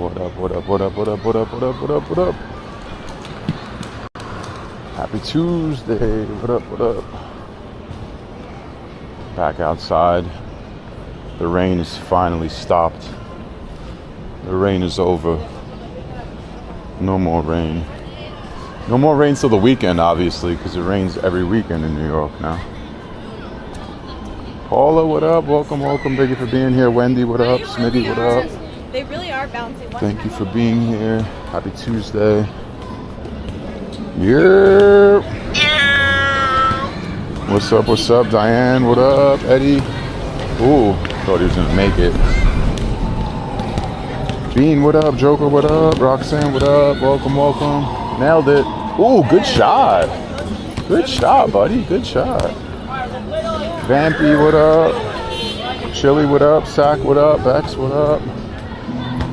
What up, what up, what up, what up, what up, what up, what up, what up? Happy Tuesday. What up, what up? Back outside. The rain is finally stopped. The rain is over. No more rain. No more rain till the weekend, obviously, because it rains every weekend in New York now. Paula, what up? Welcome, welcome. Thank you for being here. Wendy, what up? Smitty, what up? They really are bouncing. Thank you for being here. Happy Tuesday. Yeah. What's up? What's up, Diane? What up, Eddie? Ooh, thought he was gonna make it. Bean, what up? Joker, what up? Roxanne, what up? Welcome, welcome. Nailed it. Ooh, good shot. Good shot, buddy. Good shot. Vampy, what up? Chili, what up? Sack, what up? Bex, what up?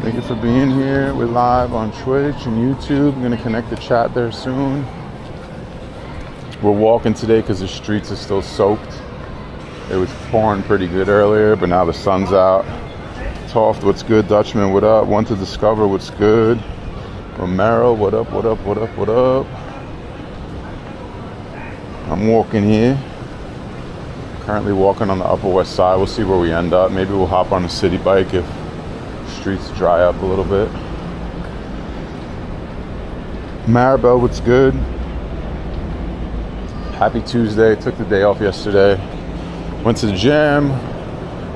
Thank you for being here. We're live on Twitch and YouTube. I'm gonna connect the chat there soon. We're walking today because the streets are still soaked. It was pouring pretty good earlier, but now the sun's out. Toft, what's good? Dutchman, what up? Want to discover what's good? Romero, what up, what up, what up, what up? I'm walking here. Currently walking on the Upper West Side. We'll see where we end up. Maybe we'll hop on a city bike if streets dry up a little bit. Maribel, what's good? Happy Tuesday. Took the day off yesterday. Went to the gym.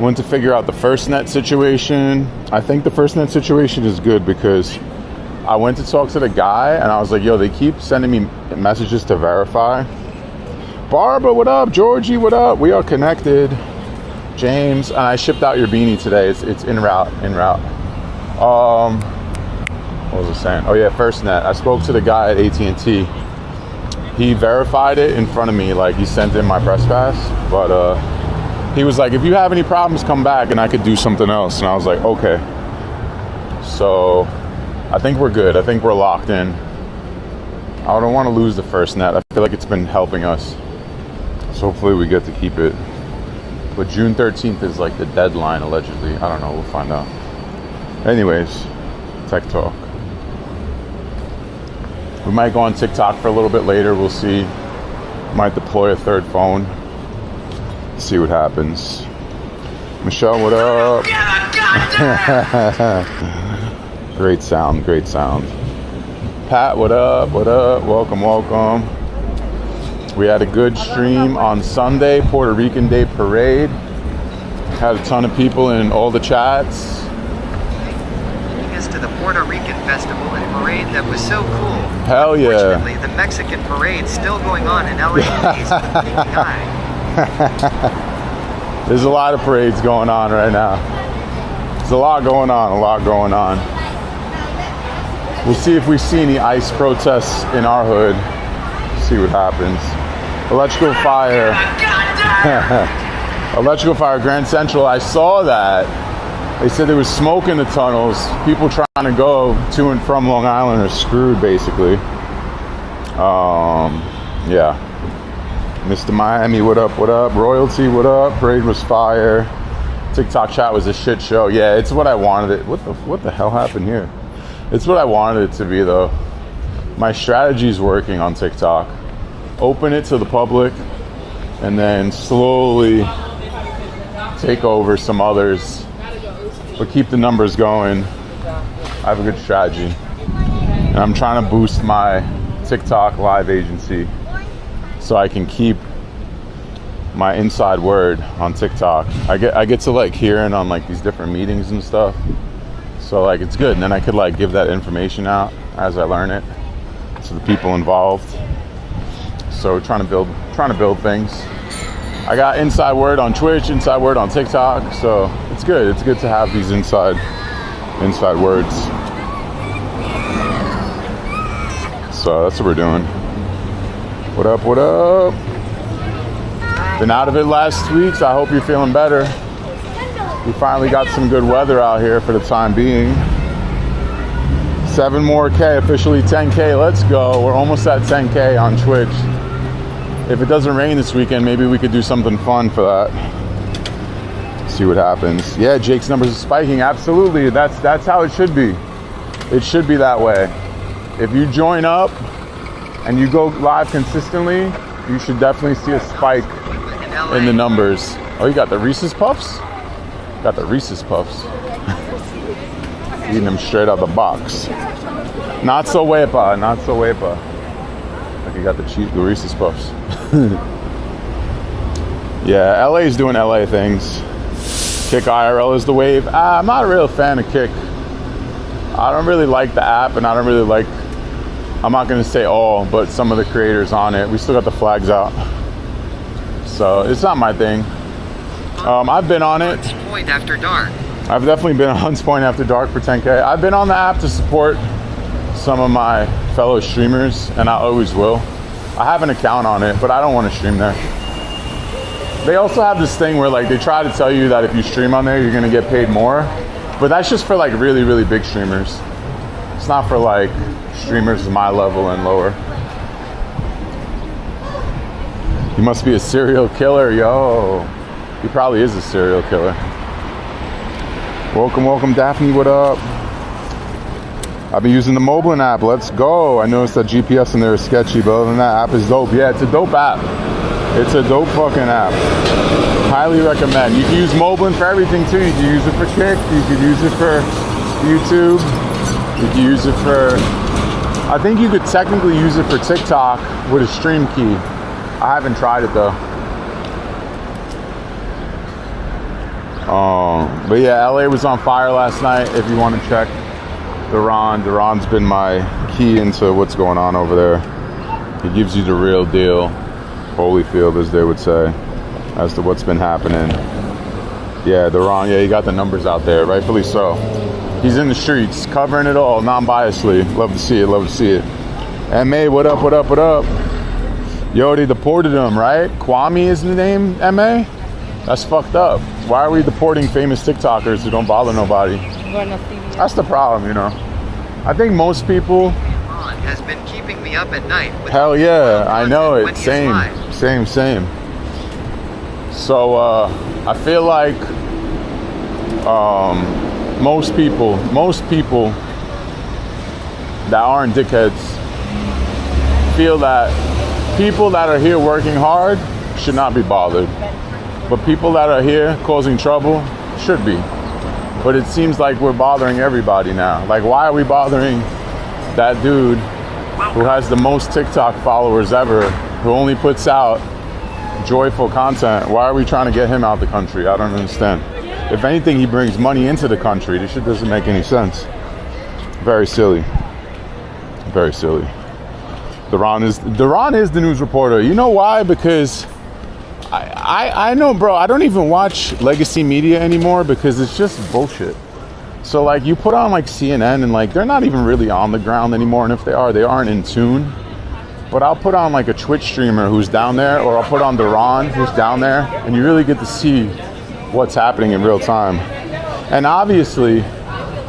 Went to figure out the FirstNet situation. I think the FirstNet situation is good because I went to talk to the guy and I was like, yo, they keep sending me messages to verify. Barbara, what up? Georgie, what up? We are connected. James, and I shipped out your beanie today. It's en route. What was I saying? Oh yeah, FirstNet. I spoke to the guy at AT&T. He verified it in front of me, like he sent in my press pass. But he was like, if you have any problems, come back and I could do something else. And I was like, okay. So I think we're good. I think we're locked in. I don't want to lose the FirstNet. I feel like it's been helping us. So hopefully we get to keep it. But June 13th is like the deadline, allegedly. I don't know. We'll find out. Anyways, Tech Talk. We might go on TikTok for a little bit later. We'll see. Might deploy a third phone. See what happens. Michelle, what up? Great sound, great sound. Pat, what up? What up? Welcome, welcome. We had a good stream on Sunday, Puerto Rican Day Parade. Had a ton of people in all the chats. To the Puerto Rican festival and parade that was so cool. Hell yeah. Unfortunately, the Mexican parade's still going on in LA. There's a lot of parades going on right now. There's a lot going on, We'll see if we see any ICE protests in our hood. See what happens. Electrical fire. Electrical fire, Grand Central. I saw that. They said there was smoke in the tunnels. People trying to go to and from Long Island are screwed, basically. Yeah. Mr. Miami, what up, what up? Royalty, what up? Parade was fire. TikTok chat was a shit show. Yeah, it's what I wanted it. What the hell happened here? It's what I wanted it to be, though. My strategy's working on TikTok. Open it to the public, and then slowly take over some others. But keep the numbers going. I have a good strategy. And I'm trying to boost my TikTok live agency so I can keep my inside word on TikTok. I get to like hearing on like these different meetings and stuff. So like it's good. And then I could like give that information out as I learn it to the people involved. So trying to build things. I got inside word on Twitch, inside word on TikTok, so it's good. It's good to have these inside words. So that's what we're doing. What up, what up? Been out of it last week, so I hope you're feeling better. We finally got some good weather out here for the time being. 7 more K, officially 10K, let's go. We're almost at 10K on Twitch. If it doesn't rain this weekend, maybe we could do something fun for that. See what happens. Yeah, Jake's numbers are spiking. Absolutely. That's how it should be. It should be that way. If you join up and you go live consistently, you should definitely see a spike in the numbers. Oh, you got the Reese's Puffs? Got the Reese's Puffs. Eating them straight out the box. Not so wepa, not so wepa. Like you got the Reese's Puffs. Yeah, LA is doing LA things. Kick IRL is the wave. I'm not a real fan of Kick. I don't really like the app, and I don't really like, I'm not going to say all, but some of the creators on it. We still got the flags out. So it's not my thing. I've been on it. Hunts Point After Dark. I've definitely been on Hunts Point After Dark for 10K. I've been on the app to support some of my fellow streamers, and I always will. I have an account on it, but I don't want to stream there. They also have this thing where like they try to tell you that if you stream on there, you're going to get paid more. But that's just for like really, really big streamers. It's not for like streamers my level and lower. He must be a serial killer, yo. He probably is a serial killer. Welcome, welcome, Daphne, what up? I've been using the Moblin app, let's go. I noticed that GPS in there is sketchy, but other than that, app is dope. Yeah, it's a dope app. It's a dope fucking app. Highly recommend. You can use Moblin for everything too. You can use it for Kick, you can use it for YouTube, you can use it for, I think you could technically use it for TikTok with a stream key. I haven't tried it though. But yeah, LA was on fire last night. If you want to check Duran's been my key into what's going on over there. He gives you the real deal, Holyfield as they would say, as to what's been happening. Yeah, Duran, yeah, he got the numbers out there, rightfully so. He's in the streets, covering it all, non-biasedly. Love to see it, love to see it. MA, what up, what up, what up? Yo, they deported him, right? Kwame is the name, MA? That's fucked up. Why are we deporting famous TikTokers who don't bother nobody? That's the problem, you know. I think most people... has been keeping me up at night. With hell yeah, I know it. Same. So I feel like most people that aren't dickheads feel that people that are here working hard should not be bothered. But people that are here causing trouble should be. But it seems like we're bothering everybody now. Like, why are we bothering that dude who has the most TikTok followers ever, who only puts out joyful content? Why are we trying to get him out the country? I don't understand. If anything, he brings money into the country. This shit doesn't make any sense. Very silly. Very silly. Duran is the news reporter. You know why? Because I know, bro, I don't even watch legacy media anymore because it's just bullshit. So like you put on like CNN and like they're not even really on the ground anymore, and if they are, they aren't in tune. But I'll put on like a Twitch streamer who's down there, or I'll put on Duran who's down there, and you really get to see what's happening in real time. And obviously,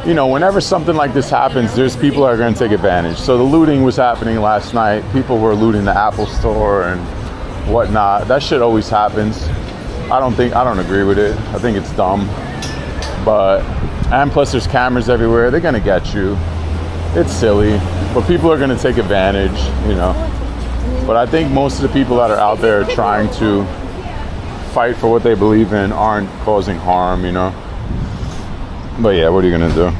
you know, whenever something like this happens, there's people that are going to take advantage. So the looting was happening last night. People were looting the Apple store and whatnot. That shit always happens. I don't agree with it. I think it's dumb. And plus there's cameras everywhere. They're gonna get you. It's silly, but people are gonna take advantage, you know. But I think most of the people that are out there trying to fight for what they believe in aren't causing harm, you know. But yeah, what are you gonna do?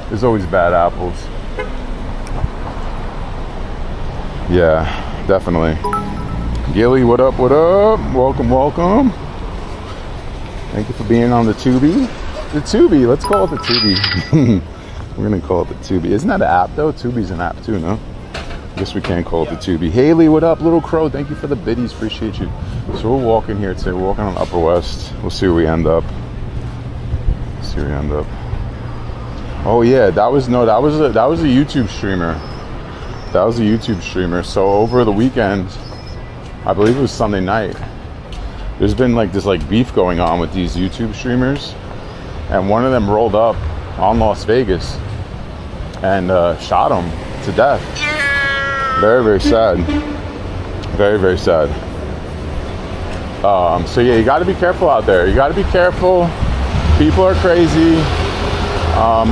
There's always bad apples. Yeah, definitely. Gilly, what up, what up? Welcome, welcome. Thank you for being on the Tubi. The Tubi, let's call it the Tubi. We're gonna call it the Tubi. Isn't that an app though? Tubi's an app too, no? I guess we can't call it the Tubi. Haley, what up? Little Crow, thank you for the biddies, appreciate you. So we're walking here today, we're walking on Upper West. We'll see where we end up. Oh yeah, that was a YouTube streamer. That was a YouTube streamer. So over the weekend, I believe it was Sunday night, there's been like this like beef going on with these YouTube streamers, and one of them rolled up on Las Vegas and shot him to death. Very, very sad. Very, very sad. So yeah, you got to be careful out there. You got to be careful. People are crazy.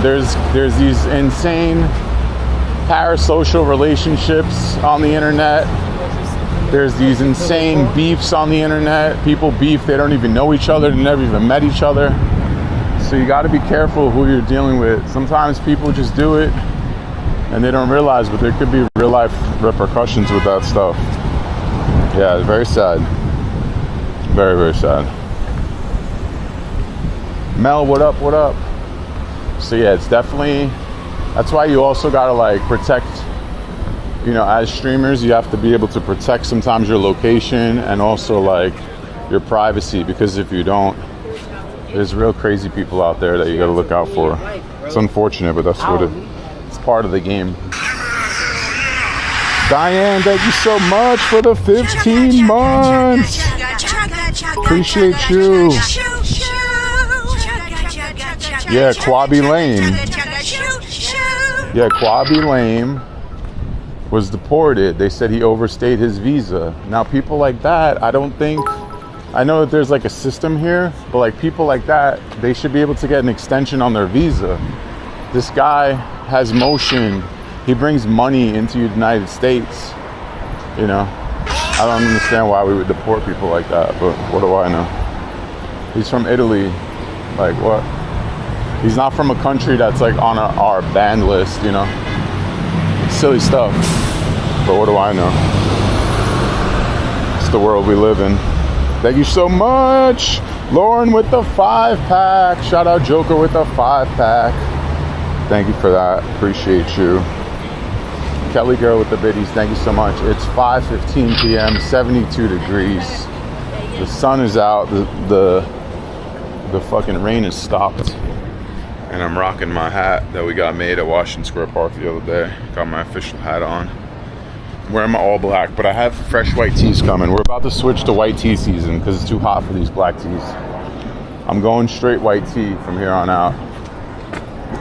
There's these insane parasocial relationships on the internet. There's these insane beefs on the internet. People beef, they don't even know each other, they never even met each other. So you got to be careful who you're dealing with. Sometimes people just do it and they don't realize, but there could be real life repercussions with that stuff. Yeah, it's very sad. Very, very sad. Mel, what up, what up? So yeah, it's definitely, that's why you also gotta like protect, you know, as streamers, you have to be able to protect sometimes your location and also like your privacy, because if you don't, there's real crazy people out there that you gotta look out for. It's unfortunate, but that's what it's part of the game. Diane, thank you so much for the 15 months. Appreciate you. Yeah, Kwabi Lame. Yeah, Kwabi Lame was deported. They said he overstayed his visa. Now, people like that, I don't think, I know that there's like a system here, but like people like that, they should be able to get an extension on their visa. This guy has motion. He brings money into the United States. You know, I don't understand why we would deport people like that, but what do I know? He's from Italy. Like what? He's not from a country that's like on our ban list, you know? Silly stuff. But what do I know? It's the world we live in. Thank you so much. Lauren with the 5-pack. Shout out Joker with the 5-pack. Thank you for that. Appreciate you. Kelly girl with the biddies. Thank you so much. It's 5:15 p.m. 72 degrees. The sun is out. The fucking rain has stopped. And I'm rocking my hat that we got made at Washington Square Park the other day. Got my official hat on. I'm wearing my all black, but I have fresh white tees coming. We're about to switch to white tee season because it's too hot for these black tees. I'm going straight white tee from here on out.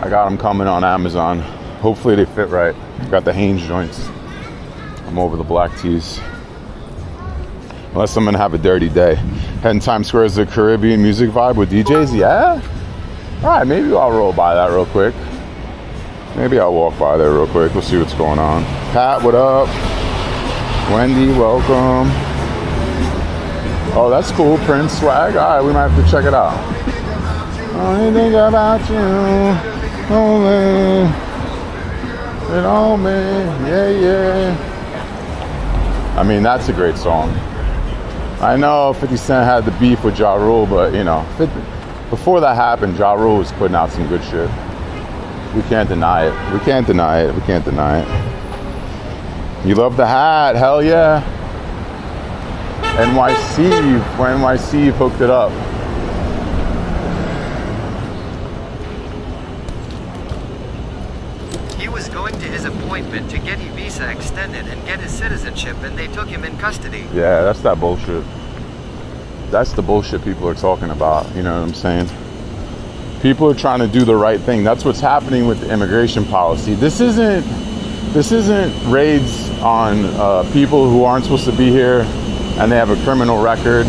I got them coming on Amazon. Hopefully they fit right. Got the Hanes joints. I'm over the black tees. Unless I'm gonna have a dirty day. Heading Times Square is the Caribbean music vibe with DJs, yeah? All right, maybe I'll roll by that real quick. Maybe I'll walk by there real quick. We'll see what's going on. Pat, what up? Wendy, welcome. Oh, that's cool. Prince swag. All right, we might have to check it out. Only think about you, only, and all me, yeah, yeah. I mean, that's a great song. I know 50 Cent had the beef with Ja Rule, but you know, before that happened, Ja Rule was putting out some good shit. We can't deny it. We can't deny it. We can't deny it. You love the hat? Hell yeah. NYC hooked it up. He was going to his appointment to get his visa extended and get his citizenship, and they took him in custody. Yeah, that's that bullshit. That's the bullshit people are talking about, you know what I'm saying? People are trying to do the right thing. That's what's happening with the immigration policy. This isn't raids on people who aren't supposed to be here and they have a criminal record.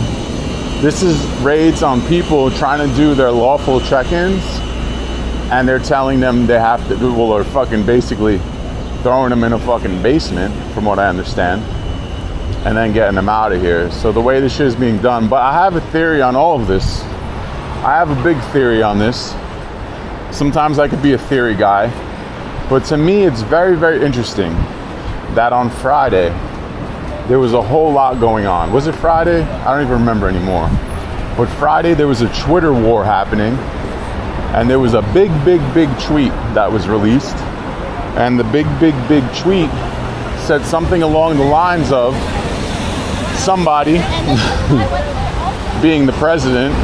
This is raids on people trying to do their lawful check-ins, and they're telling them they have to do, well, or fucking basically throwing them in a fucking basement, from what I understand, and then getting them out of here. So the way this shit is being done, but I have a theory on all of this. I have a big theory on this. Sometimes I could be a theory guy, but to me it's very, very interesting that on Friday there was a whole lot going on. Was it Friday? I don't even remember anymore. But Friday there was a Twitter war happening, and there was a big tweet that was released, and the big tweet said something along the lines of somebody being the president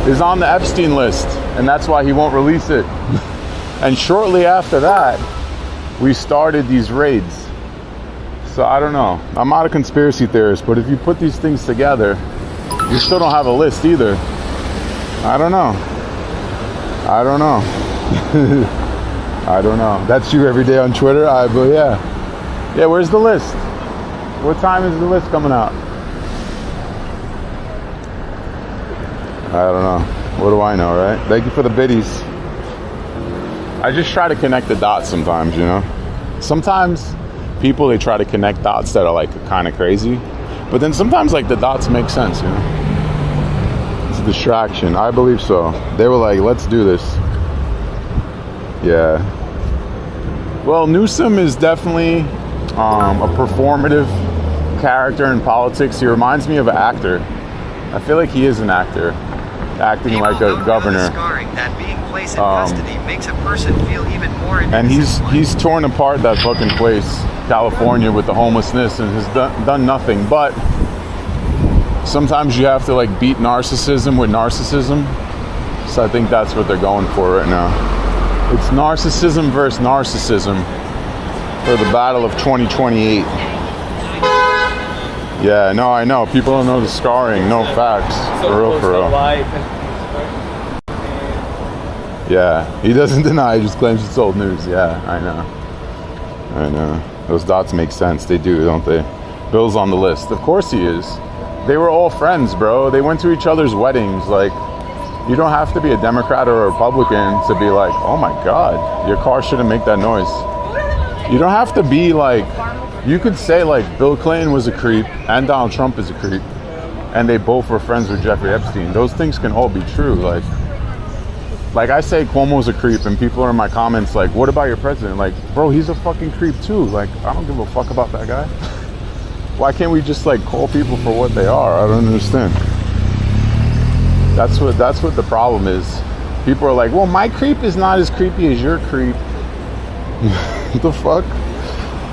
is on the Epstein list, and that's why he won't release it. And shortly after that, we started these raids. So I don't know. I'm not a conspiracy theorist, but if you put these things together, you still don't have a list either. I don't know. I don't know. I don't know. That's you every day on Twitter? But yeah. Yeah, where's the list? What time is the list coming out? I don't know. What do I know, right? Thank you for the biddies. I just try to connect the dots sometimes, you know? Sometimes people, they try to connect dots that are like kind of crazy. But then sometimes like the dots make sense, you know? It's a distraction. I believe so. They were like, let's do this. Yeah. Well, Newsom is definitely a performative character in politics. He reminds me of an actor. I feel like he is an actor, acting People like a don't governor. Know the scarring that being placed in custody makes a person feel even more. And he's torn apart that fucking place, California, with the homelessness, and has done nothing. But sometimes you have to like beat narcissism with narcissism. So I think that's what they're going for right now. It's narcissism versus narcissism for the battle of 2028. Yeah, no, I know. People don't know the scarring. No facts. For real, for real. Yeah, he doesn't deny. He just claims it's old news. Yeah, I know. I know. Those dots make sense. They do, don't they? Bill's on the list. Of course he is. They were all friends, bro. They went to each other's weddings. Like, you don't have to be a Democrat or a Republican to be like, oh my God, your car shouldn't make that noise. You don't have to be like, you could say like Bill Clinton was a creep and Donald Trump is a creep and they both were friends with Jeffrey Epstein. Those things can all be true. Like I say Cuomo's a creep and people are in my comments like, what about your president? Like, bro, he's a fucking creep too. Like, I don't give a fuck about that guy. Why can't we just like call people for what they are? I don't understand. That's what the problem is. People are like, well, my creep is not as creepy as your creep. What the fuck?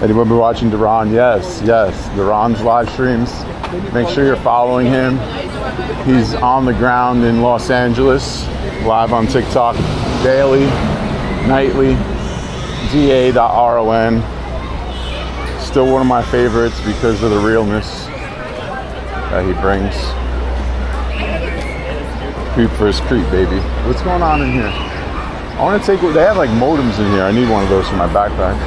Anyone been watching Duran? Yes. Duran's live streams. Make sure you're following him. He's on the ground in Los Angeles, live on TikTok, daily, nightly, da.ron. Still one of my favorites because of the realness that he brings. Creep versus creep, baby. What's going on in here? I want to take, they have like modems in here. I need one of those for my backpack.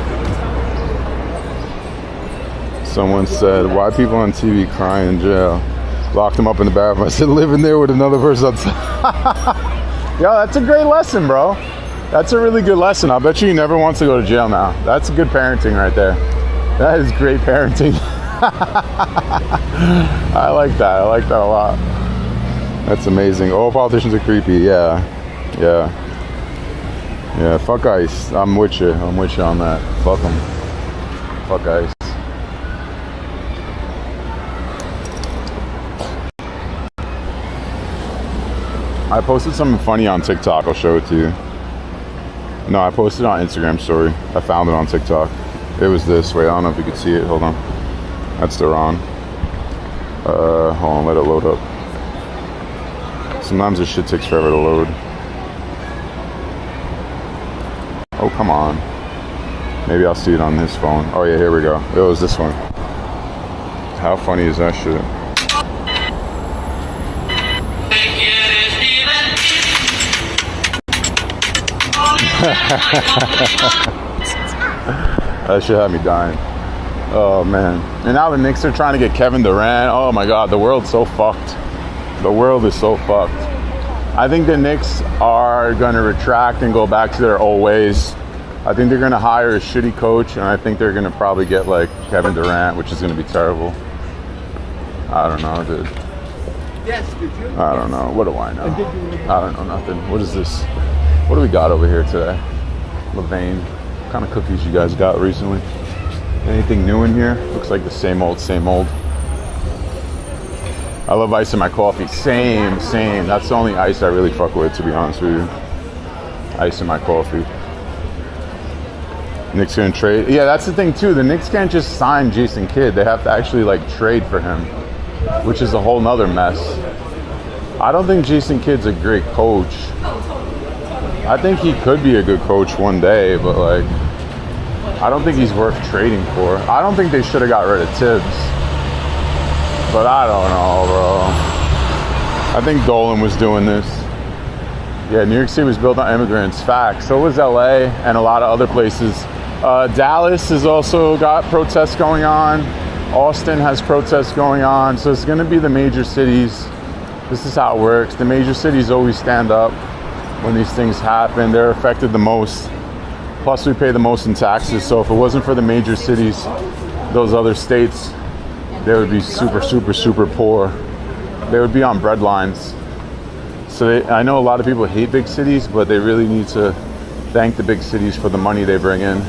Someone said, why people on TV crying in jail? Locked them up in the bathroom. I said, living there with another person outside. Yo, that's a great lesson, bro. That's a really good lesson. I'll bet you he never wants to go to jail now. That's good parenting right there. That is great parenting. I like that. I like that a lot. That's amazing. All politicians are creepy. Yeah. Fuck ICE. I'm with you on that. Fuck them. Fuck ICE. I posted something funny on TikTok. I'll show it to you. No, I posted it on Instagram story. I found it on TikTok. It was this. Wait, I don't know if you could see it. Hold on. That's the Ron. Hold on, let it load up. Sometimes this shit takes forever to load. Oh, come on. Maybe I'll see it on this phone. Oh yeah, here we go. It was this one. How funny is that shit? That shit had me dying. Oh man. And now the Knicks are trying to get Kevin Durant. Oh my God, the world's so fucked. The world is so fucked. I think the Knicks are going to retract and go back to their old ways. I think they're going to hire a shitty coach, and I think they're going to probably get like Kevin Durant, which is going to be terrible. I don't know, dude. I don't know. What do I know? I don't know nothing. What is this? What do we got over here today? Levain. What kind of cookies you guys got recently? Anything new in here? Looks like the same old, same old. I love ice in my coffee. Same. That's the only ice I really fuck with, to be honest with you. Ice in my coffee. Knicks gonna trade. Yeah, that's the thing too. The Knicks can't just sign Jason Kidd. They have to actually like trade for him, which is a whole nother mess. I don't think Jason Kidd's a great coach. I think he could be a good coach one day, but like, I don't think he's worth trading for. I don't think they should have got rid of Tibbs. But I don't know, bro. I think Dolan was doing this. Yeah, New York City was built on immigrants. Facts. So was LA and a lot of other places. Dallas has also got protests going on. Austin has protests going on. So it's going to be the major cities. This is how it works. The major cities always stand up when these things happen. They're affected the most. Plus we pay the most in taxes, so if it wasn't for the major cities, those other states, they would be super, super, super poor. They would be on bread lines. So I know a lot of people hate big cities, but they really need to thank the big cities for the money they bring in.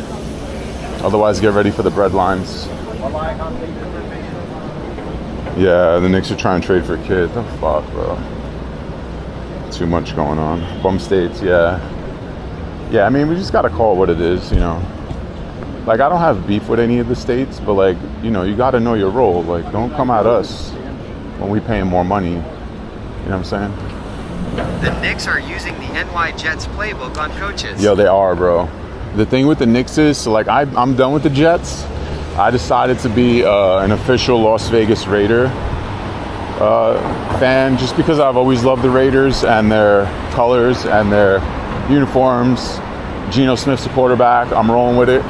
Otherwise, get ready for the bread lines. Yeah, the Knicks are trying to trade for a kid. The fuck, bro? Too much going on. Bum states, yeah. Yeah, I mean, we just gotta call it what it is, you know. Like, I don't have beef with any of the states, but like, you know, you gotta know your role. Like, don't come at us when we paying more money. You know what I'm saying? The Knicks are using the NY Jets playbook on coaches. Yo, they are, bro. The thing with the Knicks is, so like, I'm done with the Jets. I decided to be an official Las Vegas Raider fan, just because I've always loved the Raiders and their colors and their uniforms. Geno Smith's the quarterback. I'm rolling with it.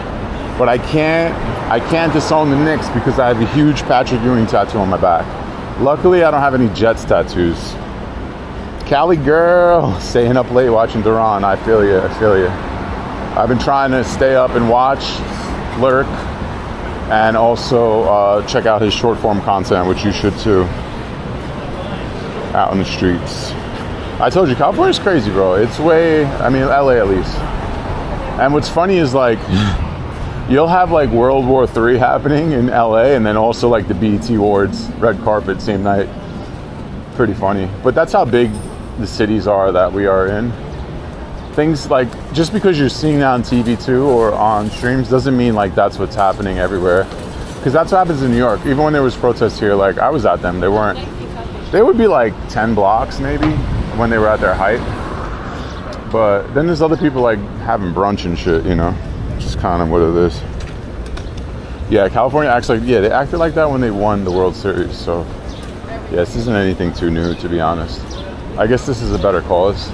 But I can't disown the Knicks because I have a huge Patrick Ewing tattoo on my back. Luckily, I don't have any Jets tattoos. Cali girl, staying up late watching Duran. I feel you. I've been trying to stay up and watch, lurk, and also check out his short form content, which you should too. Out in the streets. I told you, California's crazy, bro. It's way, I mean, LA at least. And what's funny is like, you'll have like World War III happening in LA, and then also like the BET Awards, red carpet, same night. Pretty funny. But that's how big the cities are that we are in. Things like, just because you're seeing that on TV too or on streams doesn't mean like that's what's happening everywhere. Because that's what happens in New York. Even when there was protests here, like I was at them, they would be like 10 blocks maybe when they were at their height. But then there's other people like having brunch and shit, you know, just kind of what it is. Yeah, California acts like, yeah, they acted like that when they won the World Series. So yeah, this isn't anything too new, to be honest. I guess this is a better cause.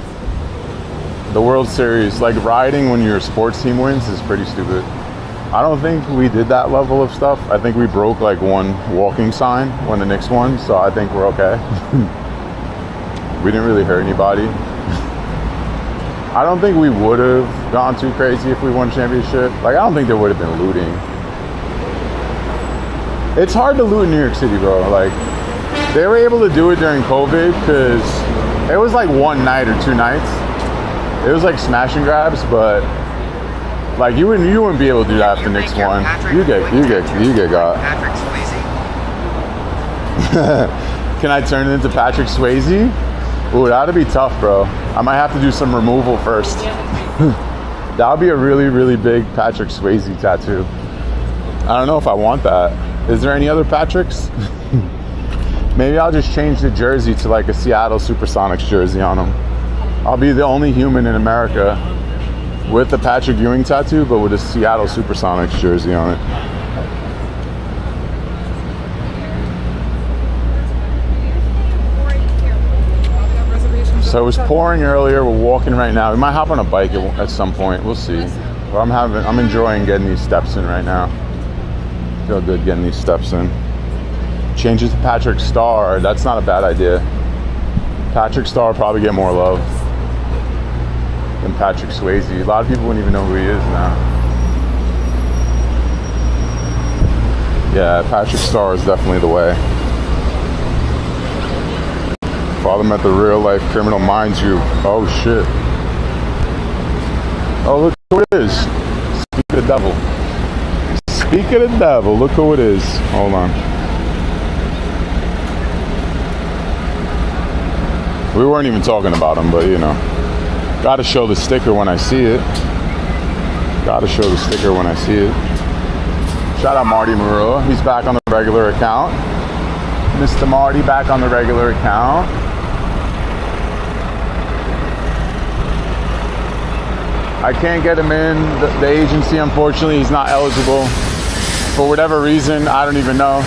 The World Series, like rioting when your sports team wins is pretty stupid. I don't think we did that level of stuff. I think we broke like one walking sign when the Knicks won, so I think we're okay. We didn't really hurt anybody. I don't think we would have gone too crazy if we won a championship. Like, I don't think there would have been looting. It's hard to loot in New York City, bro. Like, they were able to do it during COVID because it was like one night or 2 nights. It was like smash and grabs, but like you wouldn't be able to do that if the Knicks won. You get got. Patrick Swayze. Can I turn it into Patrick Swayze? Ooh, that'd be tough, bro. I might have to do some removal first. That would be a really, really big Patrick Swayze tattoo. I don't know if I want that. Is there any other Patricks? Maybe I'll just change the jersey to like a Seattle Supersonics jersey on him. I'll be the only human in America with the Patrick Ewing tattoo, but with a Seattle Supersonics jersey on it. So it was pouring earlier. We're walking right now. We might hop on a bike at some point. We'll see. But I'm enjoying getting these steps in right now. Feel good getting these steps in. Changes to Patrick Star. That's not a bad idea. Patrick Star will probably get more love than Patrick Swayze. A lot of people wouldn't even know who he is now. Yeah, Patrick Star is definitely the way. Father met the real life criminal, mind you. Oh shit. Oh, look who it is. Speak of the devil. Speak of the devil. Look who it is. Hold on. We weren't even talking about him, but you know. Gotta show the sticker when I see it. Gotta show the sticker when I see it. Shout out Marty Marua. He's back on the regular account. Mr. Marty back on the regular account. I can't get him in the agency, unfortunately. He's not eligible. For whatever reason, I don't even know.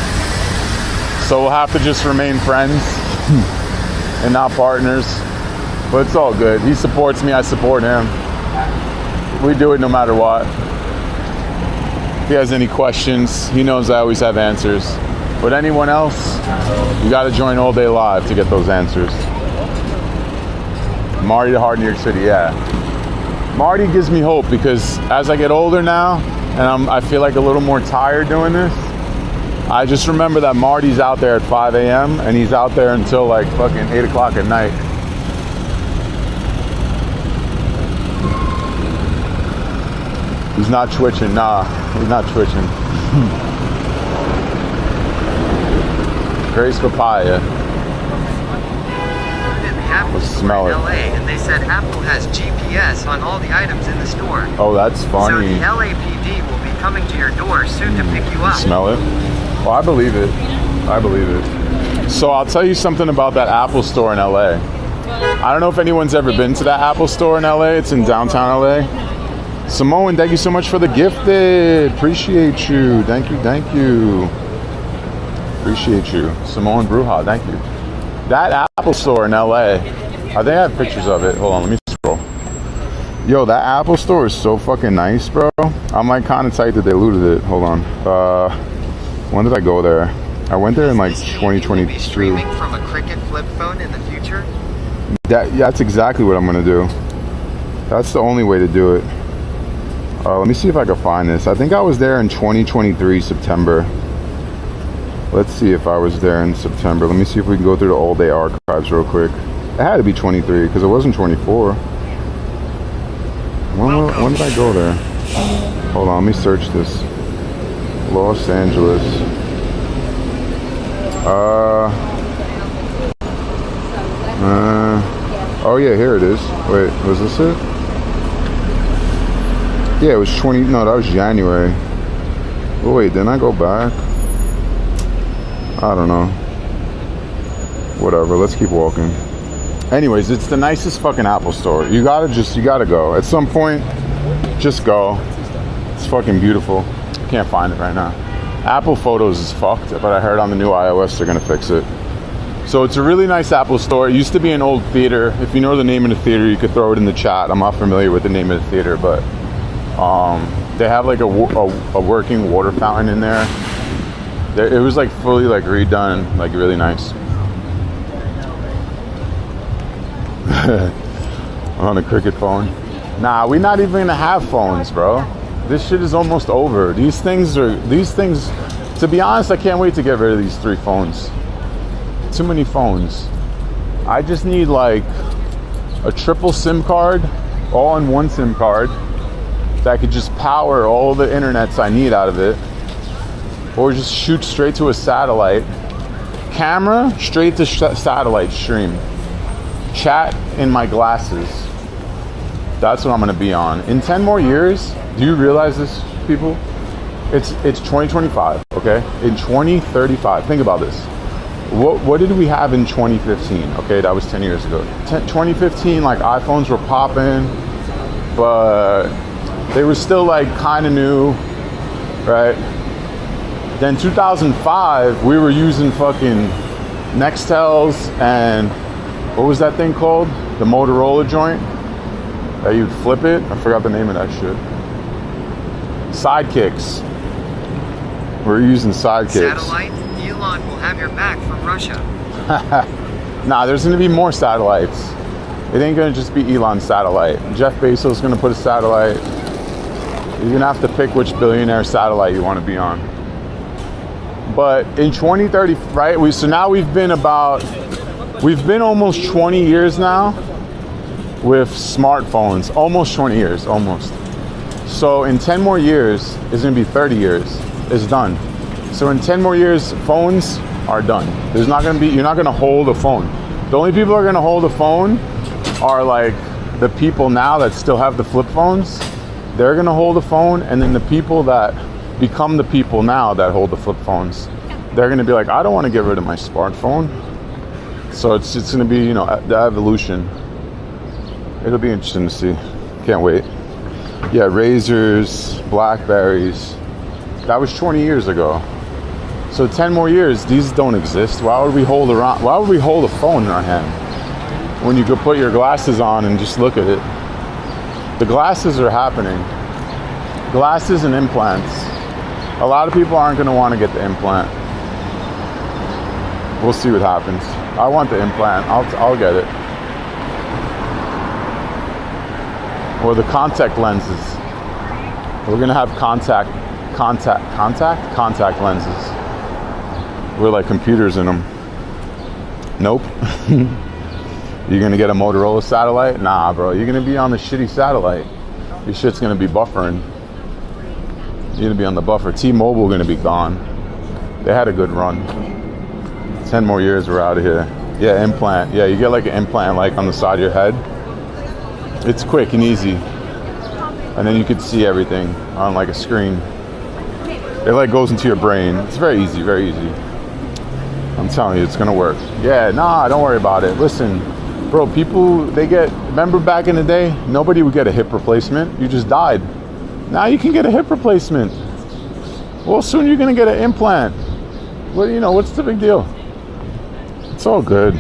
So we'll have to just remain friends and not partners. But it's all good. He supports me, I support him. We do it no matter what. If he has any questions, he knows I always have answers. But anyone else, you gotta join All Day Live to get those answers. Marty the Hard New York City, yeah. Marty gives me hope because as I get older now, and I feel like a little more tired doing this, I just remember that Marty's out there at 5 a.m. and he's out there until like fucking 8 o'clock at night. He's not twitching, nah, he's not twitching. Grace papaya. Let's smell it. LA, and they said Apple has GPS on all the items in the store. Oh, that's funny. So the LAPD will be coming to your door soon to pick you up. Smell it? Well, I believe it. I believe it. So I'll tell you something about that Apple store in LA. I don't know if anyone's ever been to that Apple store in LA. It's in downtown LA. Simone, thank you so much for the gifted. Appreciate you. Thank you. Thank you. Appreciate you. Simone Bruja, thank you. That Apple store in LA, I think I have pictures of it. Hold on, let me scroll. Yo, that Apple store is so fucking nice, bro. I'm like kind of tight that they looted it. Hold on. When did I go there? I went there in like 2022. Be streaming from a Cricket flip phone in the future? Yeah, that's exactly what I'm gonna do. That's the only way to do it. Let me see if I can find this. I think I was there in 2023 September. Let's see if I was there in September. Let me see if we can go through the all day archives real quick. It had to be 23 because it wasn't 24. When did I go there? Hold on, let me search this. Los Angeles. Oh yeah, here it is. Wait, was this it? Yeah, it was 20. No, that was January. Oh wait, didn't I go back? I don't know. Whatever, let's keep walking. Anyways, it's the nicest fucking Apple store. You gotta go. At some point, just go. It's fucking beautiful. I can't find it right now. Apple Photos is fucked, but I heard on the new iOS they're gonna fix it. So it's a really nice Apple store. It used to be an old theater. If you know the name of the theater, you could throw it in the chat. I'm not familiar with the name of the theater, but they have like a working water fountain in there. It was like fully like redone, like really nice. On a Cricket phone. Nah, we're not even gonna have phones, bro. This shit is almost over. These things, to be honest, I can't wait to get rid of these 3 phones. Too many phones. I just need like a triple SIM card, all in one SIM card, that could just power all the internets I need out of it. Or just shoot straight to a satellite. Camera, straight to satellite stream. Chat in my glasses. That's what I'm gonna be on. In 10 more years, do you realize this, people? It's 2025, okay? In 2035, think about this. What did we have in 2015? Okay, that was 10 years ago. 2015, like iPhones were popping, but they were still like kind of new, right? Then 2005, we were using fucking Nextels and what was that thing called? The Motorola joint that you'd flip it. I forgot the name of that shit. Sidekicks. We're using sidekicks. Satellite, Elon will have your back from Russia. Nah, there's gonna be more satellites. It ain't gonna just be Elon's satellite. Jeff Bezos is gonna put a satellite. You're gonna have to pick which billionaire satellite you wanna be on. But in 2030, right? So now we've been almost 20 years now with smartphones. Almost 20 years, almost. So in 10 more years, it's gonna be 30 years. It's done. So in 10 more years, phones are done. You're not gonna hold a phone. The only people who are gonna hold a phone are like the people now that still have the flip phones. They're gonna hold a phone, and then the people that become the people now that hold the flip phones, they're gonna be like, I don't wanna get rid of my smartphone. So it's gonna be, the evolution. It'll be interesting to see. Can't wait. Yeah, Razors, Blackberries. That was 20 years ago. So 10 more years, these don't exist. Why would we hold a phone in our hand when you could put your glasses on and just look at it? The glasses are happening. Glasses and implants. A lot of people aren't going to want to get the implant. We'll see what happens. I want the implant. I'll get it. or the contact lenses. We're gonna have contact lenses. We're like computers in them. Nope. You're gonna get a Motorola satellite? Nah, bro. You're gonna be on the shitty satellite. Your shit's gonna be buffering. You're gonna be on the buffer. T-Mobile gonna be gone. They had a good run. 10 more years, we're out of here. Yeah, implant. Yeah, you get like an implant like on the side of your head. It's quick and easy. And then you could see everything on like a screen. It like goes into your brain. It's very easy, very easy. I'm telling you, it's gonna work. Yeah, nah, don't worry about it. Listen, bro, people, remember back in the day, nobody would get a hip replacement. You just died. Now you can get a hip replacement. Well, soon you're gonna get an implant. Well, what's the big deal? It's all good.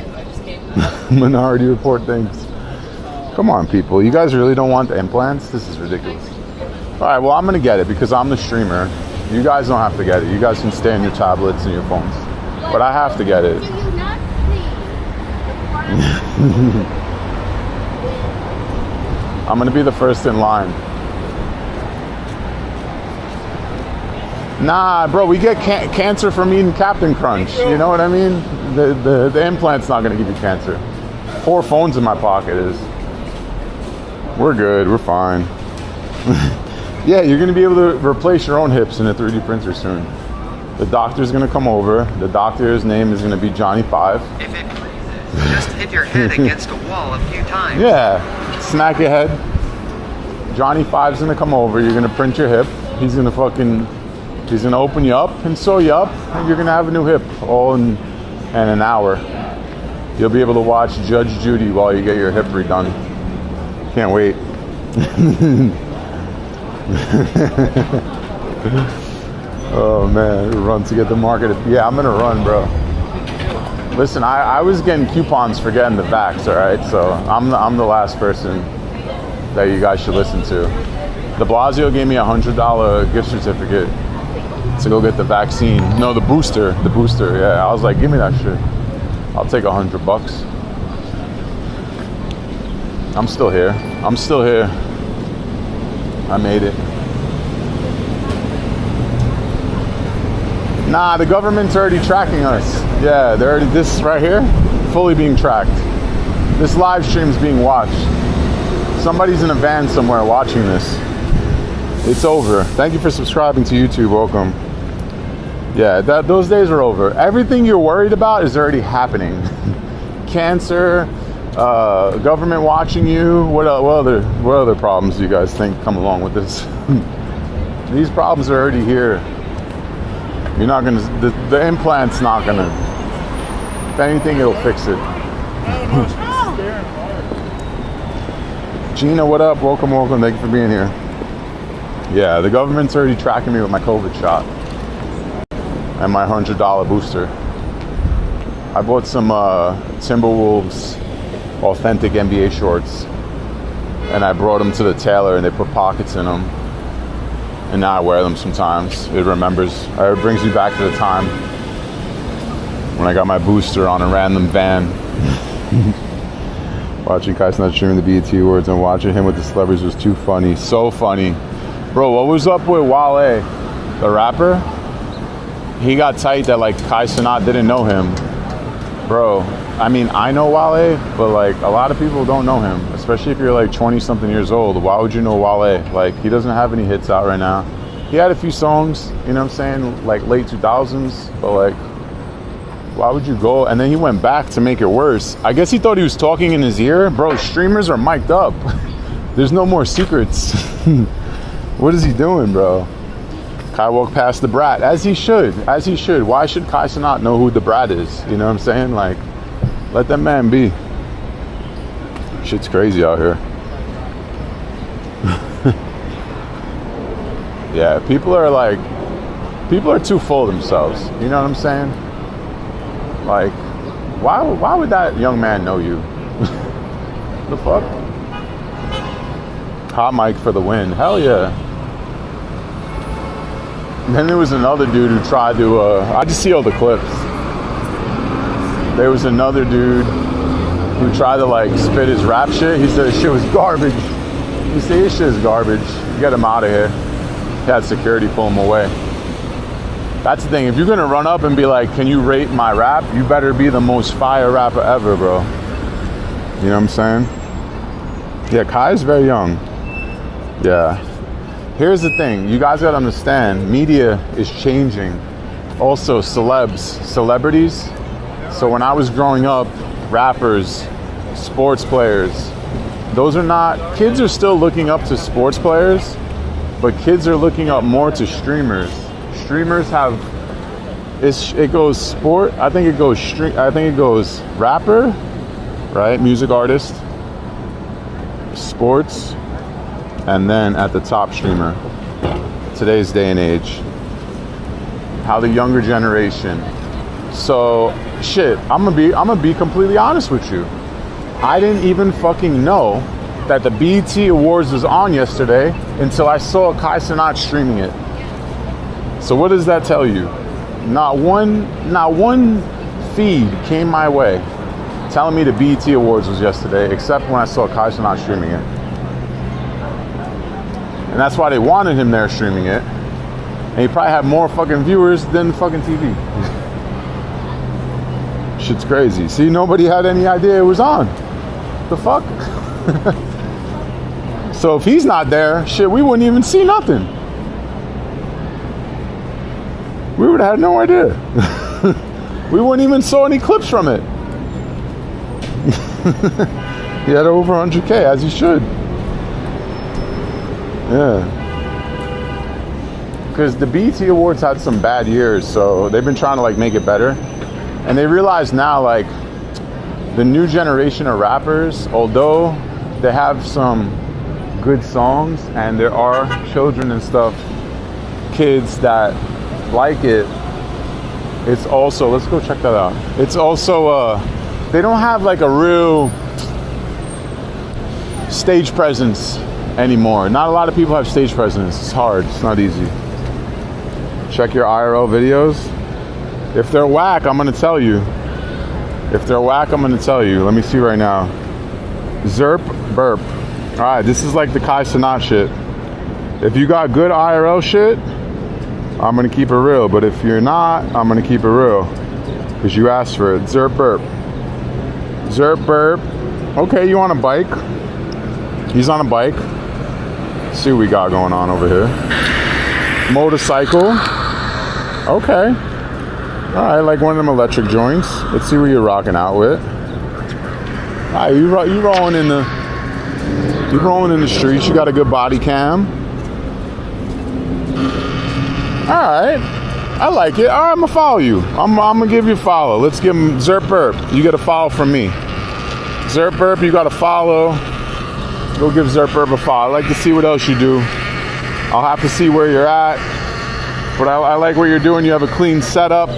Minority Report things. Come on, people. You guys really don't want the implants? This is ridiculous. All right, well, I'm going to get it because I'm the streamer. You guys don't have to get it. You guys can stay on your tablets and your phones. But I have to get it. I'm going to be the first in line. Nah, bro, we get cancer from eating Captain Crunch. You know what I mean? The implant's not going to give you cancer. 4 phones in my pocket is. We're good. We're fine. Yeah, you're going to be able to replace your own hips in a 3D printer soon. The doctor's going to come over. The doctor's name is going to be Johnny 5. If it pleases, just hit your head against a wall a few times. Yeah, smack your head. Johnny 5's going to come over. You're going to print your hip. He's going to open you up and sew you up, and you're going to have a new hip all in an hour. You'll be able to watch Judge Judy while you get your hip redone. Can't wait. Oh man, run to get the market. Yeah, I'm gonna run, bro. Listen, I was getting coupons for getting the vax, all right? So I'm the last person that you guys should listen to. De Blasio gave me a $100 gift certificate to go get the vaccine. No, the booster, yeah. I was like, give me that shit. I'll take $100. I'm still here. I made it. Nah, the government's already tracking us. Yeah, this right here, fully being tracked. This live stream's being watched. Somebody's in a van somewhere watching this. It's over. Thank you for subscribing to YouTube. Welcome. Yeah, those days are over. Everything you're worried about is already happening. Cancer, government watching you. What other problems do you guys think come along with this? These problems are already here. You're not gonna. The implant's not gonna. If anything, it'll fix it. Gina, what up? Welcome. Thank you for being here. Yeah, the government's already tracking me with my COVID shot and my $100 booster. I bought some Timberwolves authentic NBA shorts, and I brought them to the tailor, and they put pockets in them, and now I wear them sometimes. It brings me back to the time when I got my booster on a random van. Watching Kai not streaming the BET Awards and watching him with the celebrities was too funny. So funny. Bro, what was up with Wale, the rapper? He got tight that like Kai Cenat didn't know him. Bro, I mean, I know Wale, but like a lot of people don't know him, especially if you're like 20 something years old. Why would you know Wale? Like, he doesn't have any hits out right now. He had a few songs, you know what I'm saying, like late 2000s, but like, why would you go? And then he went back to make it worse. I guess he thought he was talking in his ear. Bro, streamers are mic'd up. There's no more secrets. What is he doing, bro? Kai walked past the brat, as he should. Why should Kai Cenat know who the brat is? You know what I'm saying? Like, let that man be. Shit's crazy out here. Yeah, people are too full of themselves. You know what I'm saying? Like, why would that young man know you? The fuck? Hot mic for the win. Hell yeah. And then there was another dude who tried to, I just see all the clips. There was another dude who tried to like spit his rap shit. He said his shit was garbage. You see, this shit is garbage. Get him out of here. He had security pull him away. That's the thing. If you're gonna run up and be like, can you rate my rap? You better be the most fire rapper ever, bro. You know what I'm saying? Yeah, Kai is very young. Yeah. Here's the thing. You guys gotta understand, media is changing. Also, celebrities. So when I was growing up, rappers, sports players, those are not, kids are still looking up to sports players, but kids are looking up more to streamers. Streamers have, it goes sport, I think it goes rapper, right? Music artist, sports, and then at the top streamer. Today's day and age. How the younger generation. So shit, I'm gonna be completely honest with you. I didn't even fucking know that the BET Awards was on yesterday until I saw Kai Cenat streaming it. So what does that tell you? Not one feed came my way telling me the BET Awards was yesterday, except when I saw Kai Cenat streaming it. And that's why they wanted him there streaming it. And he probably had more fucking viewers than fucking TV. Shit's crazy. See, nobody had any idea it was on. The fuck? So if he's not there, shit, we wouldn't even see nothing. We would have had no idea. We wouldn't even saw any clips from it. He had over 100K, as he should. Yeah. Because the BET Awards had some bad years, so they've been trying to like make it better. And they realize now, like, the new generation of rappers, although they have some good songs and there are children and stuff, kids that like it, it's also, let's go check that out. It's also, they don't have like a real stage presence anymore. Not a lot of people have stage presence. It's hard, it's not easy. Check your IRL videos. If they're whack, I'm gonna tell you. If they're whack, I'm gonna tell you. Let me see right now. Zerp burp. All right, this is like the Kai Cenat shit. If you got good IRL shit, I'm gonna keep it real. But if you're not, I'm gonna keep it real. Because you asked for it. Zerp burp. Zerp burp. Okay, you on a bike? He's on a bike. Let's see what we got going on over here. Motorcycle. Okay. All right, like one of them electric joints. Let's see what you're rocking out with. All right, you rolling in the streets. You got a good body cam. All right, I like it. All right, I'm gonna follow you. I'm gonna give you a follow. Let's give him Zerp Burp. You get a follow from me. Zerp Burp, you got a follow. Go give Zerp Burp a follow. I like to see what else you do. I'll have to see where you're at. But I like what you're doing. You have a clean setup.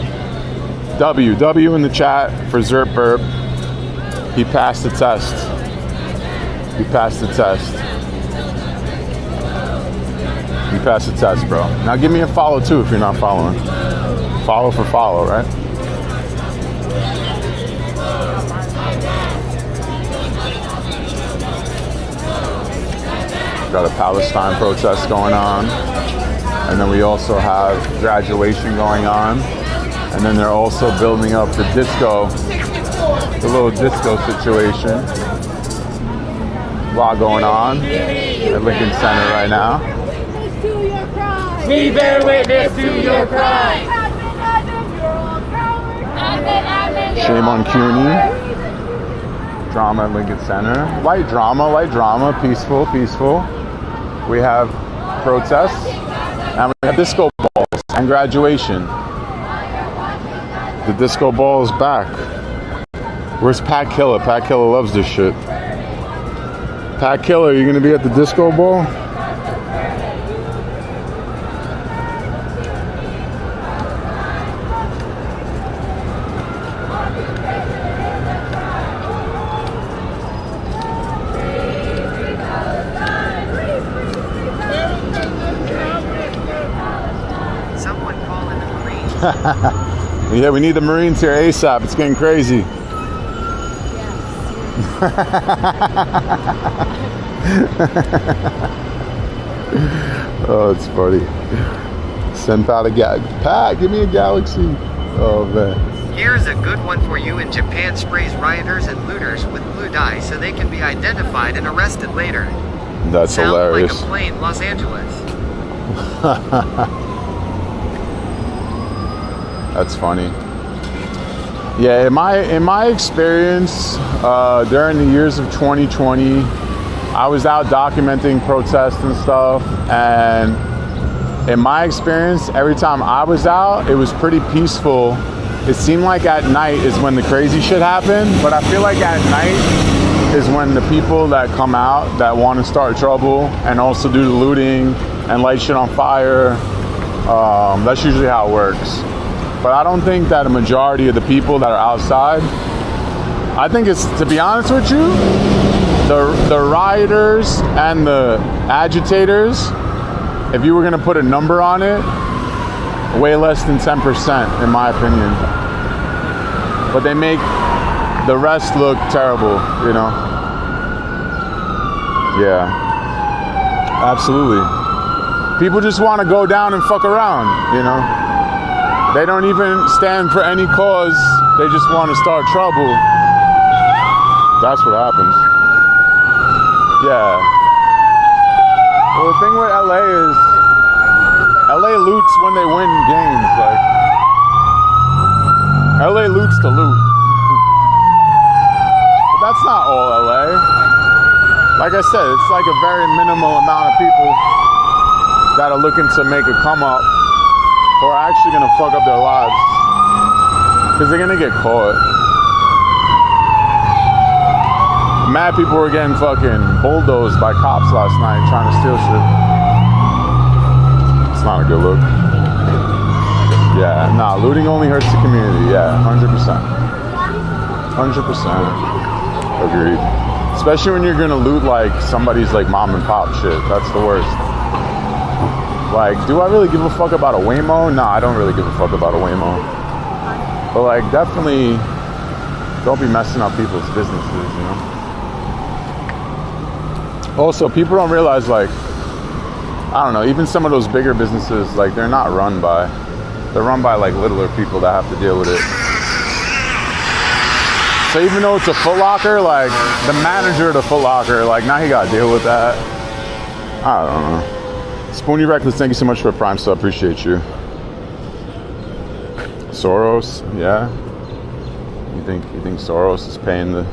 W in the chat for Zerp Burp. He passed the test. He passed the test. You passed the test, bro. Now give me a follow too if you're not following. Follow for follow, right? Got a Palestine protest going on. And then we also have graduation going on. And then they're also building up the disco, the little disco situation. A lot going on at Lincoln Center right now. We bear witness to your crime. Shame on CUNY. Drama at Lincoln Center. Light drama, peaceful. We have protests, and we have disco balls and graduation. The disco ball is back. Where's Pat Killer? Pat Killer loves this shit. Pat Killer, you gonna be at the disco ball? Yeah, we need the Marines here ASAP. It's getting crazy. Oh, it's funny. Send Pat Pat, give me a galaxy. Oh, man. Here's a good one for you. In Japan sprays rioters and looters with blue dye so they can be identified and arrested later. That's Sound hilarious. like a plain Los Angeles. That's funny. Yeah, in my experience, during the years of 2020, I was out documenting protests and stuff, and in my experience, every time I was out, it was pretty peaceful. It seemed like at night is when the crazy shit happened, but I feel like at night is when the people that come out that want to start trouble and also do the looting and light shit on fire, that's usually how it works. But I don't think that a majority of the people that are outside, I think it's, to be honest with you, the rioters and the agitators, if you were gonna put a number on it, way less than 10% in my opinion. But they make the rest look terrible, you know? Yeah, absolutely. People just wanna go down and fuck around, you know? They don't even stand for any cause. They just want to start trouble. That's what happens. Yeah. Well, the thing with LA is LA loots when they win games. Like, LA loots to loot. But that's not all LA. Like I said, it's like a very minimal amount of people that are looking to make a come up, or are actually gonna fuck up their lives, because they're gonna get caught. Mad people were getting fucking bulldozed by cops last night trying to steal shit. It's not a good look. Yeah, nah, looting only hurts the community. Yeah, 100%. 100%. Agreed. Especially when you're gonna loot like somebody's like mom and pop shit. That's the worst. Like, do I really give a fuck about a Waymo? Nah, I don't really give a fuck about a Waymo. But like, definitely don't be messing up people's businesses, you know? Also, people don't realize, like, I don't know, even some of those bigger businesses, like, they're run by like littler people that have to deal with it. So even though it's a Foot Locker, like, the manager of the Foot Locker, like, now he gotta deal with that. I don't know. Spoony Reckless, thank you so much for a Prime sub. Appreciate you. Soros, yeah. You think Soros is paying the?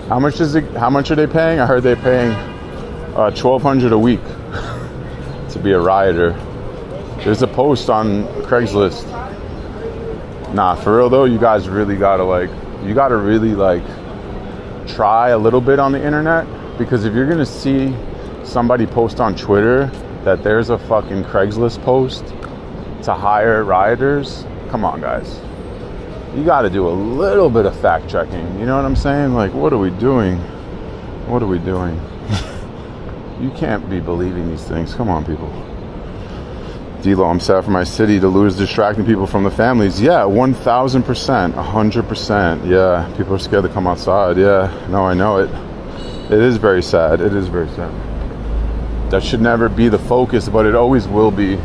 How much are they paying? I heard they're paying $1,200 a week to be a rioter. There's a post on Craigslist. Nah, for real though, you guys really gotta really try a little bit on the internet, because if you're gonna see somebody post on Twitter that there's a fucking Craigslist post to hire rioters, come on guys. You gotta do a little bit of fact checking, you know what I'm saying? Like, what are we doing? What are we doing? You can't be believing these things. Come on, people. D-Lo, I'm sad for my city. The loot is distracting people from the families. Yeah, 1,000%, 100%. Yeah, people are scared to come outside. Yeah, no, I know it. It is very sad. It is very sad. That should never be the focus, but it always will be.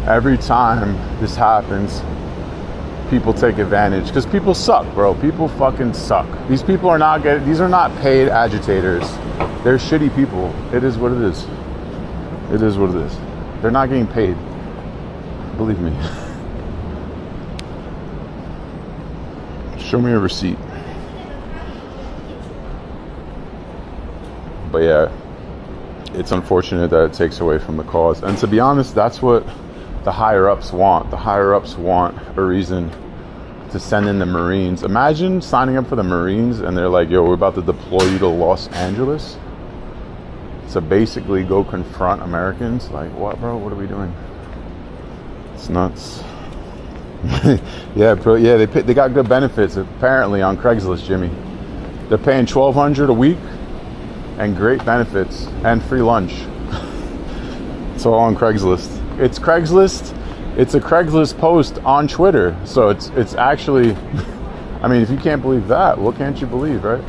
Every time this happens, people take advantage, because people suck, bro. People fucking suck. These people are not these are not paid agitators. They're shitty people. It is what it is. It is what it is. They're not getting paid. Believe me. Show me a receipt. But yeah, it's unfortunate that it takes away from the cause. And to be honest, that's what the higher ups want. The higher ups want a reason to send in the Marines. Imagine signing up for the Marines and they're like, yo, we're about to deploy you to Los Angeles to basically go confront Americans. Like, what, bro? What are we doing? It's nuts. Yeah, bro. Yeah, they got good benefits apparently on Craigslist, Jimmy. They're paying $1,200 a week and great benefits and free lunch. It's all on Craigslist. It's Craigslist. It's a Craigslist post on Twitter. So it's actually, I mean, if you can't believe that, what can't you believe, right?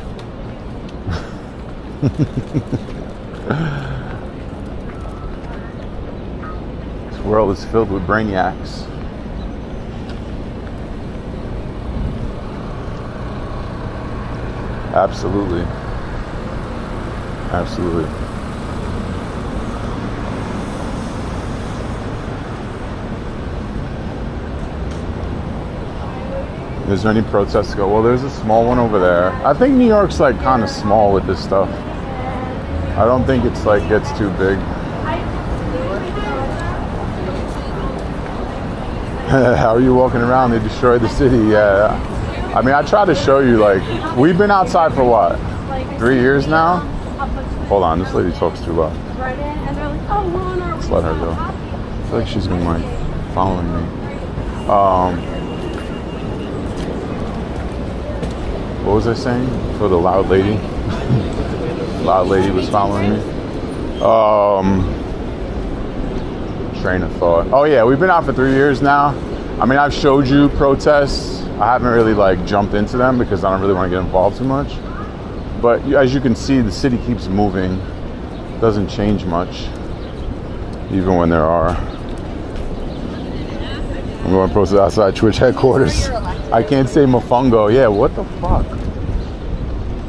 This world is filled with brainiacs. Absolutely. Absolutely. Is there any protests to go? Well, there's a small one over there. I think New York's like kind of small with this stuff. I don't think it's like gets too big. How are you walking around? They destroyed the city. Yeah. I mean, I try to show you, like, we've been outside for what? 3 years now? Hold on, this lady talks too loud. Let's let her go. I feel like she's been like following me. What was I saying? For the loud lady? Loud lady was following me. Train of thought. Oh yeah, we've been out for 3 years now. I mean, I've showed you protests. I haven't really like jumped into them because I don't really want to get involved too much. But as you can see, the city keeps moving. Doesn't change much, even when there are. I'm going to protest outside Twitch headquarters. I can't say Mofungo. Yeah, what the fuck?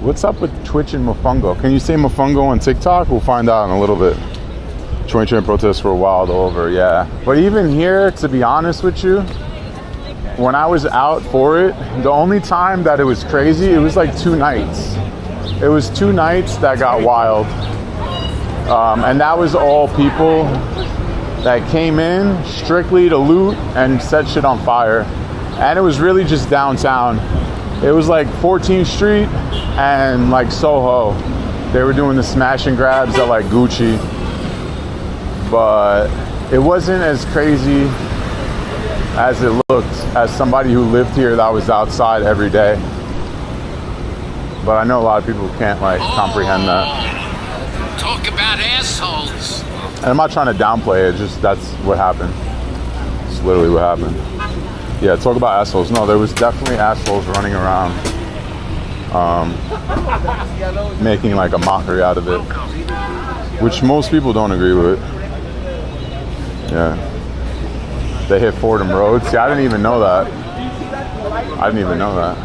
What's up with Twitch and Mofungo? Can you say Mofungo on TikTok? We'll find out in a little bit. Train protests for a while over, yeah. But even here, to be honest with you, when I was out for it, the only time that it was crazy, it was like 2 nights. It was 2 nights that got wild. And that was all people that came in strictly to loot and set shit on fire. And it was really just downtown. It was like 14th Street and like Soho. They were doing the smash and grabs at like Gucci. But it wasn't as crazy as it looked as somebody who lived here that was outside every day. But I know a lot of people can't like comprehend that. Talk about assholes. And I'm not trying to downplay it, just that's what happened. It's literally what happened. Yeah, talk about assholes. No, there was definitely assholes running around making like a mockery out of it, which most people don't agree with. Yeah. They hit Fordham Road. See, I didn't even know that. I didn't even know that.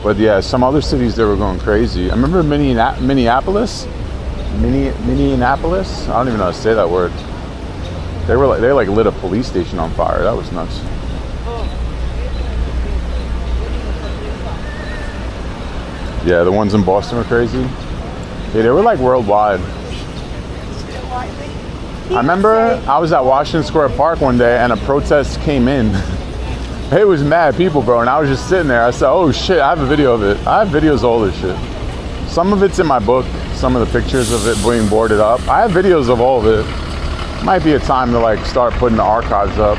But yeah, some other cities, they were going crazy. I remember Minneapolis? Minneapolis? I don't even know how to say that word. They like lit a police station on fire. That was nuts. Yeah, the ones in Boston were crazy. Yeah, they were like worldwide. I remember I was at Washington Square Park one day and a protest came in. It was mad people, bro, and I was just sitting there. I said, oh shit, I have a video of it. I have videos of all this shit. Some of it's in my book, some of the pictures of it being boarded up. I have videos of all of it. Might be a time to like start putting the archives up.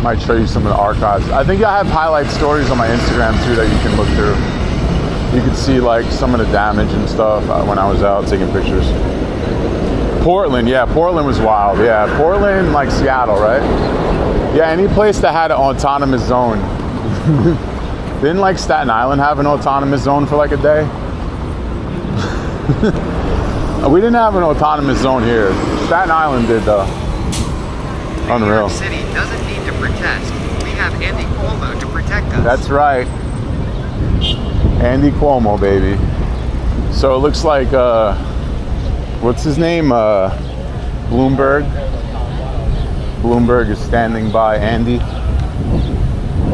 Might show you some of the archives. I think I have highlight stories on my Instagram too that you can look through. You can see like some of the damage and stuff when I was out taking pictures. Portland, yeah, Portland was wild. Yeah, Portland, like Seattle, right? Yeah, any place that had an autonomous zone. Didn't like Staten Island have an autonomous zone for like a day? We didn't have an autonomous zone here. Staten Island did though. Unreal. New York City doesn't need to protest. We have Andy Cuomo to protect us. That's right. Andy Cuomo, baby. So it looks like, what's his name? Bloomberg. Bloomberg is standing by Andy.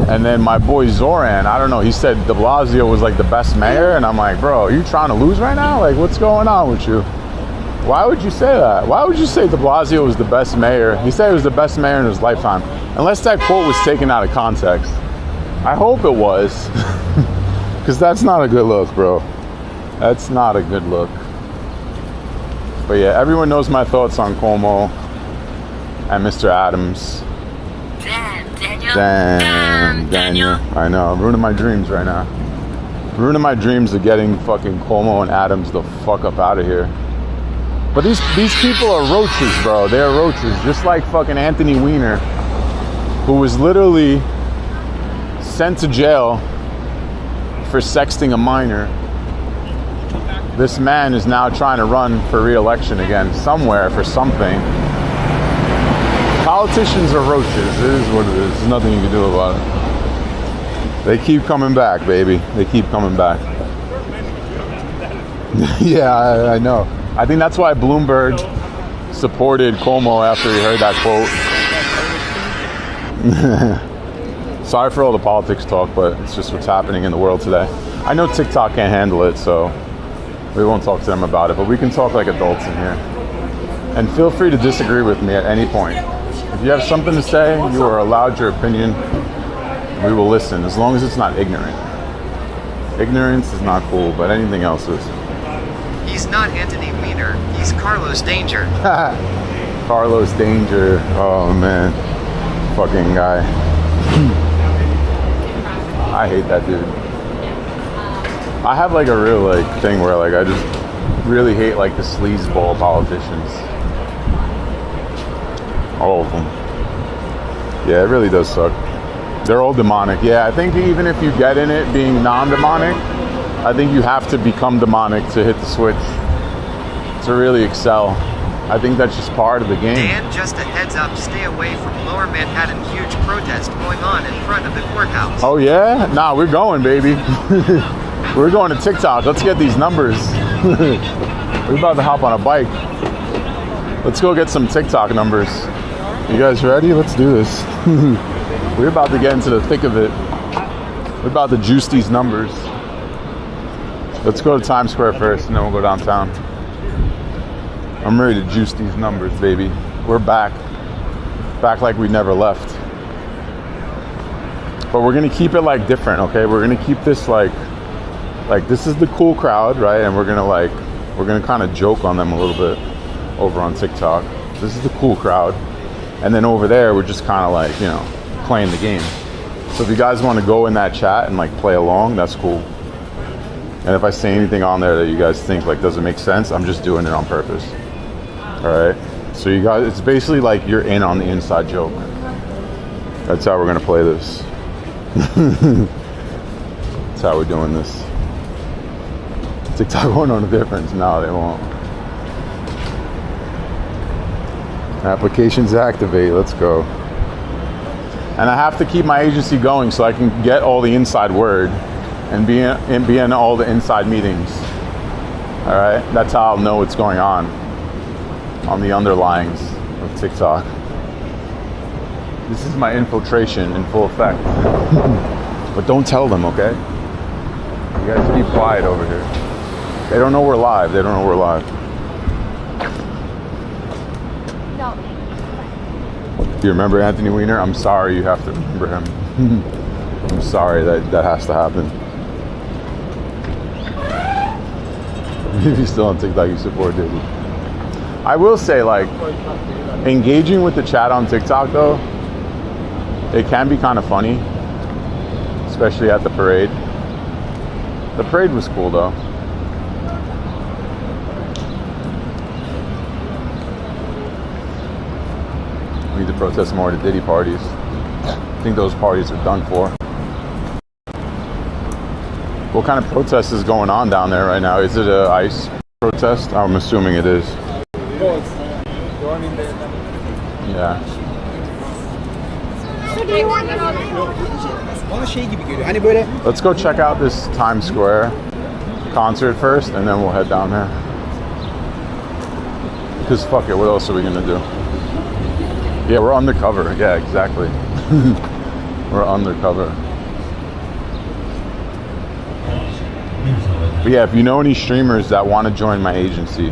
And then my boy Zoran, I don't know, he said de Blasio was like the best mayor. And I'm like, bro, are you trying to lose right now? Like, what's going on with you? Why would you say that? Why would you say de Blasio was the best mayor? He said he was the best mayor in his lifetime. Unless that quote was taken out of context. I hope it was. Because that's not a good look, bro. That's not a good look. But yeah, everyone knows my thoughts on Cuomo and Mr. Adams. Damn, Daniel. I know, I'm ruining my dreams right now. Ruining my dreams of getting fucking Cuomo and Adams the fuck up out of here. But these people are roaches, bro. They're roaches. Just like fucking Anthony Weiner, who was literally sent to jail for sexting a minor. This man is now trying to run for re-election again, somewhere for something. Politicians are roaches. It is what it is. There's nothing you can do about it. They keep coming back, baby. They keep coming back. Yeah, I know. I think that's why Bloomberg supported Cuomo after he heard that quote. Sorry for all the politics talk, but it's just what's happening in the world today. I know TikTok can't handle it, so we won't talk to them about it, but we can talk like adults in here. And feel free to disagree with me at any point. If you have something to say, you are allowed your opinion. We will listen, as long as it's not ignorant. Ignorance is not cool, but anything else is. He's not Anthony Weiner. He's Carlos Danger. Carlos Danger. Oh, man. Fucking guy. I hate that dude. I have like a real like thing where like I just really hate like the sleazeball politicians. All of them. Yeah, it really does suck. They're all demonic. Yeah, I think even if you get in it being non-demonic, I think you have to become demonic to hit the switch, to really excel. I think that's just part of the game. Dan, just a heads up, stay away from Lower Manhattan. Huge protest going on in front of the courthouse. Oh yeah? Nah, we're going, baby. We're going to TikTok. Let's get these numbers. We're about to hop on a bike. Let's go get some TikTok numbers. You guys ready? Let's do this. We're about to get into the thick of it. We're about to juice these numbers. Let's go to Times Square first, and then we'll go downtown. I'm ready to juice these numbers, baby. We're back. Back like we never left. But we're gonna keep it like different, okay? We're gonna keep this like this is the cool crowd, right? And we're gonna kind of joke on them a little bit over on TikTok. This is the cool crowd. And then over there, we're just kind of like, you know, playing the game. So if you guys want to go in that chat and like play along, that's cool. And if I say anything on there that you guys think like doesn't make sense, I'm just doing it on purpose. All right. So you guys, it's basically like you're in on the inside joke. That's how we're gonna play this. That's how we're doing this. TikTok won't know the difference. No, they won't. Applications activate. Let's go. And I have to keep my agency going so I can get all the inside word and be in all the inside meetings. All right. That's how I'll know what's going on the underlyings of TikTok. This is my infiltration in full effect. But don't tell them, okay? You guys keep quiet over here. They don't know we're live. They don't know we're live. Do you remember Anthony Weiner? I'm sorry you have to remember him. I'm sorry that has to happen. If you're still on TikTok, you support Diddy. I will say, like, engaging with the chat on TikTok, though, it can be kind of funny, especially at the parade. The parade was cool, though. We need to protest more at the Diddy parties. I think those parties are done for. What kind of protest is going on down there right now? Is it an ICE protest? I'm assuming it is. Yeah. Let's go check out this Times Square concert first, and then we'll head down there. Because fuck it, what else are we gonna do? Yeah, we're undercover. Yeah, exactly. We're undercover. But yeah, if you know any streamers that want to join my agency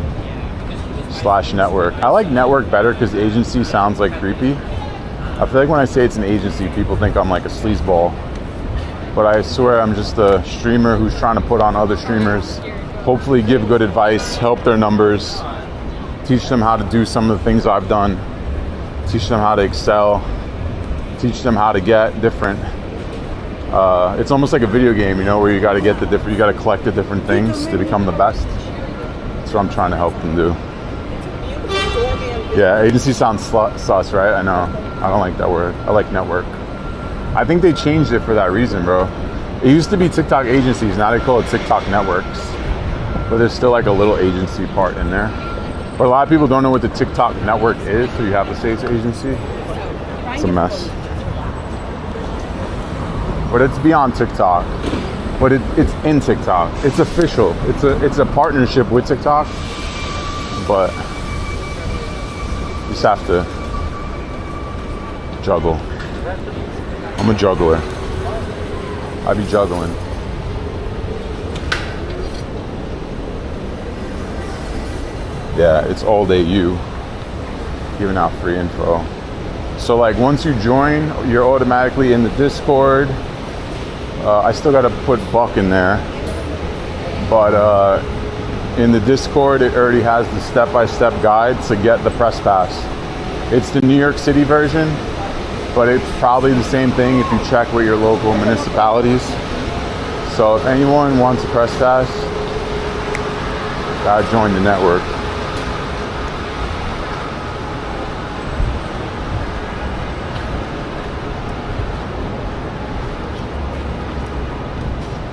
/ network. I like network better because agency sounds like creepy. I feel like when I say it's an agency, people think I'm like a sleazeball. But I swear I'm just a streamer who's trying to put on other streamers, hopefully give good advice, help their numbers, teach them how to do some of the things I've done, teach them how to excel, teach them how to get different. It's almost like a video game, you know, where you got to get the different, you got to collect the different things to become the best. That's what I'm trying to help them do. Yeah, agency sounds sus, right? I know. I don't like that word. I like network. I think they changed it for that reason, bro. It used to be TikTok agencies, now they call it TikTok networks. But there's still like a little agency part in there. But a lot of people don't know what the TikTok network is, so you have to say it's agency. It's a mess. But it's beyond TikTok. But it's in TikTok. It's official. It's a partnership with TikTok. But you just have to juggle. I'm a juggler. I be juggling. Yeah, it's all day you giving out free info. So like once you join, you're automatically in the Discord. I still got to put Buck in there, but in the Discord it already has the step-by-step guide to get the press pass. It's the New York City version, but it's probably the same thing if you check with your local municipalities. So if anyone wants a press pass, gotta join the network.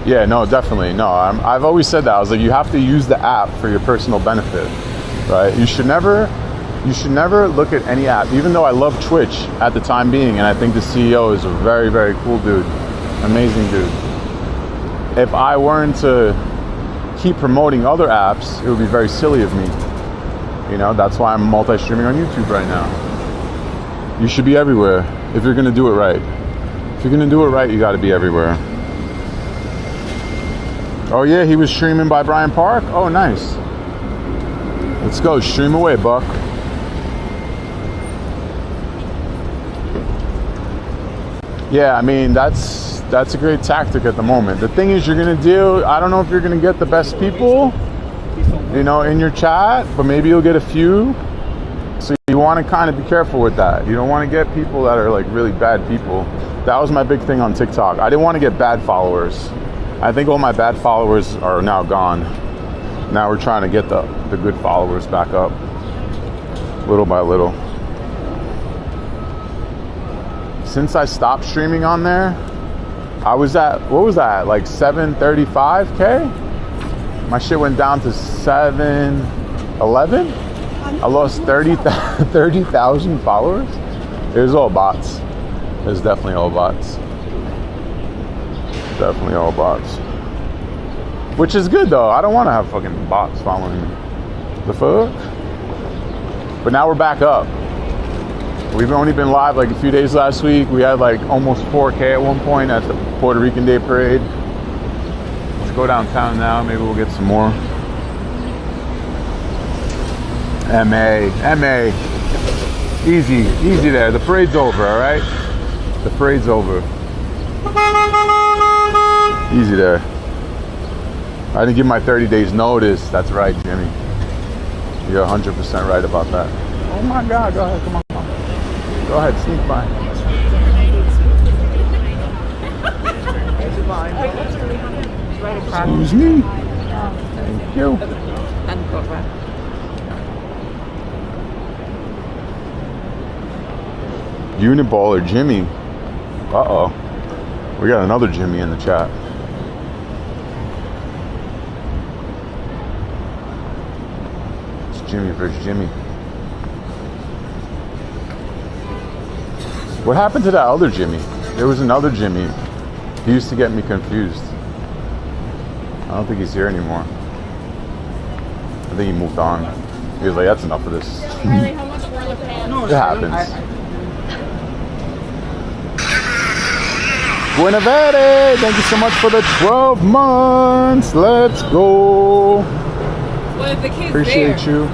Yeah, no, definitely. No, I've always said that. I was like, you have to use the app for your personal benefit, right? You should never look at any app, even though I love Twitch at the time being, and I think the CEO is a very, very cool dude, amazing dude. If I weren't to keep promoting other apps, it would be very silly of me. You know, that's why I'm multi-streaming on YouTube right now. You should be everywhere if you're gonna do it right. If you're gonna do it right, you gotta be everywhere. Oh yeah, he was streaming by Bryant Park? Oh, nice. Let's go, stream away, Buck. Yeah, I mean, that's a great tactic at the moment. The thing is, you're gonna do, I don't know if you're gonna get the best people, you know, in your chat, but maybe you'll get a few. So you wanna kind of be careful with that. You don't wanna get people that are like really bad people. That was my big thing on TikTok. I didn't wanna get bad followers. I think all my bad followers are now gone. Now we're trying to get the good followers back up, little by little. Since I stopped streaming on there, I was at, what was that, like 735K? My shit went down to 711. I lost 30,000 followers. It was all bots. It was definitely all bots. Definitely all bots. Which is good though. I don't want to have fucking bots following me. The fuck? But now we're back up. We've only been live like a few days last week. We had like almost 4K at one point at the Puerto Rican Day Parade. Let's go downtown now. Maybe we'll get some more. MA. Easy there. The parade's over, all right? The parade's over. Easy there. I didn't give my 30 days notice. That's right, Jimmy. You're 100% right about that. Oh my God, go ahead, come on. Go ahead, sneak by. Excuse me. Thank you. Uniballer Jimmy. Uh-oh. We got another Jimmy in the chat. It's Jimmy versus Jimmy. What happened to that other Jimmy? There was another Jimmy. He used to get me confused. I don't think he's here anymore. I think he moved on. He was like, that's enough of this. It happens. Buenavere, thank you so much for the 12 months. Let's go. What if the kids Appreciate there? you.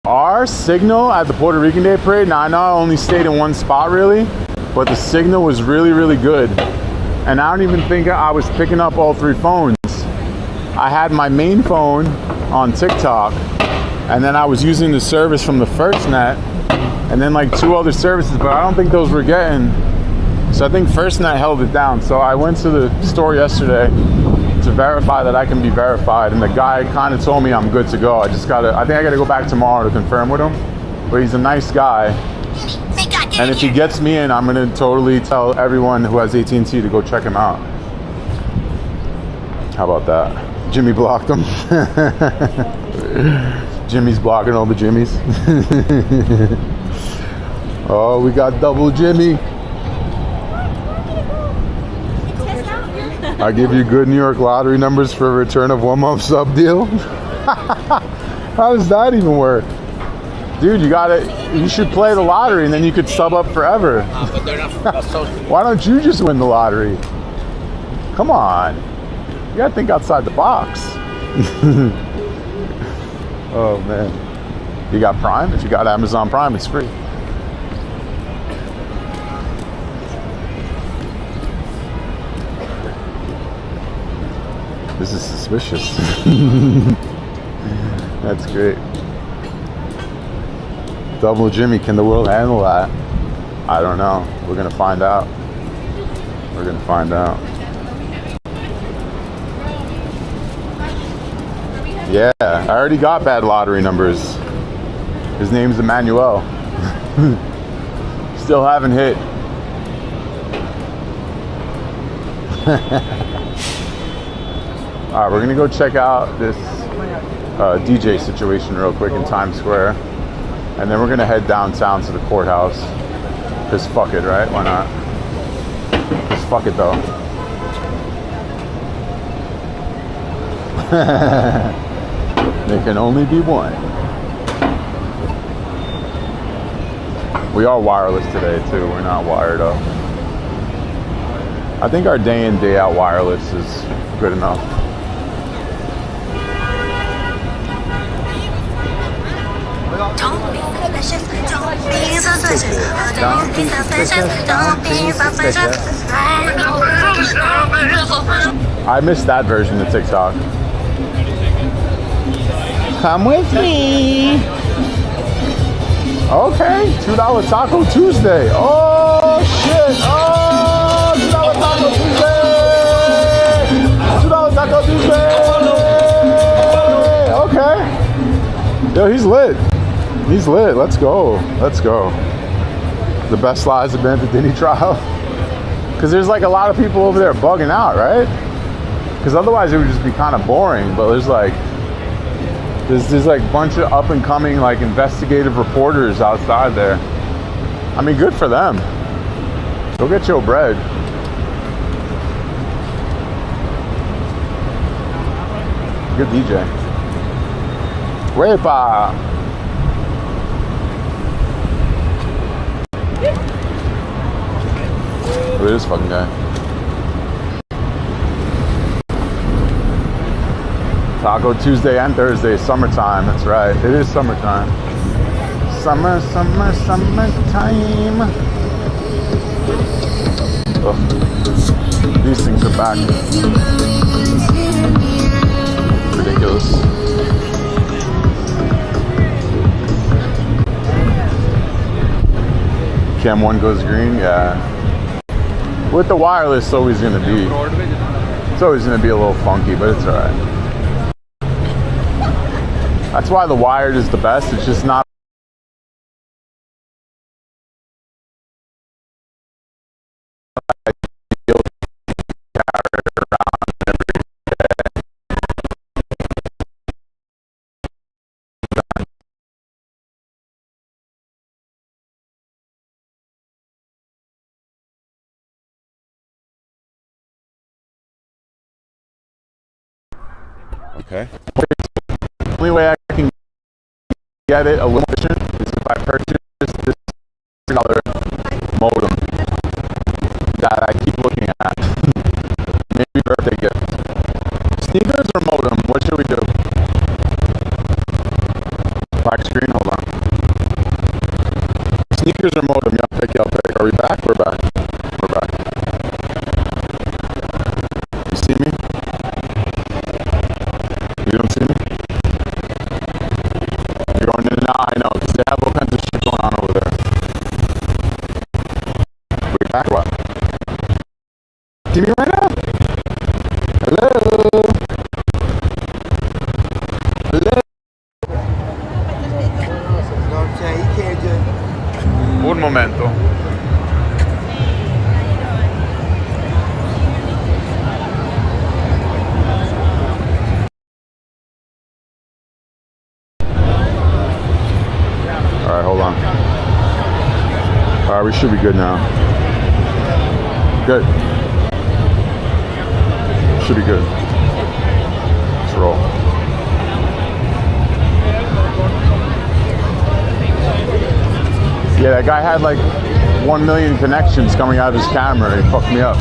Our signal at the Puerto Rican Day Parade, now I know I only stayed in one spot really, but the signal was really, really good. And I don't even think I was picking up all three phones. I had my main phone on TikTok, and then I was using the service from the first net, and then like two other services, but I don't think those were getting So I think FirstNet held it down. So I went to the store yesterday to verify that I can be verified, and the guy kind of told me I'm good to go. I think I gotta go back tomorrow to confirm with him. But he's a nice guy. And if he gets me in, I'm gonna totally tell everyone who has AT&T to go check him out. How about that? Jimmy blocked him. Jimmy's blocking all the Jimmys. Oh, we got double Jimmy. I give you good New York lottery numbers for a return of 1 month sub deal. How does that even work? Dude, you should play the lottery and then you could sub up forever. Why don't you just win the lottery? Come on. You gotta think outside the box. Oh man. You got Prime? If you got Amazon Prime, it's free. This is suspicious. That's great. Double Jimmy, can the world handle that? I don't know. We're gonna find out. We're gonna find out. Yeah, I already got bad lottery numbers. His name's Emmanuel. Still haven't hit. Alright, we're gonna go check out this DJ situation real quick in Times Square. And then we're gonna head downtown to the courthouse. Cause fuck it, right? Why not? Cause fuck it though. There can only be one. We are wireless today too. We're not wired up. I think our day in, day out wireless is good enough. Don't be suspicious, don't be suspicious, don't be suspicious, don't be suspicious. I missed that version of TikTok. Come with me. Okay, $2 Taco Tuesday. Oh shit. Oh, $2 Taco Tuesday. $2 Taco Tuesday. Okay. Yo, he's lit. He's lit. Let's go. Let's go. The best lies have been at the Diddy trial. Because there's like a lot of people over there bugging out, right? Because otherwise it would just be kind of boring. But there's like a bunch of up and coming like investigative reporters outside there. I mean, good for them. Go get your bread. Good DJ. Wepa. Look at this fucking guy. Taco Tuesday and Thursday, summertime. That's right. It is summertime. Summertime. Ugh. These things are back. Ridiculous. Cam 1 goes green, yeah. With the wireless, it's always gonna be a little funky, but it's alright. That's why the wired is the best. It's just not ideal to carry around every day. Okay. The only way I can get it a little efficient is if I purchase this other modem that I keep looking at. Maybe birthday gift. Sneakers or modem? What should we do? Black screen? Hold on. Sneakers or modem? Y'all pick. Are we back? We're back. We're back. You see me? You don't see me? You're going in and out, I know, because they have all kinds of shit going on over there. We back or what? momento. All right, hold on. All right, we should be good now. Good. Should be good. Let's roll. Yeah, that guy had like 1 million connections coming out of his camera. He fucked me up.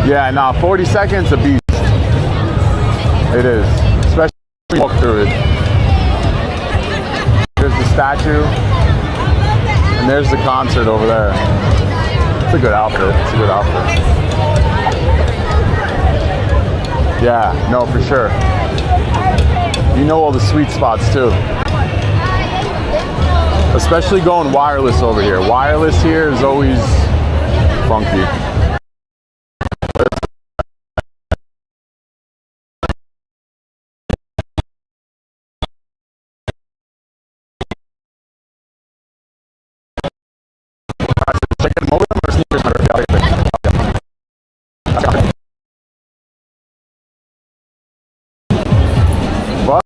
Yeah, nah, 40 seconds a beast. It is. Especially when you walk through it. There's the statue. And there's the concert over there. It's a good outfit. It's a good outfit. Yeah, no, for sure. You know all the sweet spots too. Especially going wireless over here. Wireless here is always funky.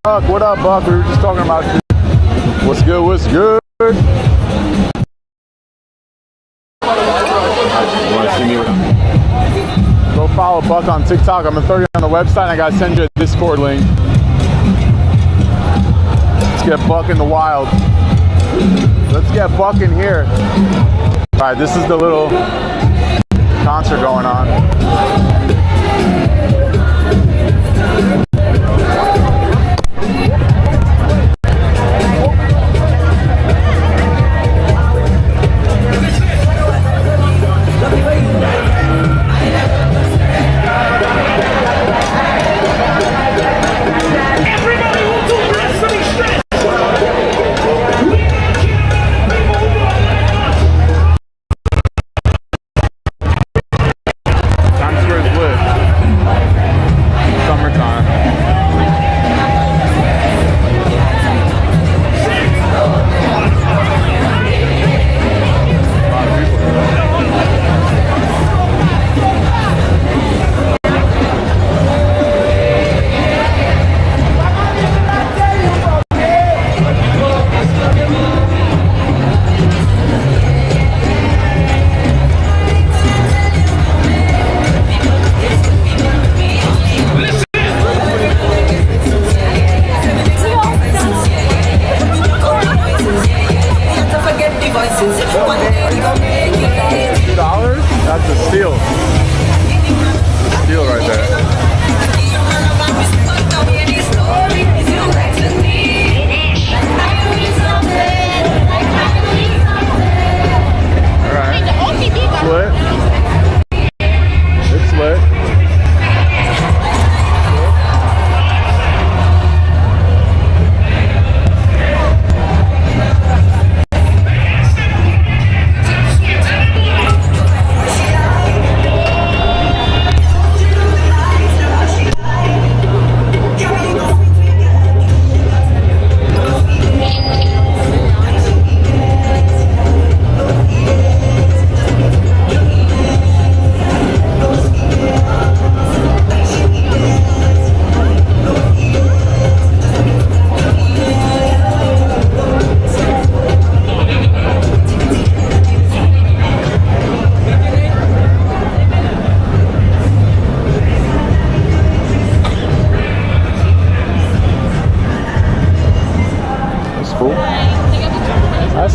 Buck, what up, Buck? We were just talking about what's good, what's good. You want to see me? Go follow Buck on TikTok. I'm gonna throw you on the website. I gotta send you a Discord link. Let's get Buck in the wild. Let's get Buck in here. All right, this is the little concert going on.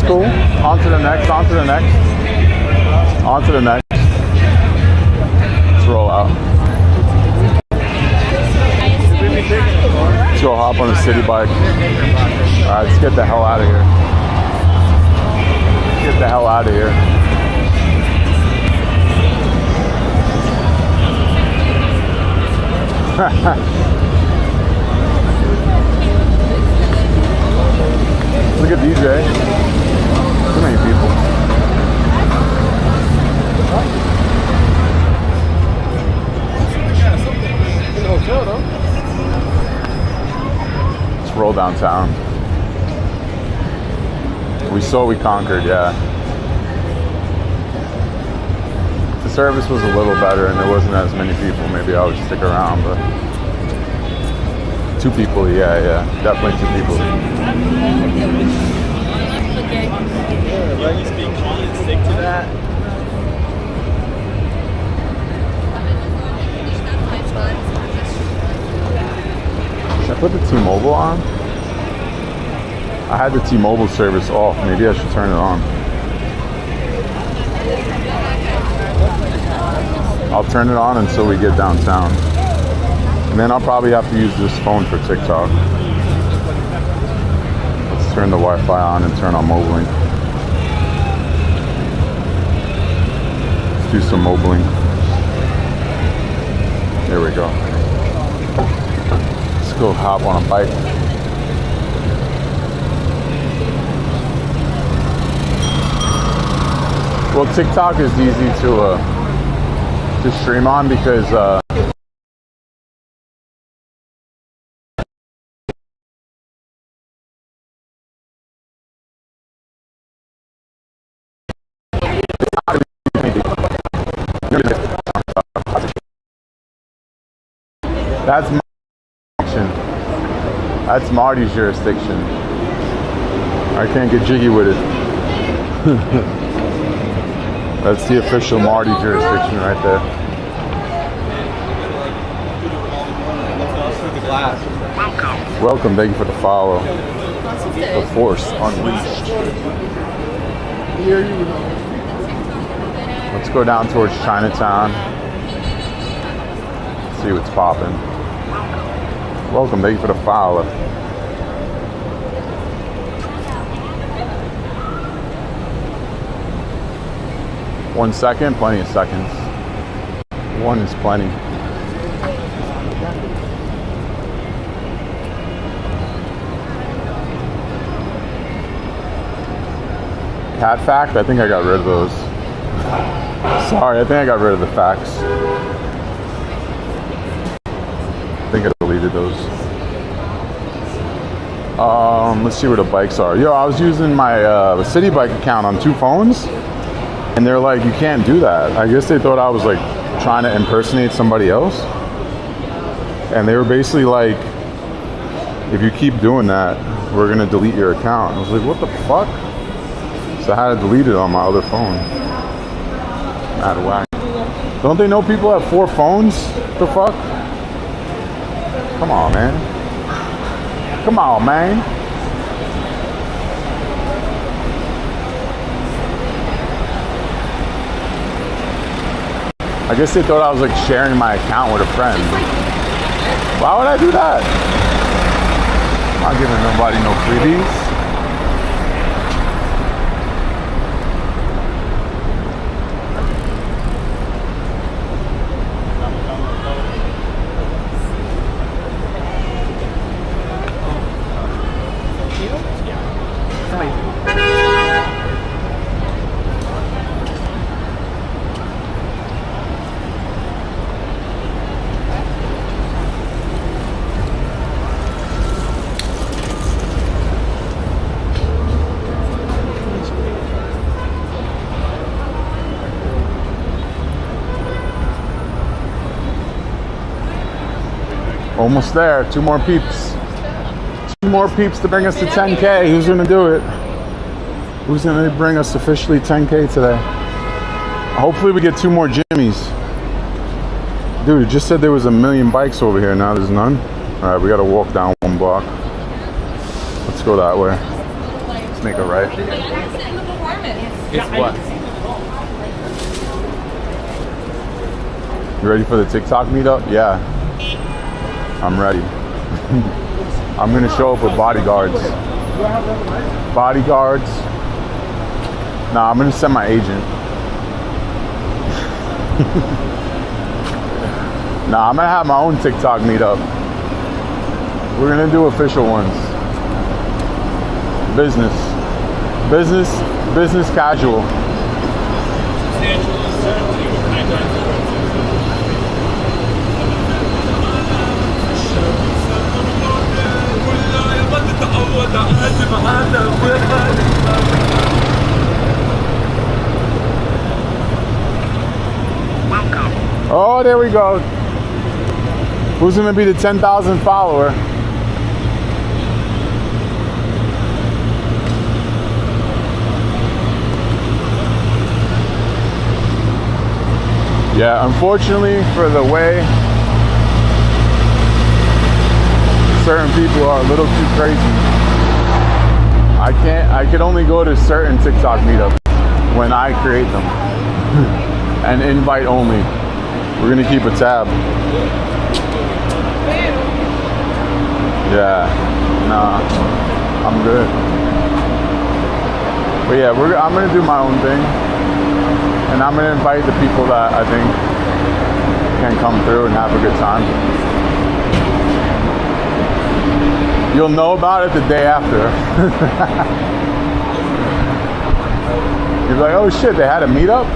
Cool. On to the next, on to the next. On to the next. Let's roll out. Let's go hop on a city bike. Alright, let's get the hell out of here. Get the hell out of here. Look at DJ. Too many people. In the hotel, though. roll downtown. We conquered, yeah. If the service was a little better and there wasn't as many people, maybe I would stick around, but 2 people, yeah, definitely 2 people. Let you speak G and stick to that. Should I put the T-Mobile on? I had the T-Mobile service off. Maybe I should turn it on. I'll turn it on until we get downtown. And then I'll probably have to use this phone for TikTok. Let's turn the Wi-Fi on and turn on mobiling. Let's do some mobiling. There we go. Let's go hop on a bike. Well, TikTok is easy to stream on because that's my jurisdiction. That's Marty's jurisdiction. I can't get jiggy with it. That's the official Marty jurisdiction right there. Welcome, thank you for the follow. The Force Unleashed. Let's go down towards Chinatown. See what's popping. Welcome, thank you for the follow. One second, plenty of seconds. One is plenty. Cat fact, I think I got rid of those. Sorry, I think I got rid of the facts. I think I deleted those. Let's see where the bikes are. Yo, I was using my City Bike account on 2 phones. And they're like, you can't do that. I guess they thought I was like trying to impersonate somebody else. And they were basically like, if you keep doing that, we're gonna delete your account. I was like, what the fuck? So I had to delete it on my other phone. Out of whack. Don't they know people have 4 phones? The fuck? Come on, man. Come on, man. I guess they thought I was like sharing my account with a friend. Why would I do that? I'm not giving nobody no freebies. Almost there. 2 more peeps. 2 more peeps to bring us to 10K. Who's gonna do it? Who's gonna bring us officially 10K today? Hopefully we get 2 more Jimmies. Dude, it just said there was 1 million bikes over here. Now there's none. All right, we gotta walk down 1 block. Let's go that way. Let's make a right. It's what? You ready for the TikTok meetup? Yeah. I'm ready. I'm gonna show up with bodyguards. Bodyguards. Nah, I'm gonna send my agent. Nah, I'm gonna have my own TikTok meetup. We're gonna do official ones. Business casual. Oh, there we go. Who's gonna be the 10,000 follower? Yeah, unfortunately for the way certain people are a little too crazy. I could only go to certain TikTok meetups when I create them. And invite only. We're gonna keep a tab. Yeah, nah, I'm good. But yeah, I'm gonna do my own thing. And I'm gonna invite the people that I think can come through and have a good time. You'll know about it the day after. You're like, oh shit, they had a meetup?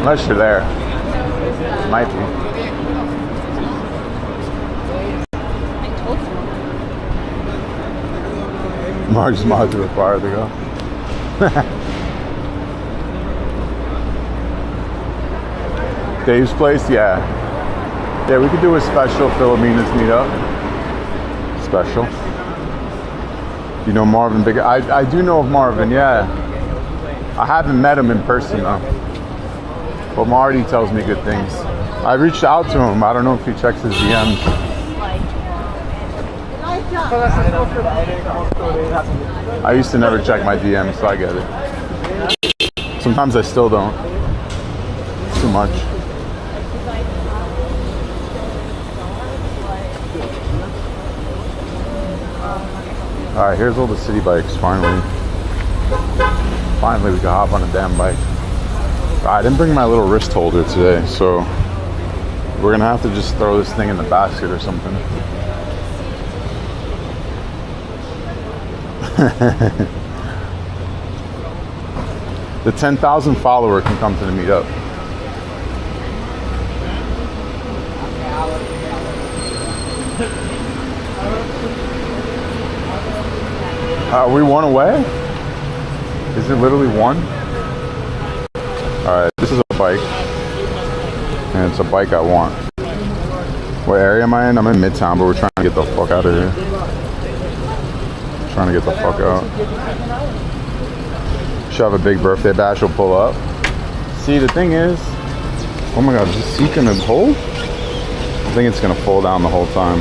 Unless you're there. Might be. Mark's mods are required to go. Dave's place, yeah. Yeah, we could do a special Philomena's meetup. Special. You know Marvin Big? I do know of Marvin, yeah. I haven't met him in person though. But Marty tells me good things. I reached out to him. I don't know if he checks his DMs. I used to never check my DMs, so I get it. Sometimes I still don't. It's too much. Alright, here's all the city bikes, finally. Finally, we can hop on a damn bike. I didn't bring my little wrist holder today, so we're gonna have to just throw this thing in the basket or something. The 10,000 follower can come to the meetup. Are we one away? Is it literally one? Alright, this is a bike. And it's a bike I want. What area am I in? I'm in Midtown, but we're trying to get the fuck out of here. Trying to get the fuck out. Should have a big birthday bash, will pull up. See, the thing is, oh my god, is this seat gonna hold? I think it's gonna fall down the whole time.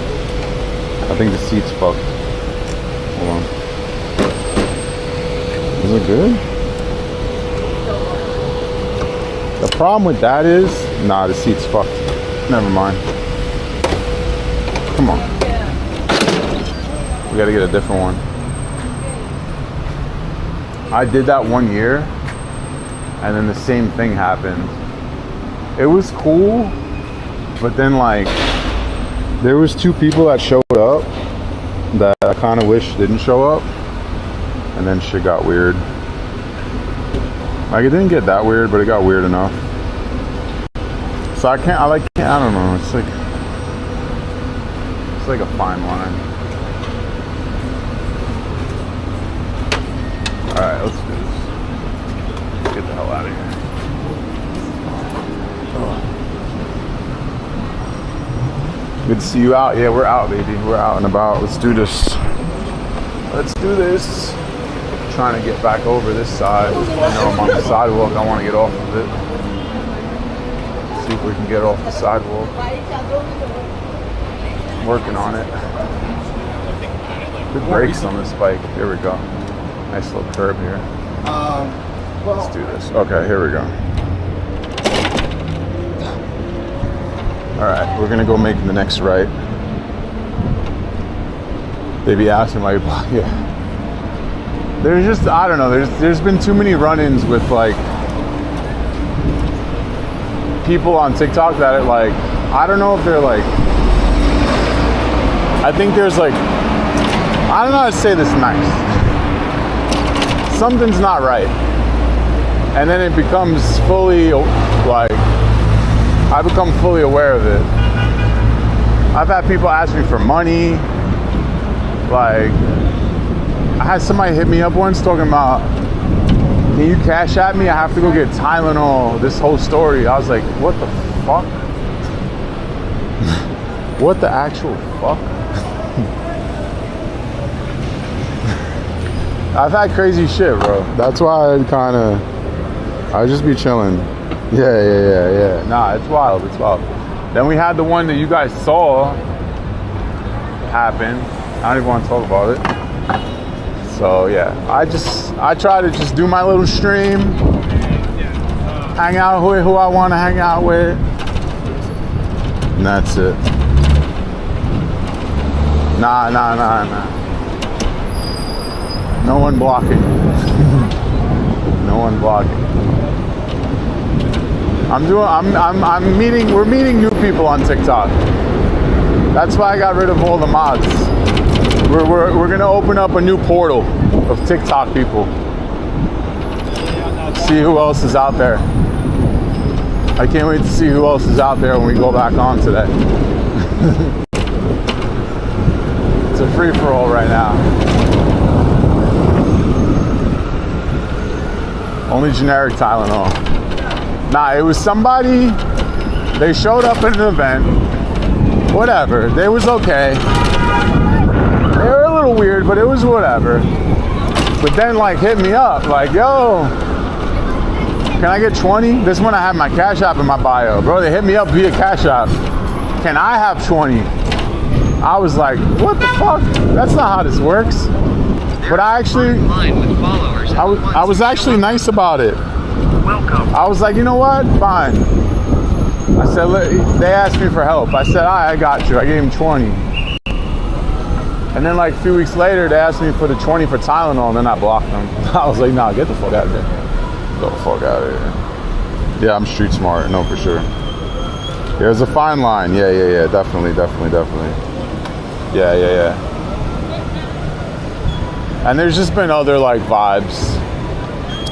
I think the seat's fucked. Hold on. Is it good? The problem with that is, nah, the seat's fucked. Never mind. Come on. We gotta get a different one. I did that 1 year, and then the same thing happened. It was cool, but then like, there was 2 people that showed up that I kind of wish didn't show up, and then shit got weird. Like, it didn't get that weird, but it got weird enough. So I don't know, it's like a fine line. Alright, let's do this. Let's get the hell out of here. Oh. Good to see you out. Yeah, we're out, baby. We're out and about. Let's do this. Let's do this. Trying to get back over this side. I know I'm on the sidewalk. I want to get off of it. See if we can get off the sidewalk. I'm working on it. Good brakes on this bike. Here we go. Nice little curb here. Let's do this. Okay, here we go. Alright, we're gonna go make the next right. They be asking like, yeah. There's just, I don't know, there's been too many run-ins with like people on TikTok that are like, I don't know if they're like, I think there's like, I don't know how to say this nice. Something's not right. And then it becomes fully, like, I become fully aware of it. I've had people ask me for money. Like, I had somebody hit me up once talking about can you cash at me? I have to go get Tylenol. This whole story. I was like, what the fuck? What the actual fuck? I've had crazy shit, bro. That's why I just be chilling. Yeah. Nah, it's wild. It's wild. Then we had the one that you guys saw happen. I don't even want to talk about it. So yeah, I try to just do my little stream, hang out with who I want to hang out with, and that's it. Nah. No one blocking. No one blocking. We're meeting new people on TikTok. That's why I got rid of all the mods. We're gonna open up a new portal of TikTok people. See who else is out there. I can't wait to see who else is out there when we go back on today. It's a free-for-all right now. Only generic Tylenol. Nah, it was somebody, they showed up at an event, whatever, they was okay. They were a little weird, but it was whatever. But then like hit me up, like, yo, can I get 20? This one I have my Cash App in my bio. Bro, they hit me up via Cash App. Can I have 20? I was like, what the fuck? That's not how this works. But I actually, I was actually nice about it. Welcome. I was like, you know what? Fine. I said, they asked me for help. I said, all right, I got you. I gave him 20. And then like a few weeks later, they asked me for the 20 for Tylenol, and then I blocked them. I was like, nah, get the fuck out of here. Get the fuck out of here. Yeah, I'm street smart. No, for sure. There's a fine line. Yeah. Definitely. Yeah. And there's just been other like vibes.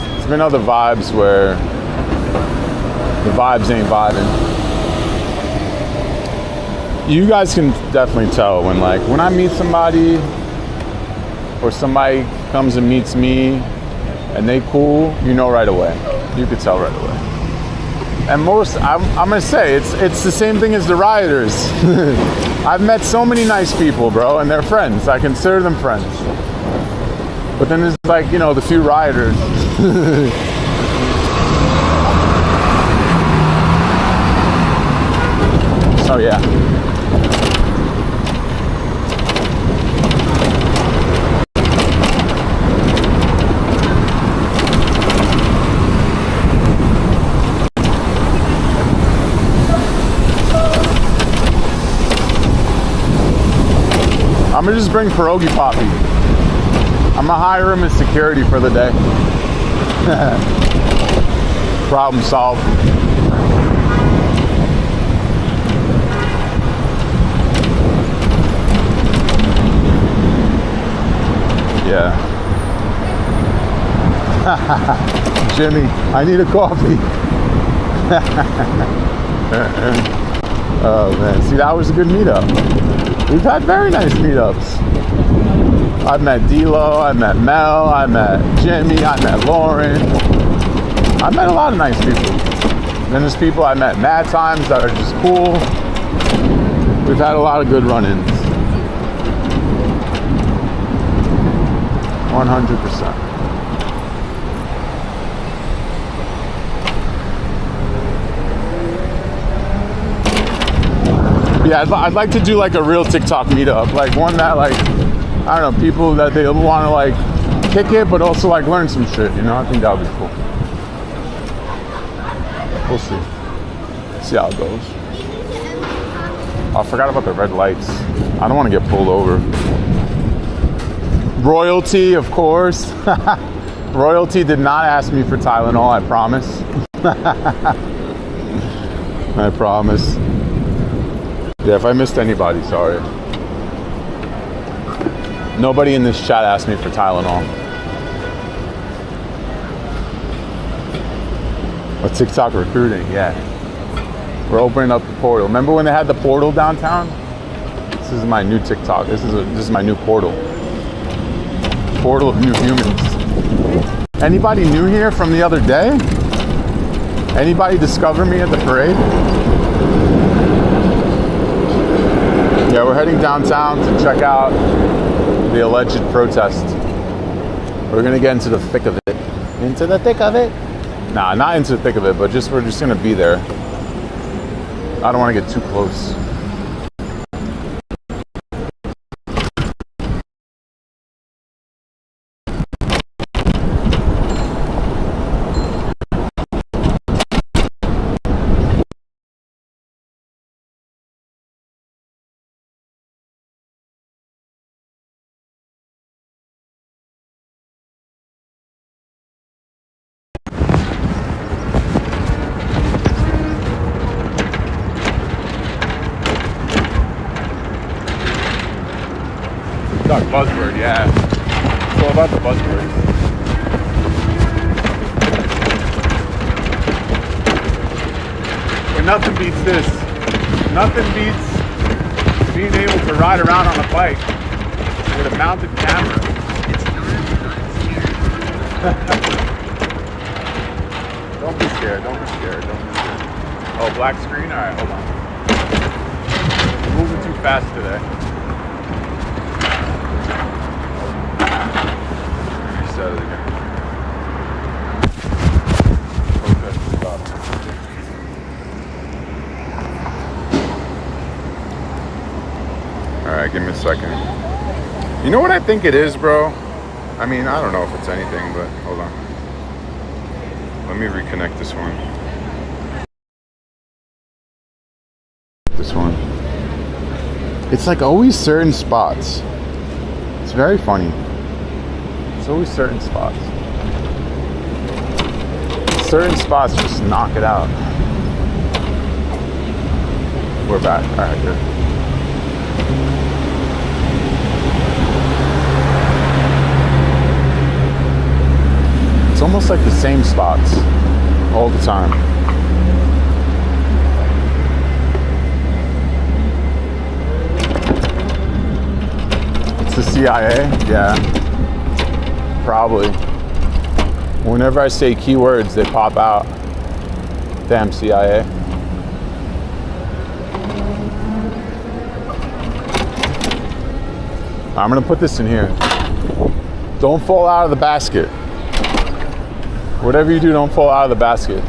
There's been other vibes where the vibes ain't vibing. You guys can definitely tell when I meet somebody or somebody comes and meets me and they cool, you know right away. You could tell right away. And I'm gonna say it's the same thing as the rioters. I've met so many nice people, bro, and they're friends. I consider them friends. But then there's like, you know, the few rioters. So yeah. I'm gonna just bring Pierogi Poppy. I'm gonna hire him as security for the day. Problem solved. Yeah. Jimmy, I need a coffee. Oh man, see, that was a good meetup. We've had very nice meetups. I've met D-Lo, I met Mel, I met Jimmy, I met Lauren. I met a lot of nice people. Then there's people I met mad times that are just cool. We've had a lot of good run-ins. 100%. Yeah, I'd like to do like a real TikTok meetup, like one that like, I don't know, people that they want to like kick it, but also like learn some shit, you know? I think that would be cool. We'll see. See how it goes. Oh, I forgot about the red lights. I don't want to get pulled over. Royalty, of course. Royalty did not ask me for Tylenol, I promise. I promise. Yeah, if I missed anybody, sorry. Nobody in this chat asked me for Tylenol. Or TikTok recruiting, yeah. We're opening up the portal. Remember when they had the portal downtown? This is my new TikTok. This is my new portal. Portal of new humans. Anybody new here from the other day? Anybody discover me at the parade? Yeah, we're heading downtown to check out the alleged protest. We're gonna get into the thick of it. Into the thick of it? Nah, not into the thick of it, but we're just gonna be there. I don't wanna get too close. Buzzword, yeah. It's all about the buzzwords. But nothing beats this. Nothing beats being able to ride around on a bike with a mounted camera. It's not Don't be scared, don't be scared, don't be scared. Oh, black screen? Alright, hold on. I'm moving too fast today. Reset it again. Okay, stop. Alright, give me a second. You know what I think it is, bro? I mean, I don't know if it's anything, but hold on. Let me reconnect this one. This one. It's like always certain spots. It's very funny. It's always certain spots. Certain spots just knock it out. We're back. Alright, good. It's almost like the same spots all the time. It's the CIA? Yeah. Probably. Whenever I say keywords, they pop out. Damn CIA. I'm gonna put this in here. Don't fall out of the basket. Whatever you do, don't fall out of the basket.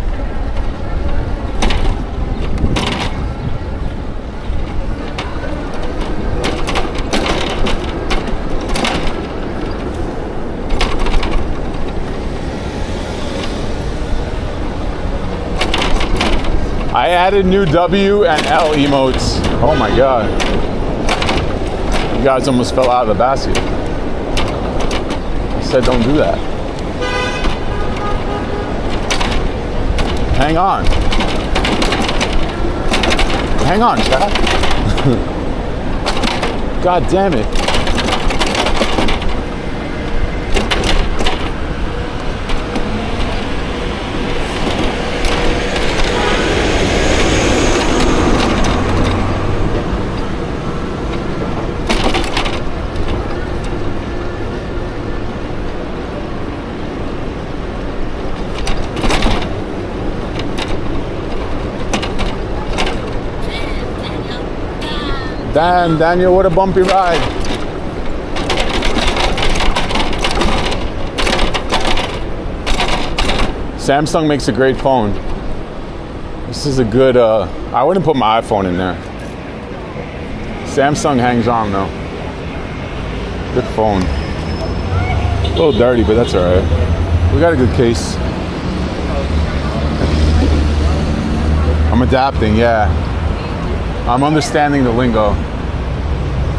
I added new W and L emotes. Oh my God. You guys almost fell out of the basket. I said don't do that. Hang on. Hang on, chat. God damn it. Damn, Daniel, what a bumpy ride. Samsung makes a great phone. This is a good, I wouldn't put my iPhone in there. Samsung hangs on though. Good phone. A little dirty, but that's all right. We got a good case. I'm adapting, yeah. I'm understanding the lingo.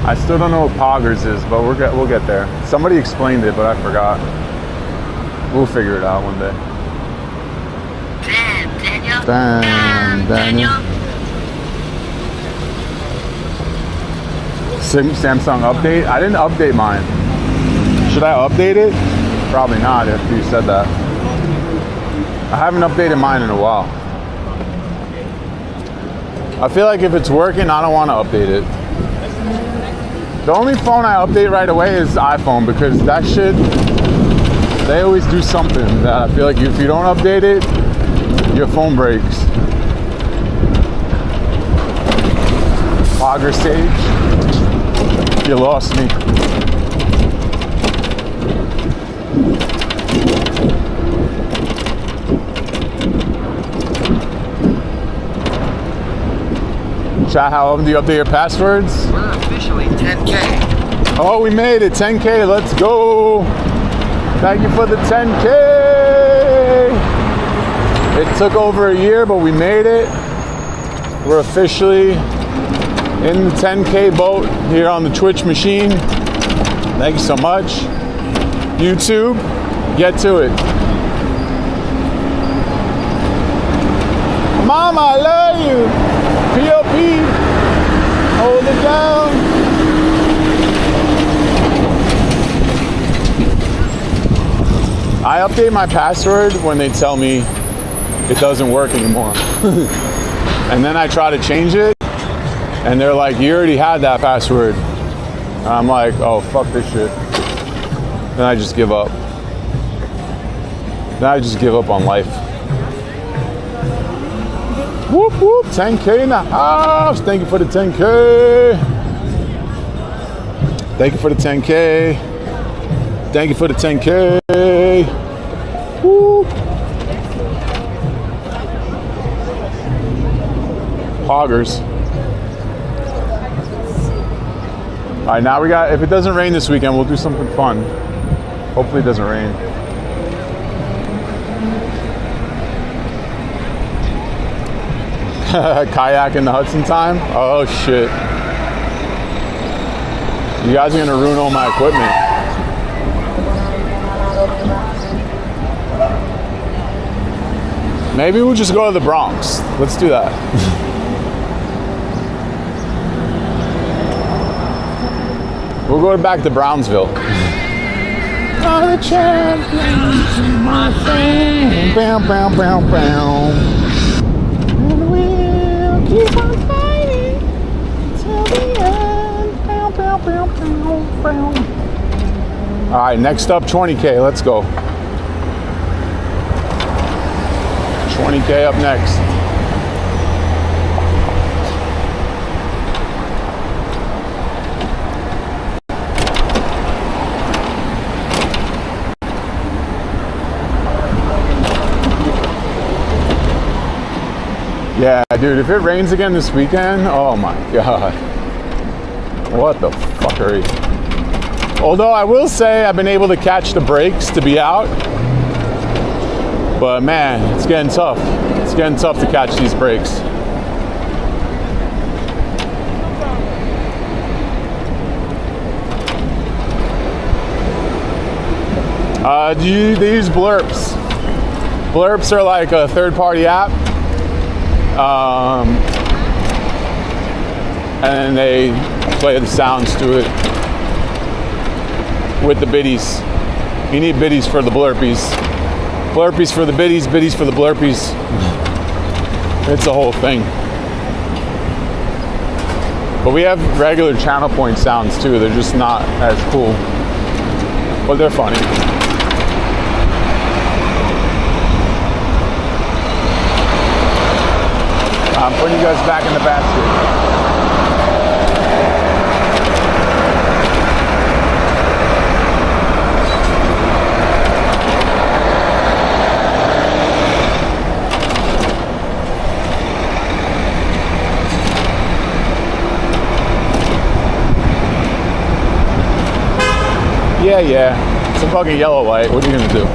I still don't know what poggers is, but we'll get there. Somebody explained it, but I forgot. We'll figure it out one day. Damn, Daniel. Samsung update? I didn't update mine. Should I update it? Probably not after you said that. I haven't updated mine in a while. I feel like if it's working, I don't want to update it. The only phone I update right away is iPhone because that shit, They always do something that I feel like if you don't update it, your phone breaks. Fogger stage. You lost me. Chat, how often do you update your passwords? We're officially 10K. Oh, we made it. 10K. Let's go. Thank you for the 10K. It took over a year, but we made it. We're officially in the 10K boat here on the Twitch machine. Thank you so much. YouTube, get to it. Mama, I love you. POP, hold it down. I update my password when they tell me it doesn't work anymore. And then I try to change it, and they're like, you already had that password. And I'm like, oh, fuck this shit. Then I just give up. Then I just give up on life. Whoop, whoop, 10K in the house. Thank you for the 10K. Thank you for the 10K. Thank you for the 10K. Whoop. Hoggers. All right, now we got, if it doesn't rain this weekend, we'll do something fun. Hopefully it doesn't rain. Kayak in the Hudson time? Oh shit. You guys are gonna ruin all my equipment. Maybe we'll just go to the Bronx. Let's do that. We'll go back to Brownsville. All the champions, my friend. Bam, bam, bam, bam. And we'll keep on fighting till the end. Bam, bam, bam, bam, bam. All right, next up, 20K. Let's go. 20K up next. Yeah, dude, if it rains again this weekend, oh my God. What the fuckery. Although I will say I've been able to catch the breaks to be out. But man, it's getting tough. It's getting tough to catch these breaks. They use Blurps. Blurps are like a third-party app. And they play the sounds to it with the biddies. You need biddies for the blurpies. Blurpies for the biddies, biddies for the blurpies. It's a whole thing. But we have regular channel point sounds too. They're just not as cool. But they're funny. I'm putting you guys back in the basket. Yeah. It's a fucking yellow light. What are you gonna do?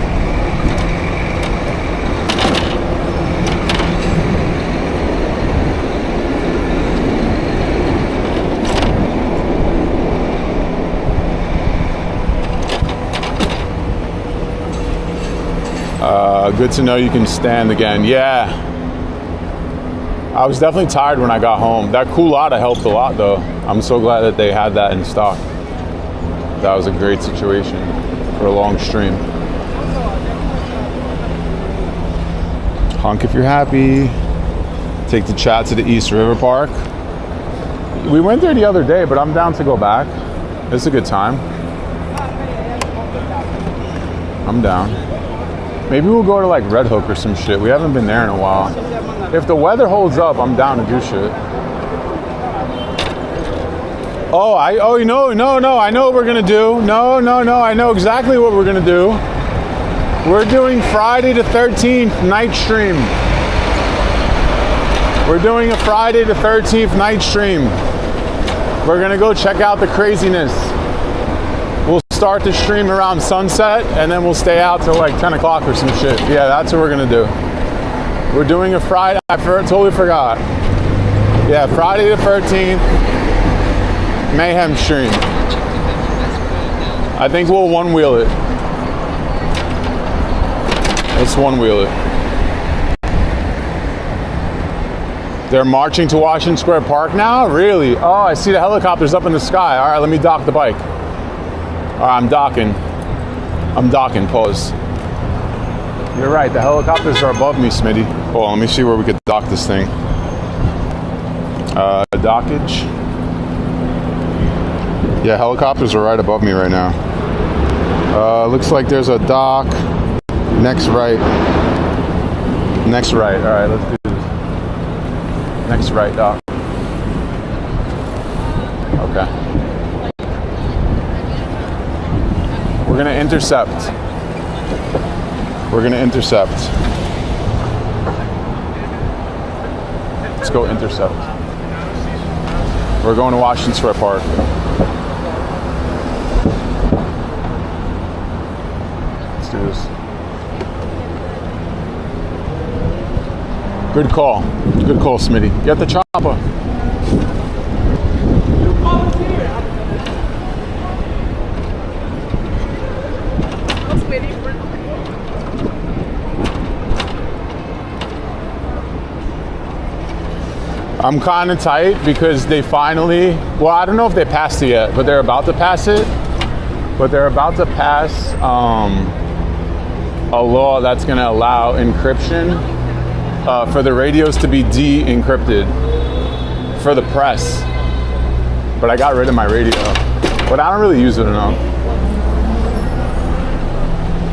Good to know you can stand again. Yeah. I was definitely tired when I got home. That culotta helped a lot though. I'm so glad that they had that in stock. That was a great situation for a long stream. Honk if you're happy. Take the chat to the East River Park. We went there the other day, but I'm down to go back. It's a good time. I'm down. Maybe we'll go to like Red Hook or some shit. We haven't been there in a while. If the weather holds up, I'm down to do shit. No, I know what we're gonna do. No, I know exactly what we're gonna do. We're doing Friday the 13th night stream. We're doing a Friday the 13th night stream. We're gonna go check out the craziness. We'll start the stream around sunset and then we'll stay out till like 10 o'clock or some shit. Yeah, that's what we're gonna do. We're doing a Friday, totally forgot. Yeah, Friday the 13th, Mayhem stream. I think we'll one-wheel it. Let's one-wheel it. They're marching to Washington Square Park now? Really? Oh, I see the helicopters up in the sky. All right, let me dock the bike. All right, I'm docking, pause. You're right, the helicopters are above me, Smitty. Hold on, let me see where we could dock this thing. Dockage. Yeah, helicopters are right above me right now. Looks like there's a dock. Next right. Next right. All right, let's do this. Next right dock. Okay. We're gonna intercept. We're gonna intercept. Let's go intercept. We're going to Washington Square Park. Let's do this. Good call. Good call, Smitty. Get the chopper. I'm kind of tight because they finally, well, I don't know if they passed it yet, but they're about to pass it. But they're about to pass a law that's going to allow encryption for the radios to be de-encrypted for the press. But I got rid of my radio. But I don't really use it enough.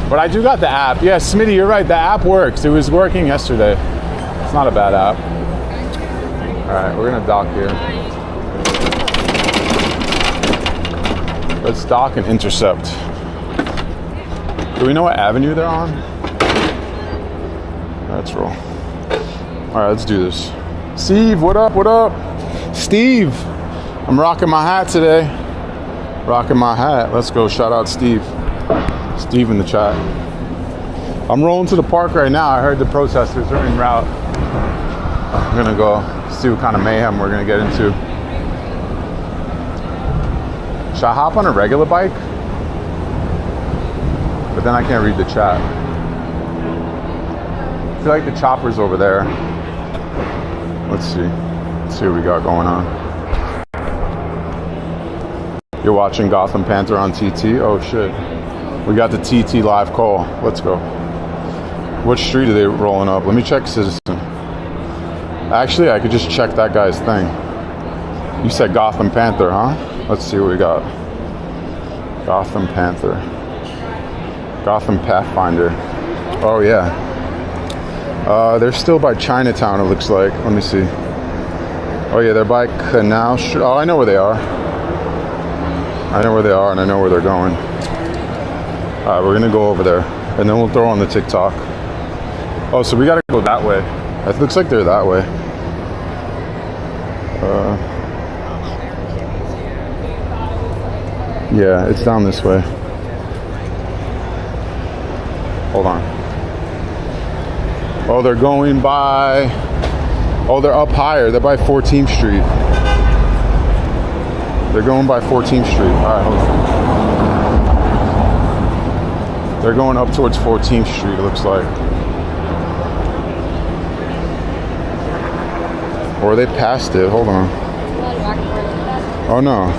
But I do got the app. Yeah, Smitty, you're right. The app works. It was working yesterday. It's not a bad app. All right, we're gonna dock here. Let's dock and intercept. Do we know what avenue they're on? Let's roll. All right, let's do this. Steve, what up, what up? Steve, I'm rocking my hat today. Rocking my hat. Let's go, shout out Steve. Steve in the chat. I'm rolling to the park right now. I heard the protesters are en route. I'm gonna go see what kind of mayhem we're gonna get into. Should I hop on a regular bike? But then I can't read the chat. I feel like the chopper's over there. Let's see. Let's see what we got going on. You're watching Gotham Panther on TT? Oh shit. We got the TT live call. Let's go. What street are they rolling up? Let me check Citizen. Actually, I could just check that guy's thing. You said Gotham Panther, huh? Let's see what we got. Gotham Panther. Gotham Pathfinder. Oh, yeah. They're still by Chinatown, it looks like. Let me see. Oh, yeah, they're by Canal Street. Oh, I know where they are. I know where they are, and I know where they're going. All right, we're going to go over there, and then we'll throw on the TikTok. Oh, so we got to go that way. It looks like they're that way. Yeah, it's down this way. Hold on. Oh, they're going by... Oh, they're up higher. They're by 14th Street. They're going by 14th Street. All right, hold on. They're going up towards 14th Street, it looks like. Or they passed it. Hold on. Oh, no.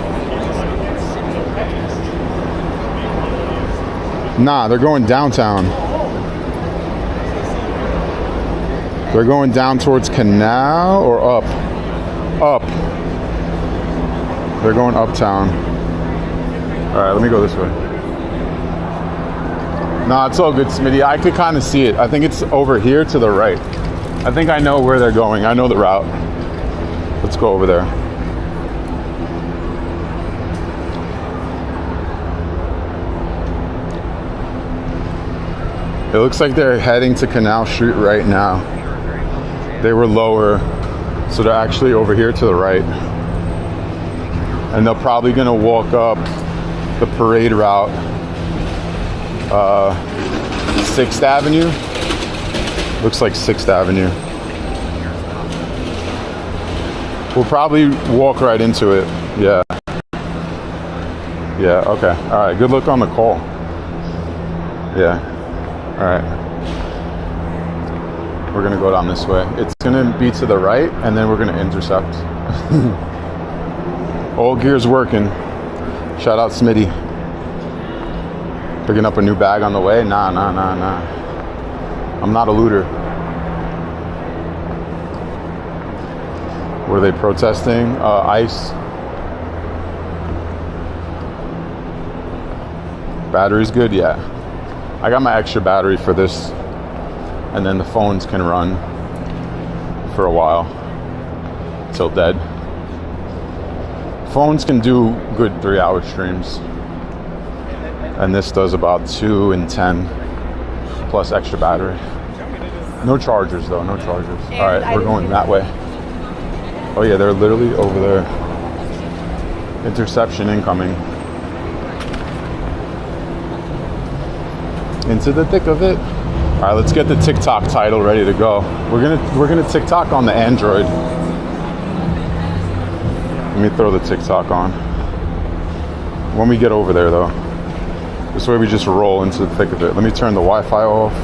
Nah, they're going downtown. They're going down towards Canal or up? Up. They're going uptown. All right, let me go this way. Nah, it's all good, Smitty. I could kind of see it. I think it's over here to the right. I think I know where they're going. I know the route. Let's go over there. It looks like they're heading to Canal Street right now. They were lower, so they're actually over here to the right. And they're probably gonna walk up the parade route, 6th Avenue. Looks like 6th Avenue. We'll probably walk right into it. Yeah. Yeah, okay. All right, good luck on the call. Yeah. All right. We're gonna go down this way. It's gonna be to the right, and then we're gonna intercept. All gears working. Shout out Smitty. Picking up a new bag on the way? Nah. I'm not a looter. What are they protesting? ICE. Battery's good? Yeah. I got my extra battery for this. And then the phones can run for a while. Till dead. Phones can do good 3-hour streams. And this does about 2 and 10 plus extra battery. No chargers though, no chargers. All right, we're going that way. Oh yeah, they're literally over there. Interception incoming. Into the thick of it. All right, let's get the TikTok title ready to go. We're gonna TikTok on the Android. Let me throw the TikTok on. When we get over there though. This way we just roll into the thick of it. Let me turn the Wi-Fi off.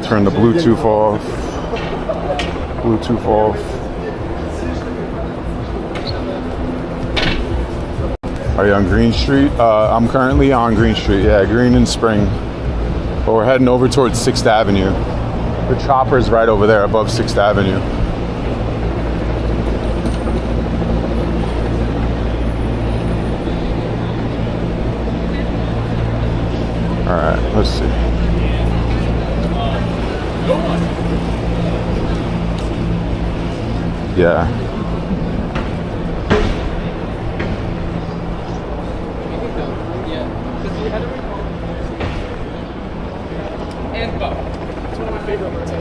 Turn the Bluetooth off. Bluetooth off. Are you on Green Street? I'm currently on Green Street. Yeah, Green and Spring. But we're heading over towards 6th Avenue. The chopper's right over there above 6th Avenue. All right, let's see. Yeah. And Bo. It's one of my favorite routines.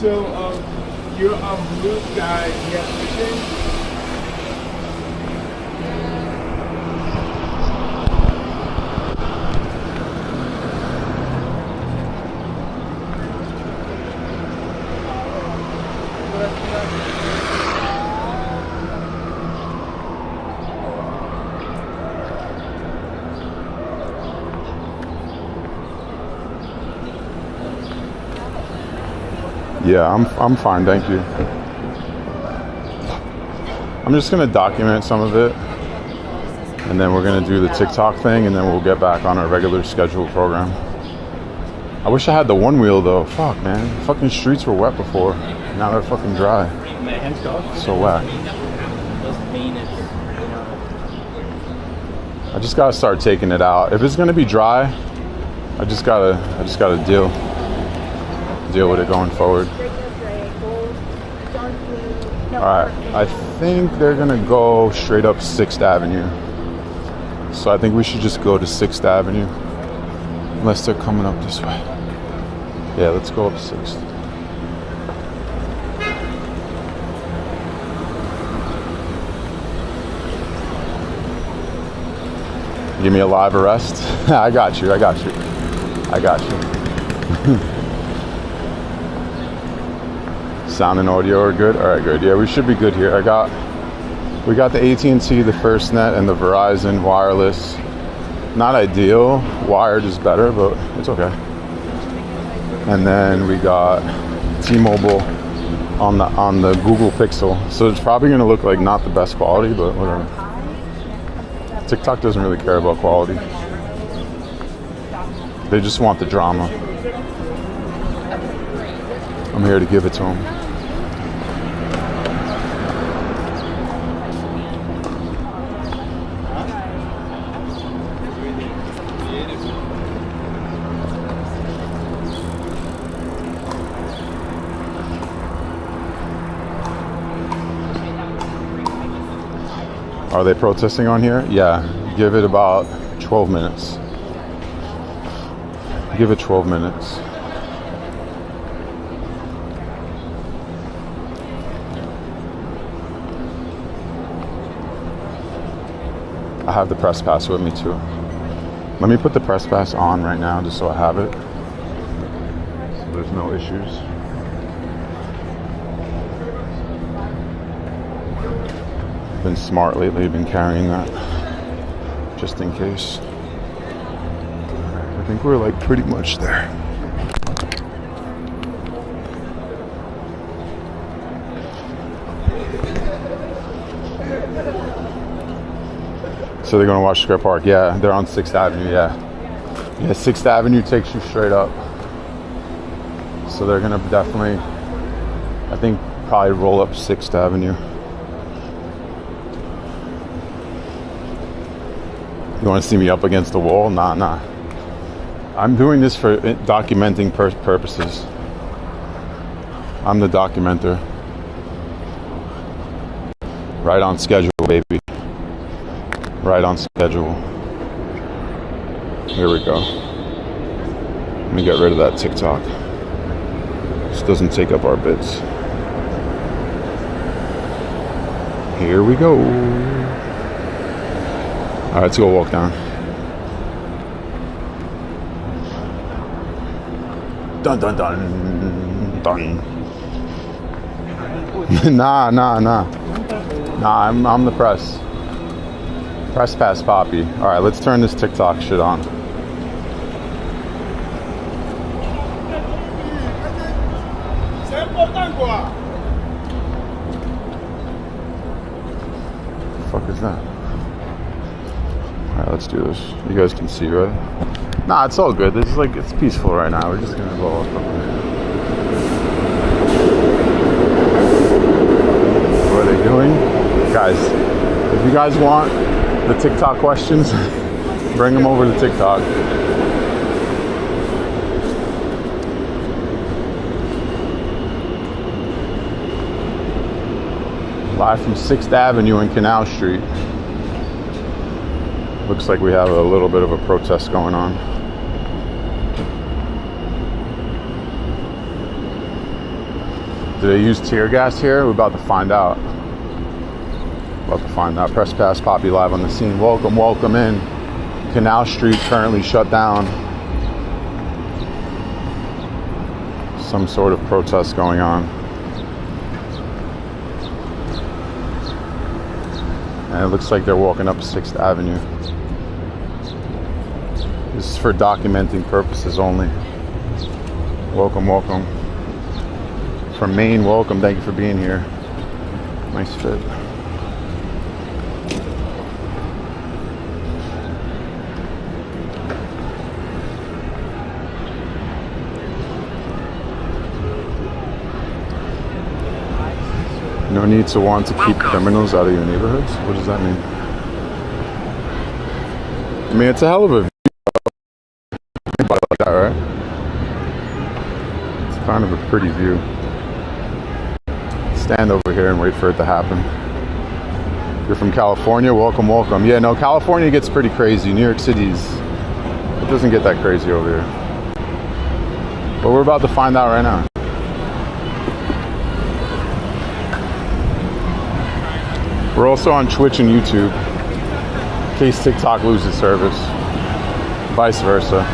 So, you're a blue guy, yeah, fishing? Yeah, I'm fine, thank you. I'm just gonna document some of it, and then we're gonna do the TikTok thing, and then we'll get back on our regular scheduled program. I wish I had the one wheel though. Fuck, man. Fucking streets were wet before. Now they're fucking dry. So whack. I just gotta start taking it out. If it's gonna be dry, I just gotta deal with it going forward. Alright, I think they're gonna go straight up 6th Avenue. So I think we should just go to 6th Avenue. Unless they're coming up this way. Yeah, let's go up 6th. Give me a live arrest. I got you. Sound and audio are good. All right, good. Yeah, we should be good here. We got the AT&T, the FirstNet, and the Verizon wireless. Not ideal. Wired is better, but it's okay. And then we got T-Mobile on the Google Pixel. So it's probably gonna look like not the best quality, but whatever. TikTok doesn't really care about quality. They just want the drama. I'm here to give it to them. Are they protesting on here? Yeah. Give it about 12 minutes. Give it 12 minutes. I have the press pass with me too. Let me put the press pass on right now just so I have it. So there's no issues. Been smart lately, been carrying that just in case. I think we're like pretty much there. So they're gonna watch Square Park. Yeah, they're on 6th Avenue, yeah. Yeah, 6th Avenue takes you straight up. So they're gonna definitely, I think, probably roll up 6th Avenue. You wanna see me up against the wall? Nah. I'm doing this for documenting purposes. I'm the documenter. Right on schedule, baby. Right on schedule. Here we go. Let me get rid of that TikTok. This doesn't take up our bits. Here we go. All right, let's go walk down. Dun dun dun dun. Nah. Nah, I'm the press. Press pass Poppy. All right, let's turn this TikTok shit on. What the fuck is that? All right, let's do this. You guys can see, right? Nah, it's all good. This is like, it's peaceful right now. We're just gonna go up here. What are they doing? Guys, if you guys want the TikTok questions, bring them over to TikTok. Live from 6th Avenue and Canal Street. Looks like we have a little bit of a protest going on. Do they use tear gas here? We're about to find out. About to find out. Press pass Poppy live on the scene. Welcome in. Canal Street currently shut down. Some sort of protest going on. And it looks like they're walking up 6th Avenue. This is for documenting purposes only. Welcome. From Maine, welcome. Thank you for being here. Nice fit. No need to want to keep criminals out of your neighborhoods? What does that mean? I mean, it's a hell of a view. Like that, right? It's kind of a pretty view. Stand over here and wait for it to happen. You're from California? Welcome. Yeah, no, California gets pretty crazy. New York City's, it doesn't get that crazy over here. But we're about to find out right now. We're also on Twitch and YouTube, in case TikTok loses service, vice versa.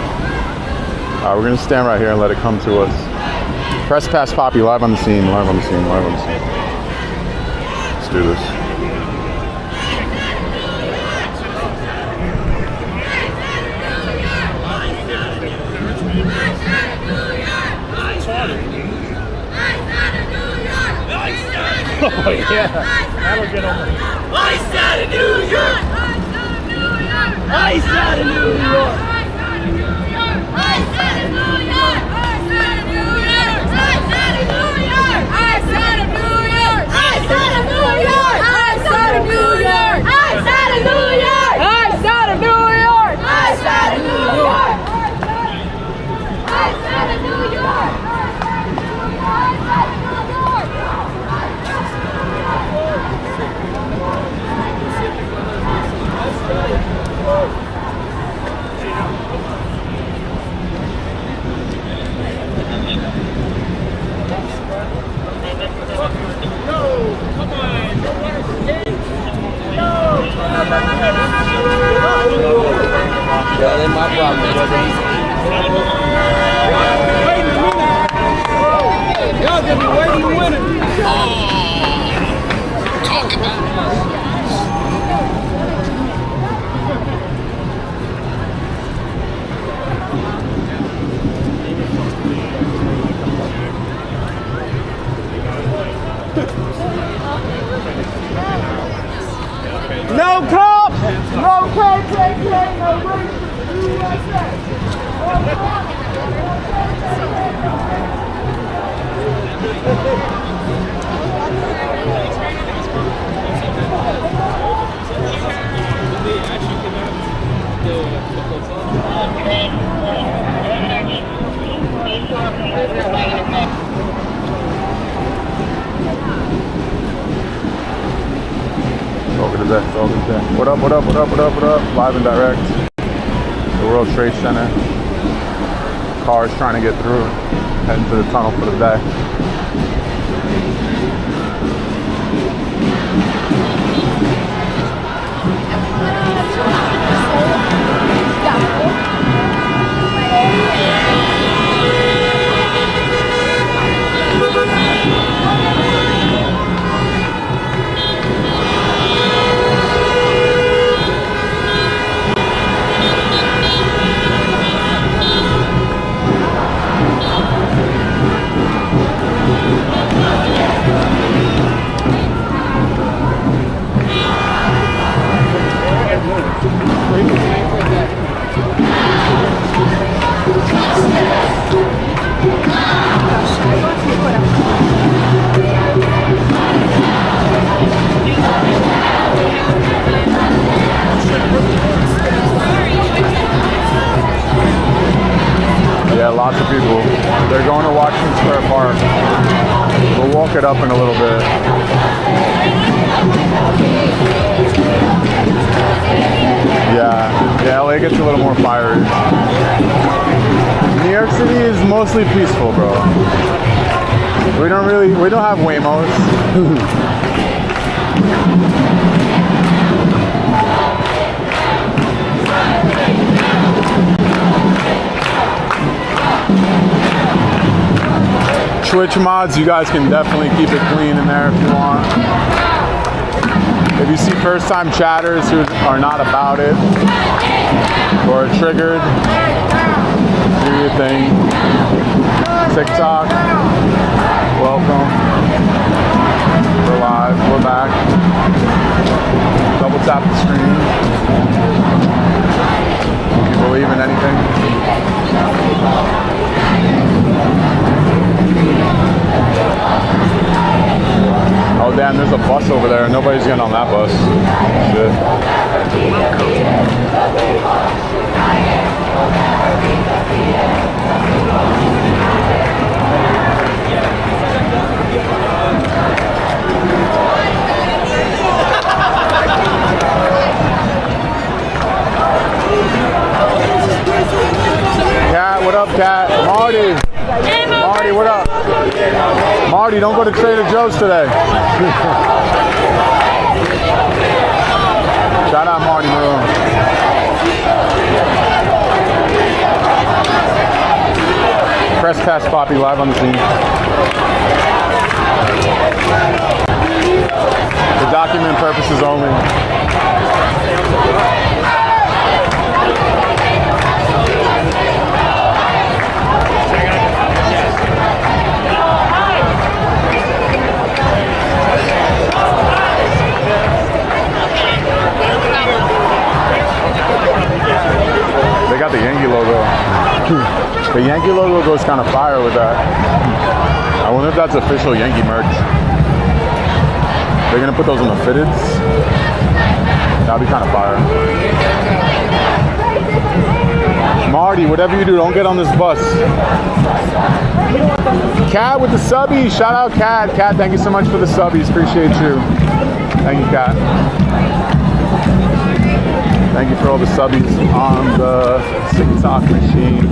We're gonna stand right here and let it come to us. Press pass Poppy live on the scene, live on the scene. Let's do this. Oh yeah, that'll get over. Ice out of New York! Ice out of New York! Ice out of New York! Ice out of New York! Ice out of New York! Ice out of New York! Ice out of New York! Ice out of New York! Ice out of New York! Ice out of New York! Ice out of New York! Ice out of New York! problem, brother. Y'all gonna be waiting to win it. Talk about No cops! No KKK! No racism! USA! Over to that, over to that. What up, what up, what up, what up, what up? Live and direct. The World Trade Center. Cars trying to get through. Heading to the tunnel for the day. Yeah, lots of people. They're going to Washington Square Park. We'll walk it up in a little bit. Yeah, LA gets a little more fiery. New York City is mostly peaceful, bro. We don't have Waymos. Twitch mods, you guys can definitely keep it clean in there if you want. If you see first-time chatters who are not about it or are triggered, do your thing. TikTok, welcome. We're live, we're back. Double tap the screen. If you believe in anything. Oh damn, there's a bus over there. Nobody's getting on that bus. Shit. Cat, what up, Cat? Marty. Marty, what up? Marty, don't go to Trader Joe's today. Shout out Marty Maroon. Press Pass Poppy live on the scene. For document purposes only. They got the Yankee logo. The Yankee logo goes kind of fire with that. I wonder if that's official Yankee merch. They're gonna put those on the fitteds. That'd be kind of fire. Marty, whatever you do, don't get on this bus. Cat with the subbies. Shout out Cat. Cat, thank you so much for the subbies. Appreciate you. Thank you, Cat. Thank you for all the subbies on the TikTok machine.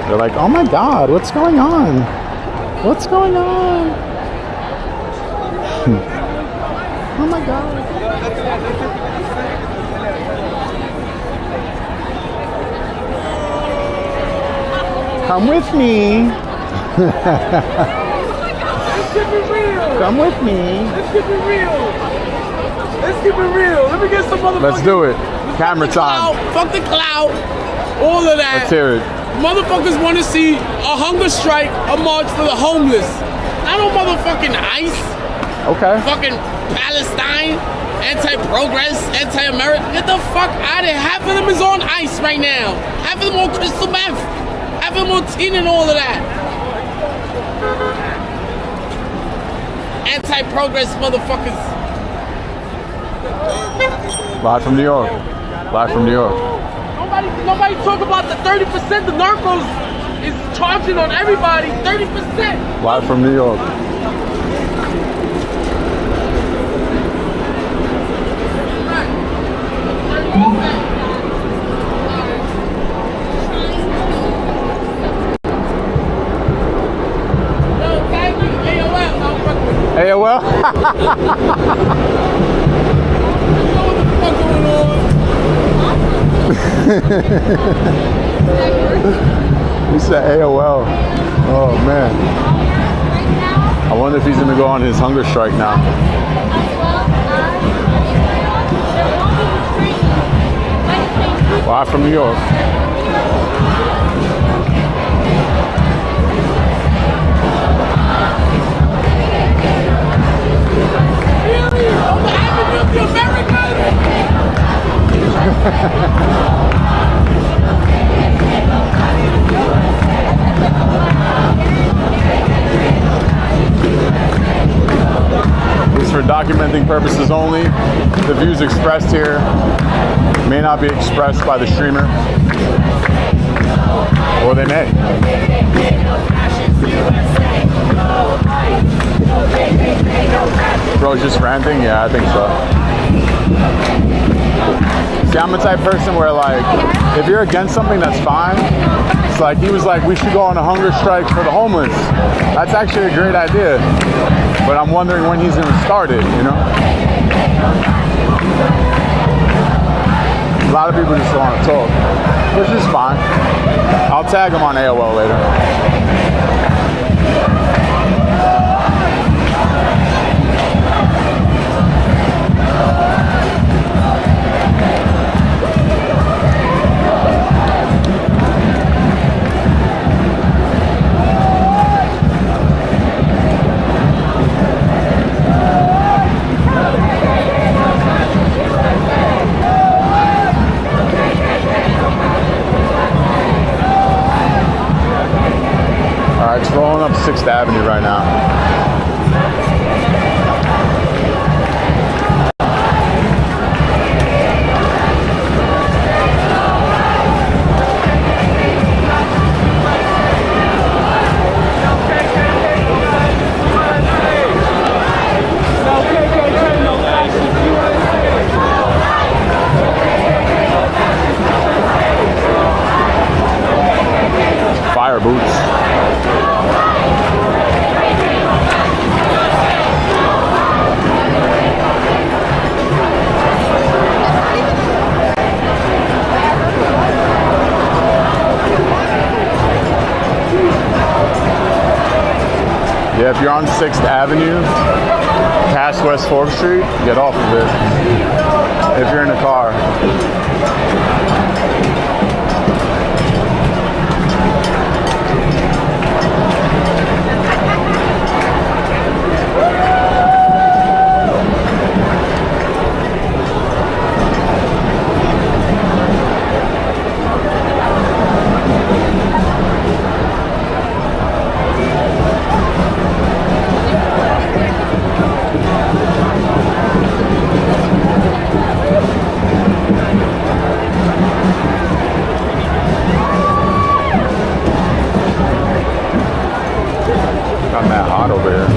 They're like, oh my God, what's going on? What's going on? Oh my God. Come with me. Let's keep it real. Come with me. Let's keep it real. Let's keep it real. Let me get some motherfuckers. Let's do it. Camera time. Fuck the clout. All of that. Let's hear it. Motherfuckers want to see a hunger strike, a march for the homeless. Not on motherfucking ICE. Okay. Fucking Palestine. Anti-progress. Anti-American. Get the fuck out of here. Half of them is on ICE right now. Half of them on crystal meth. Half of them on teen and all of that. Anti-progress motherfuckers. Live from New York. Live from New York. Nobody talk about the 30% the narcos is charging on everybody. 30%. Live from New York. AOL? He said AOL. Oh man. I wonder if he's gonna go on his hunger strike now. Live from New York. This is for documenting purposes only. The views expressed here may not be expressed by the streamer, or they may. Bro, just ranting? Yeah, I think so. See, I'm the type of person where, like, if you're against something, that's fine. It's like, he was like, we should go on a hunger strike for the homeless. That's actually a great idea. But I'm wondering when he's gonna start it, you know? A lot of people just want to talk, which is fine. I'll tag him on AOL later. It's rolling up 6th Avenue right now. Fire boots. Yeah, if you're on 6th Avenue, past West 4th Street, get off of it. If you're in a car. Not that hot over here.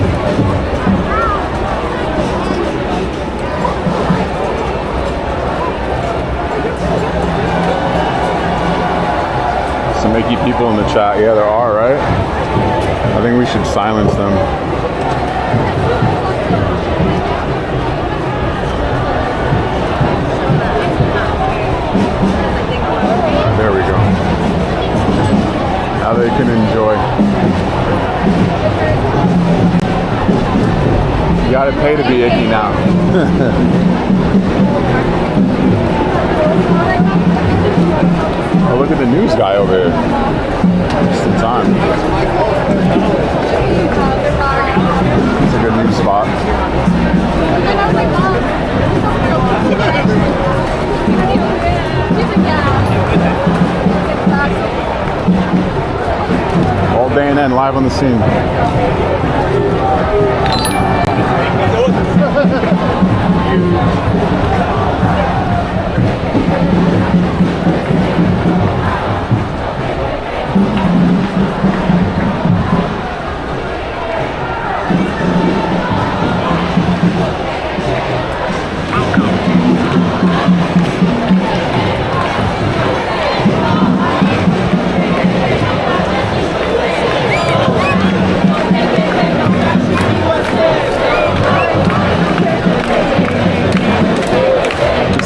Some Mickey people in the chat. Yeah, there are, right? I think we should silence them. There we go. Now they can enjoy. You gotta pay to be icky now. Oh, look at the news guy over here. Just in time. It's a good news spot. All day and then live on the scene.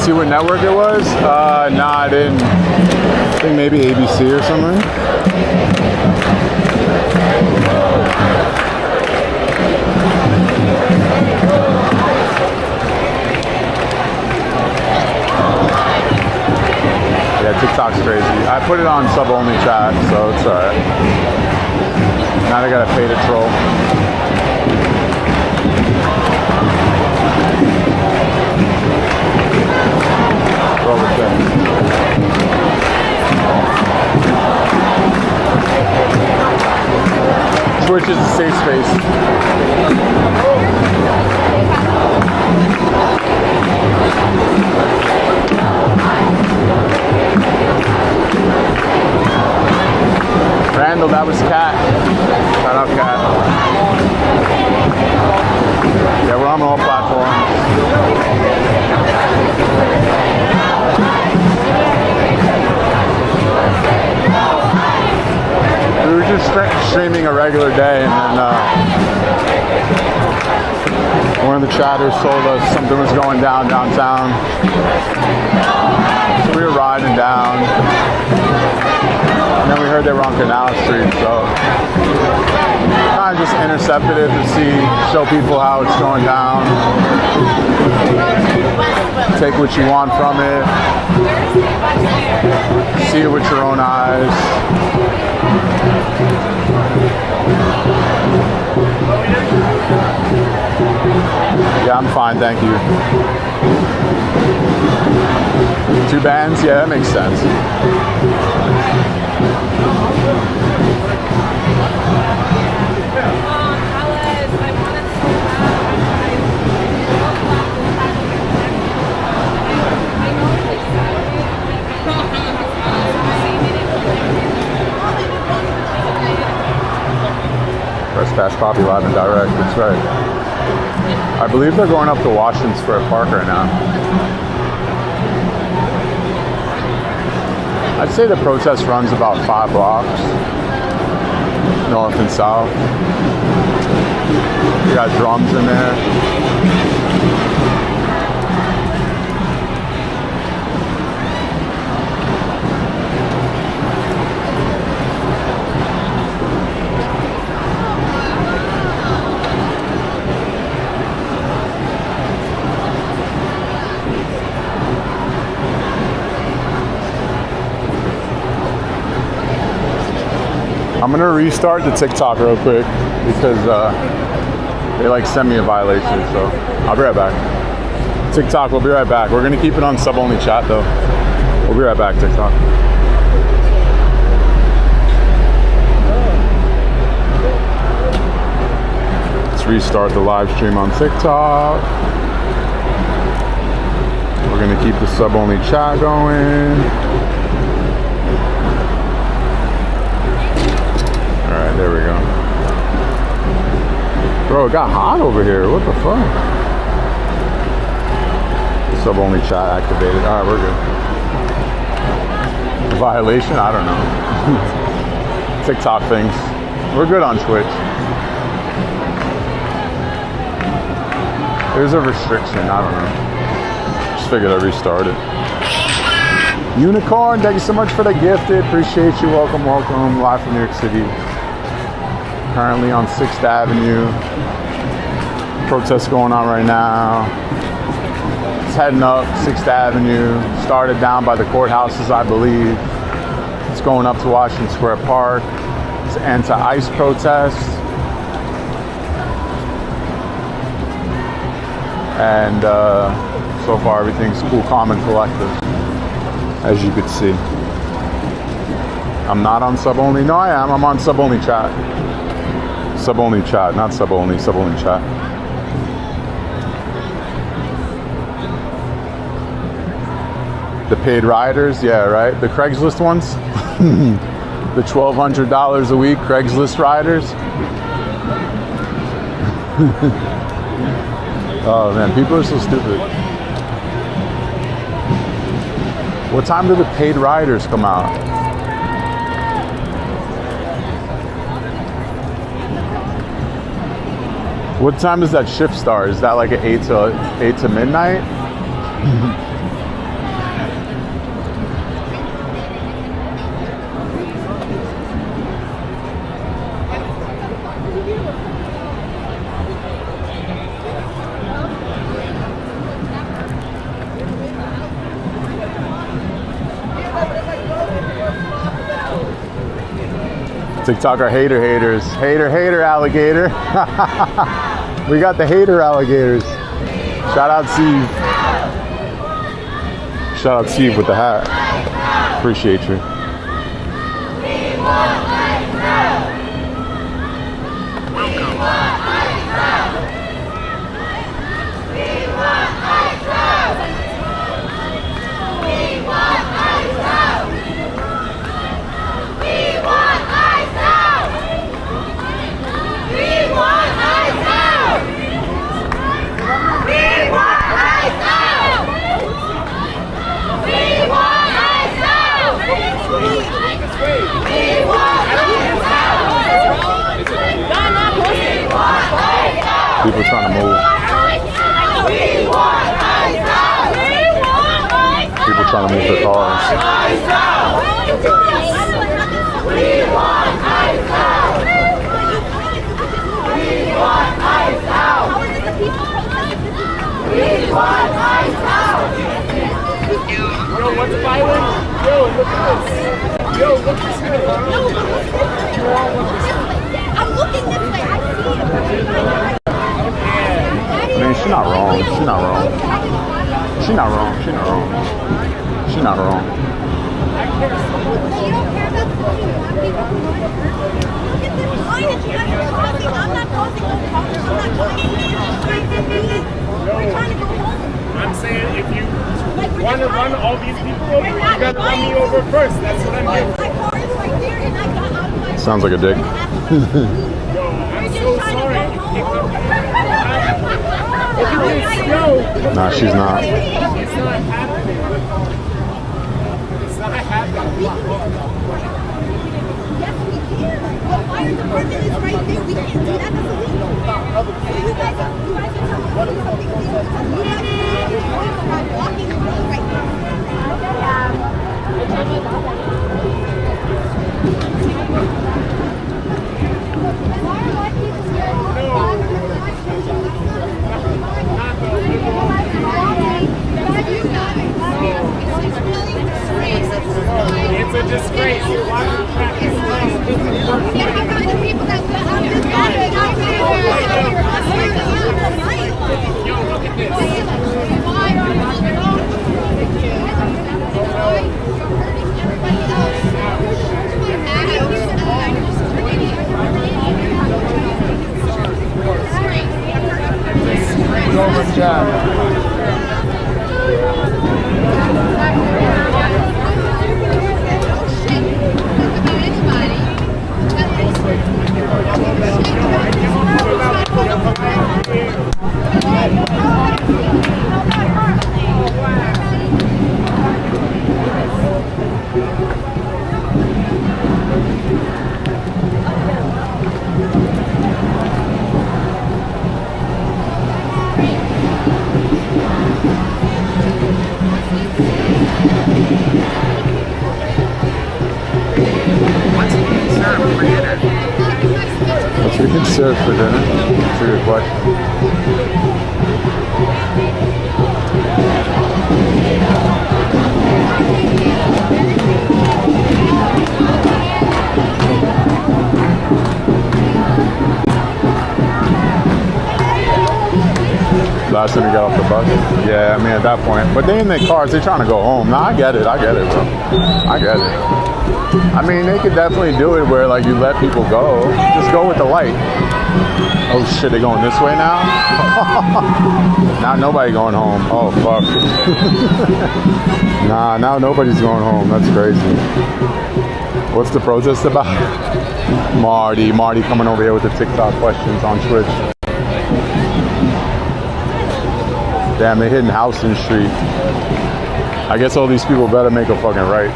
See what network it was? Nah, I didn't. I think maybe ABC or something. Yeah, TikTok's crazy. I put it on sub-only chat, so it's alright. Now I gotta pay to troll. Twitch is a safe space. Randall, that was Kat. Shout out Kat. Yeah, we're on all platforms. We were just streaming a regular day, and then one of the chatters told us something was going down downtown. So we were riding down, and then we heard they were on Canal Street, so kind of just intercepted it to show people how it's going down. Take what you want from it. See it with your own eyes. Yeah, I'm fine, thank you. 2 bands? Yeah, that makes sense. Press Pass Poppy live and direct, that's right. I believe they're going up to Washington Square Park right now. I'd say the protest runs about 5 blocks, north and south. You got drums in there. I'm gonna restart the TikTok real quick because they like sent me a violation, so I'll be right back. TikTok, we'll be right back. We're gonna keep it on sub-only chat though. We'll be right back, TikTok. Let's restart the live stream on TikTok. We're gonna keep the sub-only chat going. There we go. Bro, it got hot over here. What the fuck? Sub-only chat activated. Alright, we're good. Violation? I don't know. TikTok things. We're good on Twitch. There's a restriction. I don't know. Just figured I'd restart it. Unicorn, thank you so much for the gifted. Appreciate you. Welcome, welcome. Live from New York City. Currently on 6th Avenue. Protests going on right now. It's heading up 6th Avenue. Started down by the courthouses, I believe. It's going up to Washington Square Park. It's anti-ICE protest. And so far everything's cool, calm, and collective, as you could see. I'm not on sub-only. No, I am. I'm on sub-only chat. Sub-only chat, not sub-only, sub-only chat. The paid riders, yeah, right? The Craigslist ones? The $1,200 a week Craigslist riders? Oh man, people are so stupid. What time do the paid riders come out? What time does that shift start? Is that like an 8 to midnight? TikToker haters. Hater alligator. We got the hater alligators. Shout out Steve. Shout out Steve with the hat. Appreciate you. People trying to move. People trying to move their cars. Yo, what's violent? Yo, look at this. Yo, look this way. I'm looking this way. I see it. I mean, she's not wrong. She's not wrong. She's not wrong. She's not wrong. She's not wrong. You don't care about the people who want people who want to hurt you. Look at this line that you guys are causing. I'm not causing no problems. I'm not causing anything. We're trying to go home. I'm saying if you want to run all these people over, you got to run me over first. That's what I'm doing. My car is right there and I got out of my car. Sounds like a dick. Yo, I'm so sorry. Look at this. Yo. Nah, she's not. It's not happening. It's not happening. Yes, we can. The fire department is right there. We can't do that. That's illegal. You guys are telling me something illegal. We have blocking the road right now. It's a disgrace. You're watching traffic. Yo, look at this. Over chat. should we serve for dinner? That's a good question. Last time we got off the bus. Yeah, I mean at that point. But they in their cars, they're trying to go home. Nah, I get it, bro. I get it. I mean, they could definitely do it where like you let people go. Just go with the light. Oh shit, they going this way now? Now nobody going home. Oh fuck. Nah, now nobody's going home. That's crazy. What's the protest about? Marty coming over here with the TikTok questions on Twitch. Damn, they hitting Houston Street. I guess all these people better make a fucking right.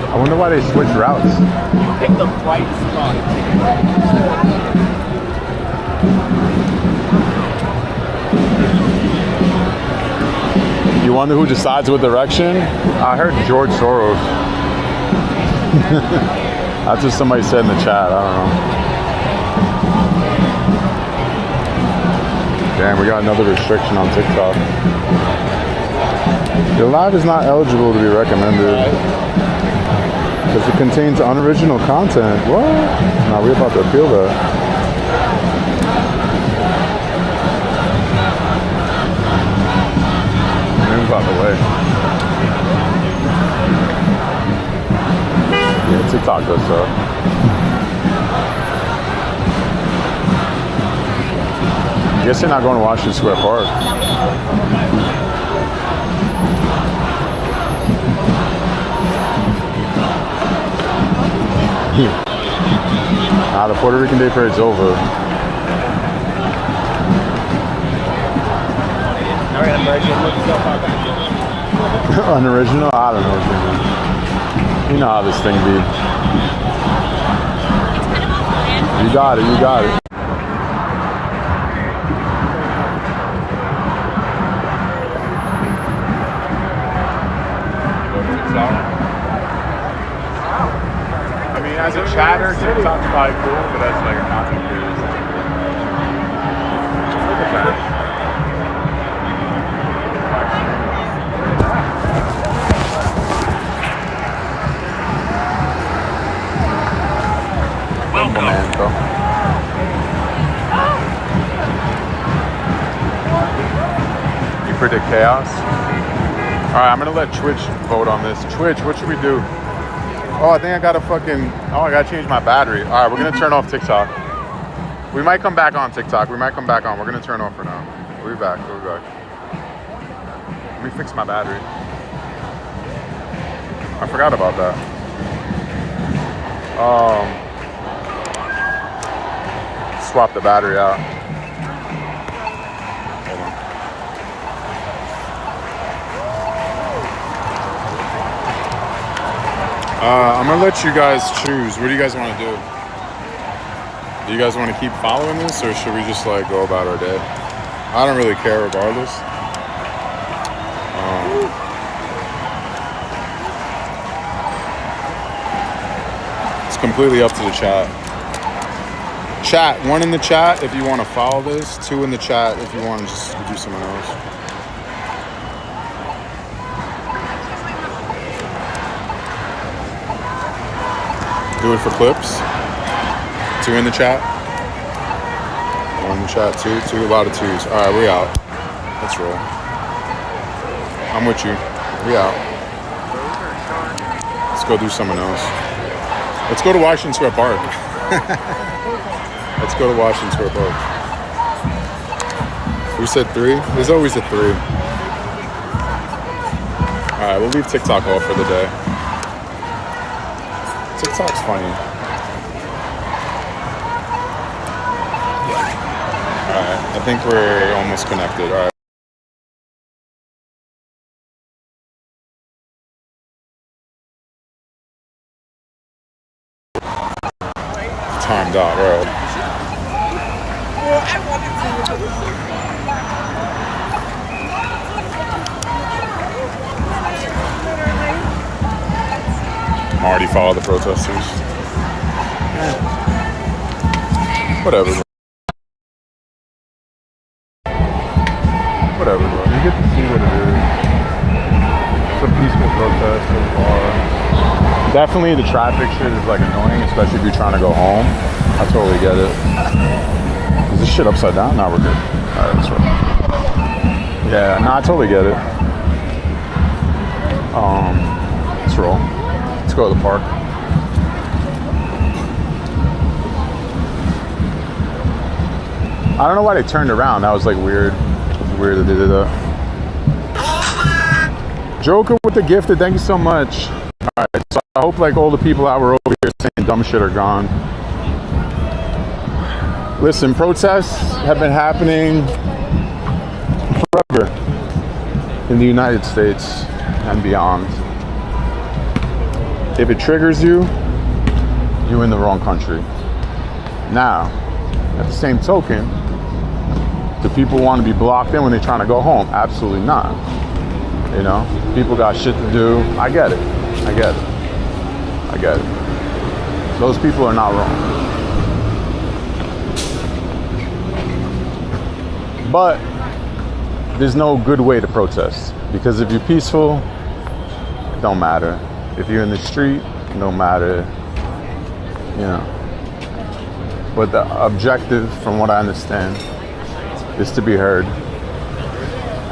I wonder why they switch routes. Pick the right spot. You wonder who decides what direction? I heard George Soros. That's what somebody said in the chat. I don't know. Damn, we got another restriction on TikTok. Your live is not eligible to be recommended because it contains unoriginal content. What? Nah, we're about to appeal that. Move out the way. Yeah, TikTok does so. I guess they're not going to Washington Square Park. The Puerto Rican Day Parade's over. Unoriginal? I don't know. You know how this thing be. You got it. I mean, as a chatter, TikTok's probably cool, but as like a content creator, look at that. You predict chaos? Alright, I'm gonna let Twitch vote on this. Twitch, what should we do? Oh, I think I gotta I gotta change my battery. Alright, we're gonna turn off TikTok. We might come back on TikTok. We're gonna turn off for now. We'll be back. Let me fix my battery. I forgot about that. Swap the battery out. Hold on. I'm gonna let you guys choose. What do you guys want to do? Do you guys want to keep following this, or should we just like go about our day? I don't really care regardless. It's completely up to the chat. Chat, 1 in the chat if you want to follow this, 2 in the chat if you want to just do someone else. Do it for clips. 2 in the chat. 1 in the chat, 2, a lot of 2s. All right, we out. Let's roll. I'm with you. We out. Let's go do someone else. Let's go to Washington Square Park. Let's go to Washington Square Park. Who said 3? There's always a 3. Alright, we'll leave TikTok off for the day. TikTok's funny. Alright, I think we're almost connected. Alright. Timed out, right? Already follow the protesters. Whatever. Whatever, bro. You get to see what it is. It's a peaceful protest so far. Definitely the traffic shit is like annoying, especially if you're trying to go home. I totally get it. Is this shit upside down? No, we're good. Alright, that's right. Yeah, no, I totally get it. Let's roll. Let's go to the park. I don't know why they turned around. That was like weird. It was weird that they did that. Joker with the gifted, thank you so much. Alright, so I hope like all the people that were over here saying dumb shit are gone. Listen, protests have been happening forever in the United States and beyond. If it triggers you, you're in the wrong country. Now, at the same token, do people want to be blocked in when they're trying to go home? Absolutely not. You know, people got shit to do. I get it. I get it. I get it. Those people are not wrong. But there's no good way to protest, because if you're peaceful, it don't matter. If you're in the street, it don't matter. You know. But the objective, from what I understand, is to be heard.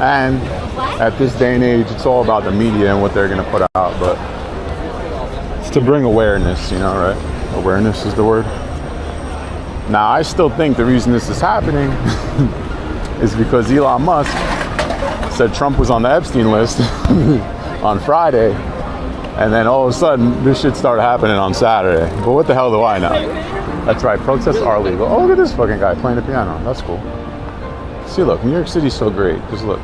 And at this day and age, it's all about the media and what they're going to put out. But it's to bring awareness, you know, right? Awareness is the word. Now, I still think the reason this is happening is because Elon Musk said Trump was on the Epstein list on Friday. And then all of a sudden, this shit started happening on Saturday. But what the hell do I know? That's right, protests are legal. Oh, look at this fucking guy playing the piano. That's cool. See, look, New York City's so great. Just look.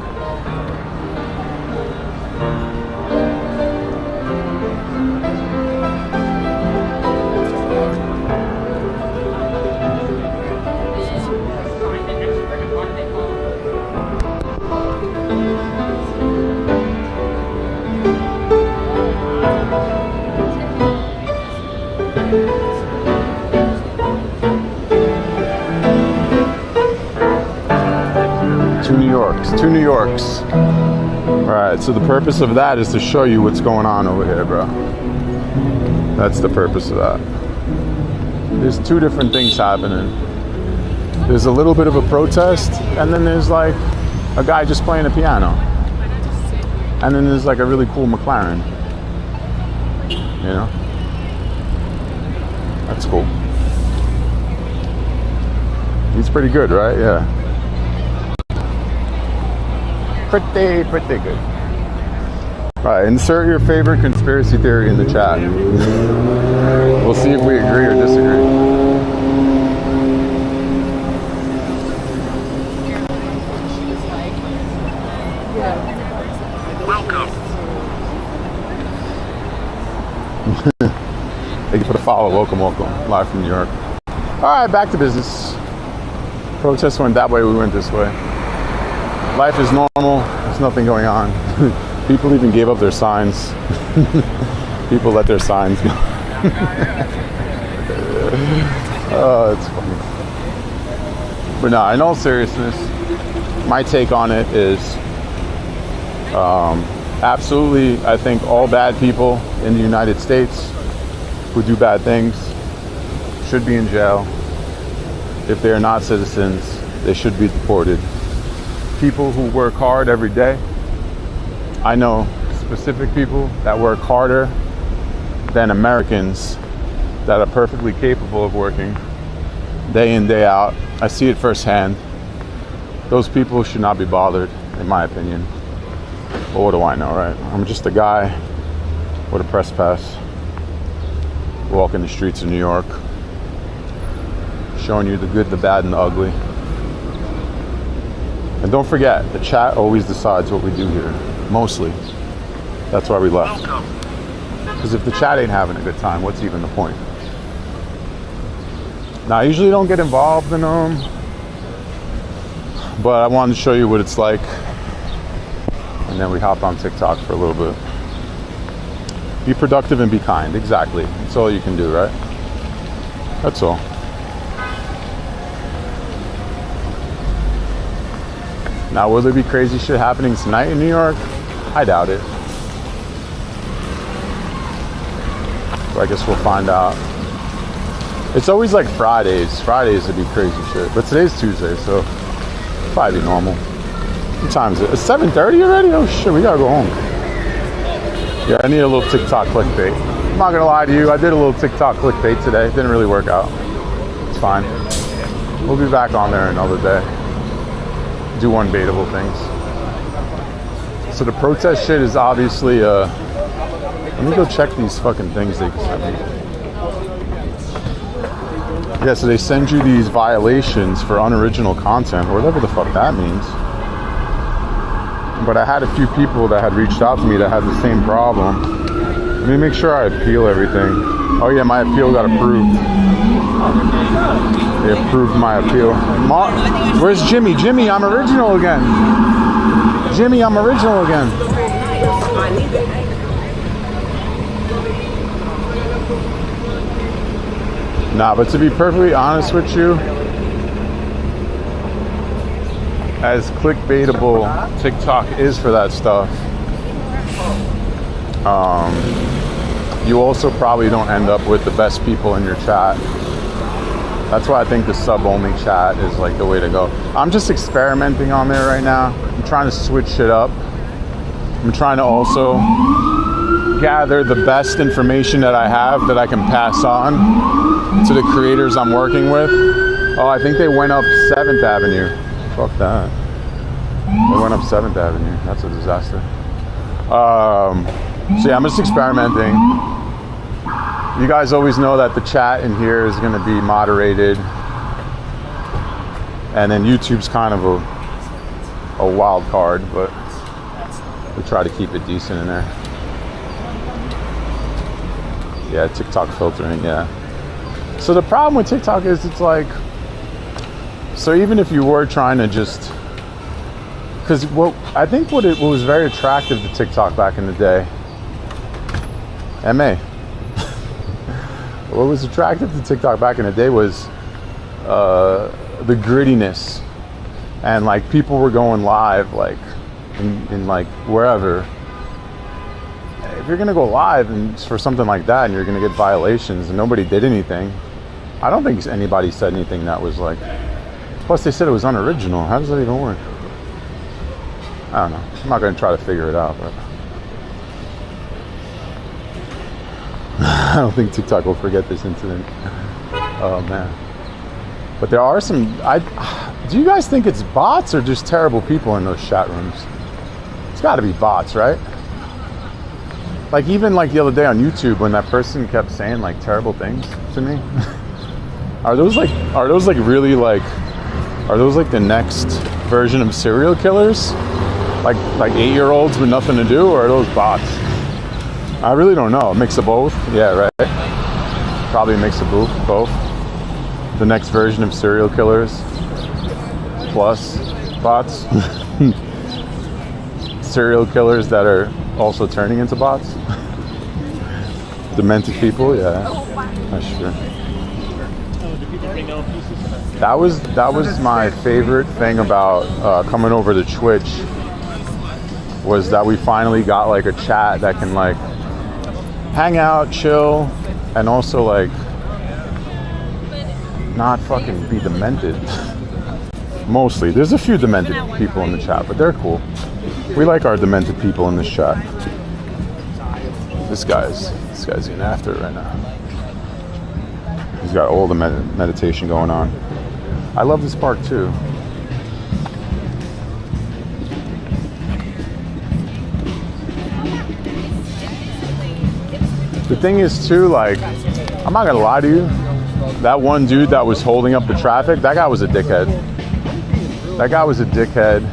Two New Yorks. Alright, so the purpose of that is to show you what's going on over here, bro. That's the purpose of that. There's two different things happening. There's a little bit of a protest, and then there's like a guy just playing a piano. And then there's like a really cool McLaren. You know? That's cool. He's pretty good, right? Yeah. Pretty good. All right, insert your favorite conspiracy theory in the chat. We'll see if we agree or disagree. Welcome. Thank you for the follow. Welcome. Live from New York. All right, back to business. Protests went that way, we went this way. Life is normal. There's nothing going on. People even gave up their signs. People let their signs go. Oh, it's funny. But no, in all seriousness, my take on it is absolutely, I think all bad people in the United States who do bad things should be in jail. If they are not citizens, they should be deported. People who work hard every day. I know specific people that work harder than Americans that are perfectly capable of working day in, day out. I see it firsthand. Those people should not be bothered, in my opinion. But what do I know, right? I'm just a guy with a press pass, walking the streets of New York, showing you the good, the bad, and the ugly. And don't forget, the chat always decides what we do here. Mostly. That's why we left. Because if the chat ain't having a good time, what's even the point? Now, I usually don't get involved in them, but I wanted to show you what it's like. And then we hopped on TikTok for a little bit. Be productive and be kind. Exactly. That's all you can do, right? That's all. Now, will there be crazy shit happening tonight in New York? I doubt it. So I guess we'll find out. It's always like Fridays. Fridays would be crazy shit. But today's Tuesday, so probably be normal. What time is it? It's 7:30 already? Oh shit, we gotta go home. Yeah, I need a little TikTok clickbait. I'm not gonna lie to you, I did a little TikTok clickbait today. It didn't really work out. It's fine. We'll be back on there another day. Do unbaitable things. So the protest shit is obviously, let me go check these fucking things they sent me. Yeah, so they send you these violations for unoriginal content, or whatever the fuck that means. But I had a few people that had reached out to me that had the same problem. Let me make sure I appeal everything. Oh yeah, my appeal got approved. They approved my appeal. Where's Jimmy? Jimmy, I'm original again. Jimmy, I'm original again. Nah, but to be perfectly honest with you, as clickbaitable TikTok is for that stuff, you also probably don't end up with the best people in your chat. That's why I think the sub-only chat is like the way to go. I'm just experimenting on there right now. I'm trying to switch shit up. I'm trying to also gather the best information that I have that I can pass on to the creators I'm working with. Oh, I think they went up 7th Avenue. Fuck that. They went up 7th Avenue. That's a disaster. So yeah, I'm just experimenting. You guys always know that the chat in here is going to be moderated. And then YouTube's kind of a wild card, but we try to keep it decent in there. Yeah, TikTok filtering, yeah. So the problem with TikTok is it's like, so even if you were trying to just, because I think what was very attractive to TikTok back in the day, what was attractive to TikTok back in the day was the grittiness, and like people were going live like in like wherever. If you're gonna go live and for something like that and you're gonna get violations and nobody did anything, I don't think anybody said anything that was like, plus they said it was unoriginal. How does that even work? I don't know. I'm not gonna try to figure it out, but I don't think TikTok will forget this incident. Oh man. But there are some, do you guys think it's bots or just terrible people in those chat rooms? It's gotta be bots, right? Like even like the other day on YouTube when that person kept saying like terrible things to me. Are those like really like, are those like the next version of serial killers? Like 8-year-olds with nothing to do, or are those bots? I really don't know. A mix of both? Yeah, right. Probably a mix of both. The next version of serial killers plus bots. Serial killers that are also turning into bots. Demented people, yeah. That's true. That was my favorite thing about coming over to Twitch, was that we finally got like a chat that can like hang out, chill, and also like not fucking be demented. Mostly. There's a few demented people in the chat, but they're cool. We like our demented people in this chat. This guy's getting after it right now. He's got all the meditation going on. I love this park too. The thing is too, like, I'm not gonna lie to you, that one dude that was holding up the traffic, that guy was a dickhead. That guy was a dickhead.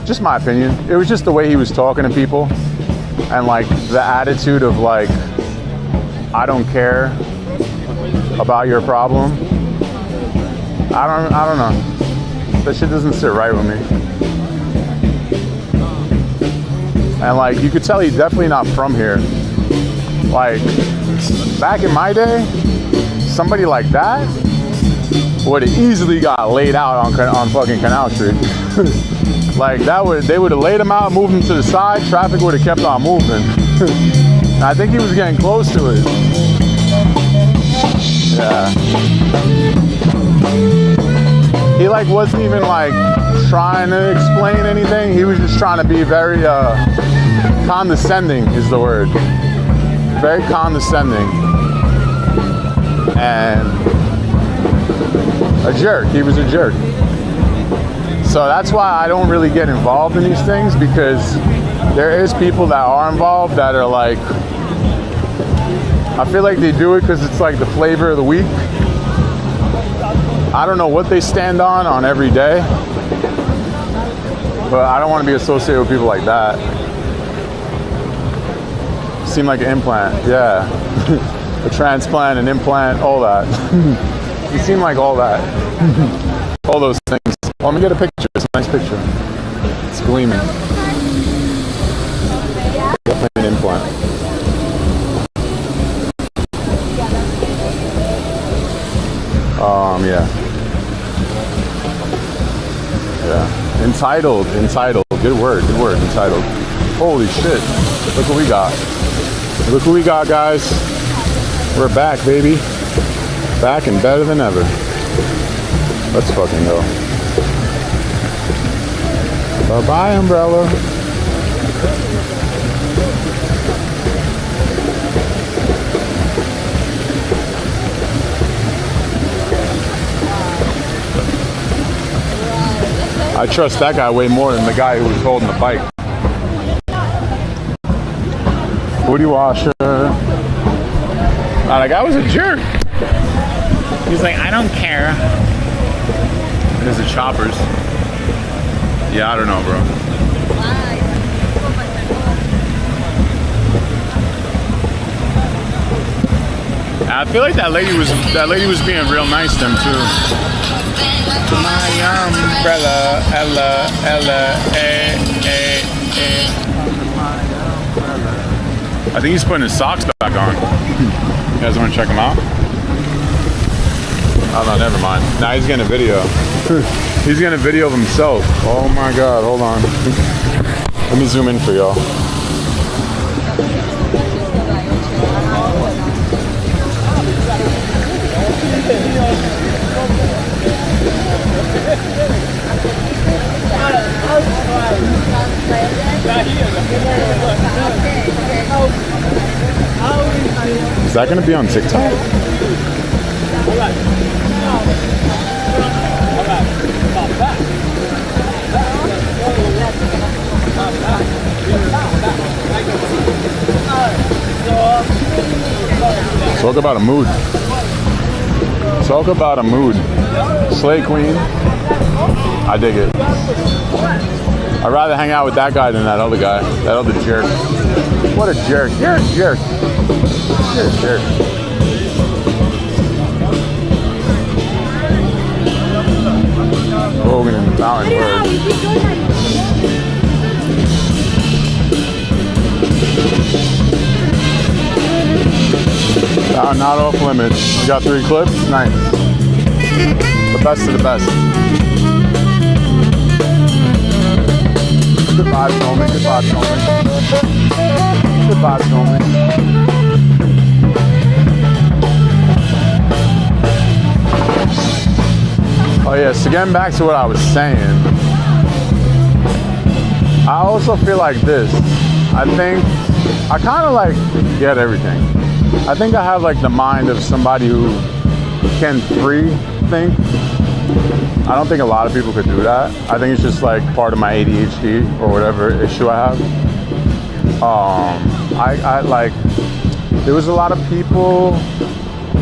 Just my opinion. It was just the way he was talking to people, and like the attitude of like, I don't care about your problem. I don't know. That shit doesn't sit right with me. And like, you could tell he's definitely not from here. Like, back in my day, somebody like that would have easily got laid out on fucking Canal Street. Like they would have laid him out, moved him to the side. Traffic would have kept on moving. I think he was getting close to it. Yeah. He like wasn't even like trying to explain anything. He was just trying to be very condescending is the word. Very condescending. And a jerk. He was a jerk. So that's why I don't really get involved in these things, because there is people that are involved that are like, I feel like they do it because it's like the flavor of the week. I don't know what they stand on every day, but I don't want to be associated with people like that. Seem like an implant, yeah. A transplant, an implant, all that. You seem like all that. All those things. Well, let me get a picture. It's a nice picture. It's gleaming. Definitely an implant. Yeah. Yeah. Entitled. Good word, entitled. Holy shit. Look what we got. Look what we got, guys. We're back, baby. Back and better than ever. Let's fucking go. Bye-bye, umbrella. I trust that guy way more than the guy who was holding the bike. Booty washer. That guy was a jerk. He's like, I don't care. There's the choppers. Yeah, I don't know, bro. I feel like that lady was being real nice to him too. My umbrella, Ella, I think he's putting his socks back on. You guys want to check him out? Oh no, never mind. Now he's getting a video. He's getting a video of himself. Oh my god, hold on. Let me zoom in for y'all. Is that going to be on TikTok? Talk about a mood. Talk about a mood. Slay Queen. I dig it. I'd rather hang out with that guy than that other guy. That other jerk. What a jerk. You're a jerk. You're a jerk. Logan in the mountain bird. Not off limits. You got 3 clips? Nice. The best of the best. Good vibes, homie. Good vibes, homie. Good vibes, homie. Oh yeah, so getting back to what I was saying, I also feel like this. I think I kind of like get everything. I think I have like the mind of somebody who can free think. I don't think a lot of people could do that. I think it's just like part of my ADHD or whatever issue I have. I like, there was a lot of people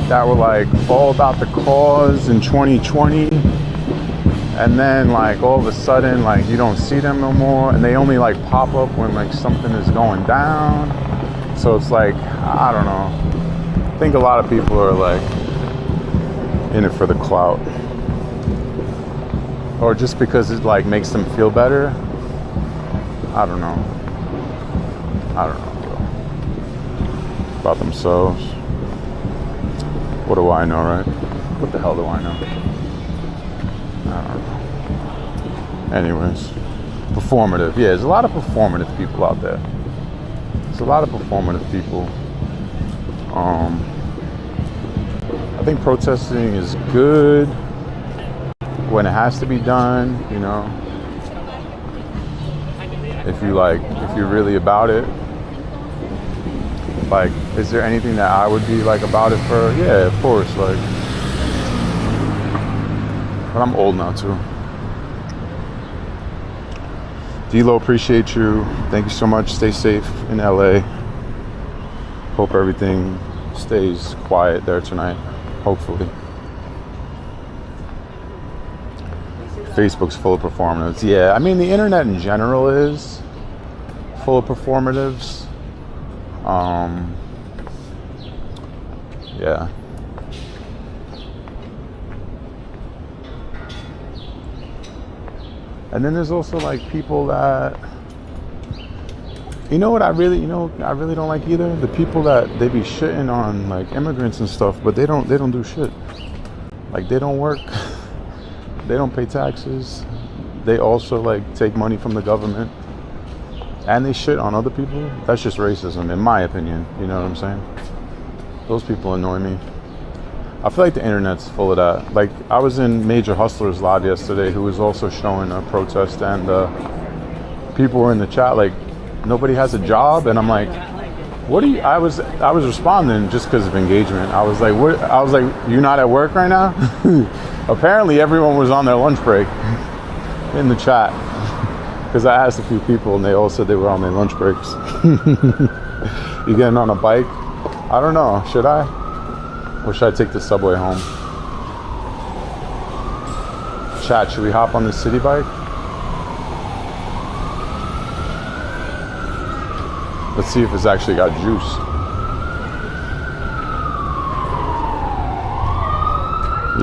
that were like all about the cause in 2020, and then like all of a sudden like you don't see them no more, and they only like pop up when like something is going down. So it's like, I don't know. I think a lot of people are like in it for the clout, or just because it like makes them feel better. I don't know, bro. About themselves. What do I know, right? What the hell do I know? Anyways, performative. Yeah, there's a lot of performative people out there. There's a lot of performative people. I think protesting is good when it has to be done, you know. If you're really about it. Like, is there anything that I would be like about it for? Yeah, of course, like. But I'm old now too. D-Lo, appreciate you. Thank you so much. Stay safe in LA. Hope everything stays quiet there tonight. Hopefully. Facebook's full of performatives. Yeah, I mean, the internet in general is full of performatives. Yeah. And then there's also like people that, you know what I really don't like either? The people that they be shitting on like immigrants and stuff, but they don't do shit. Like, they don't work, they don't pay taxes, they also like take money from the government, and they shit on other people. That's just racism, in my opinion. You know what I'm saying? Those people annoy me. I feel like the internet's full of that. Like, I was in Major Hustler's live yesterday, who was also showing a protest, and people were in the chat like, nobody has a job, and I'm like, what do you? I was responding just because of engagement. I was like, what? I was like, you not at work right now? Apparently, everyone was on their lunch break in the chat, because I asked a few people, and they all said they were on their lunch breaks. You getting on a bike? I don't know. Should I? Or should I take the subway home? Chat, should we hop on the city bike? Let's see if it's actually got juice.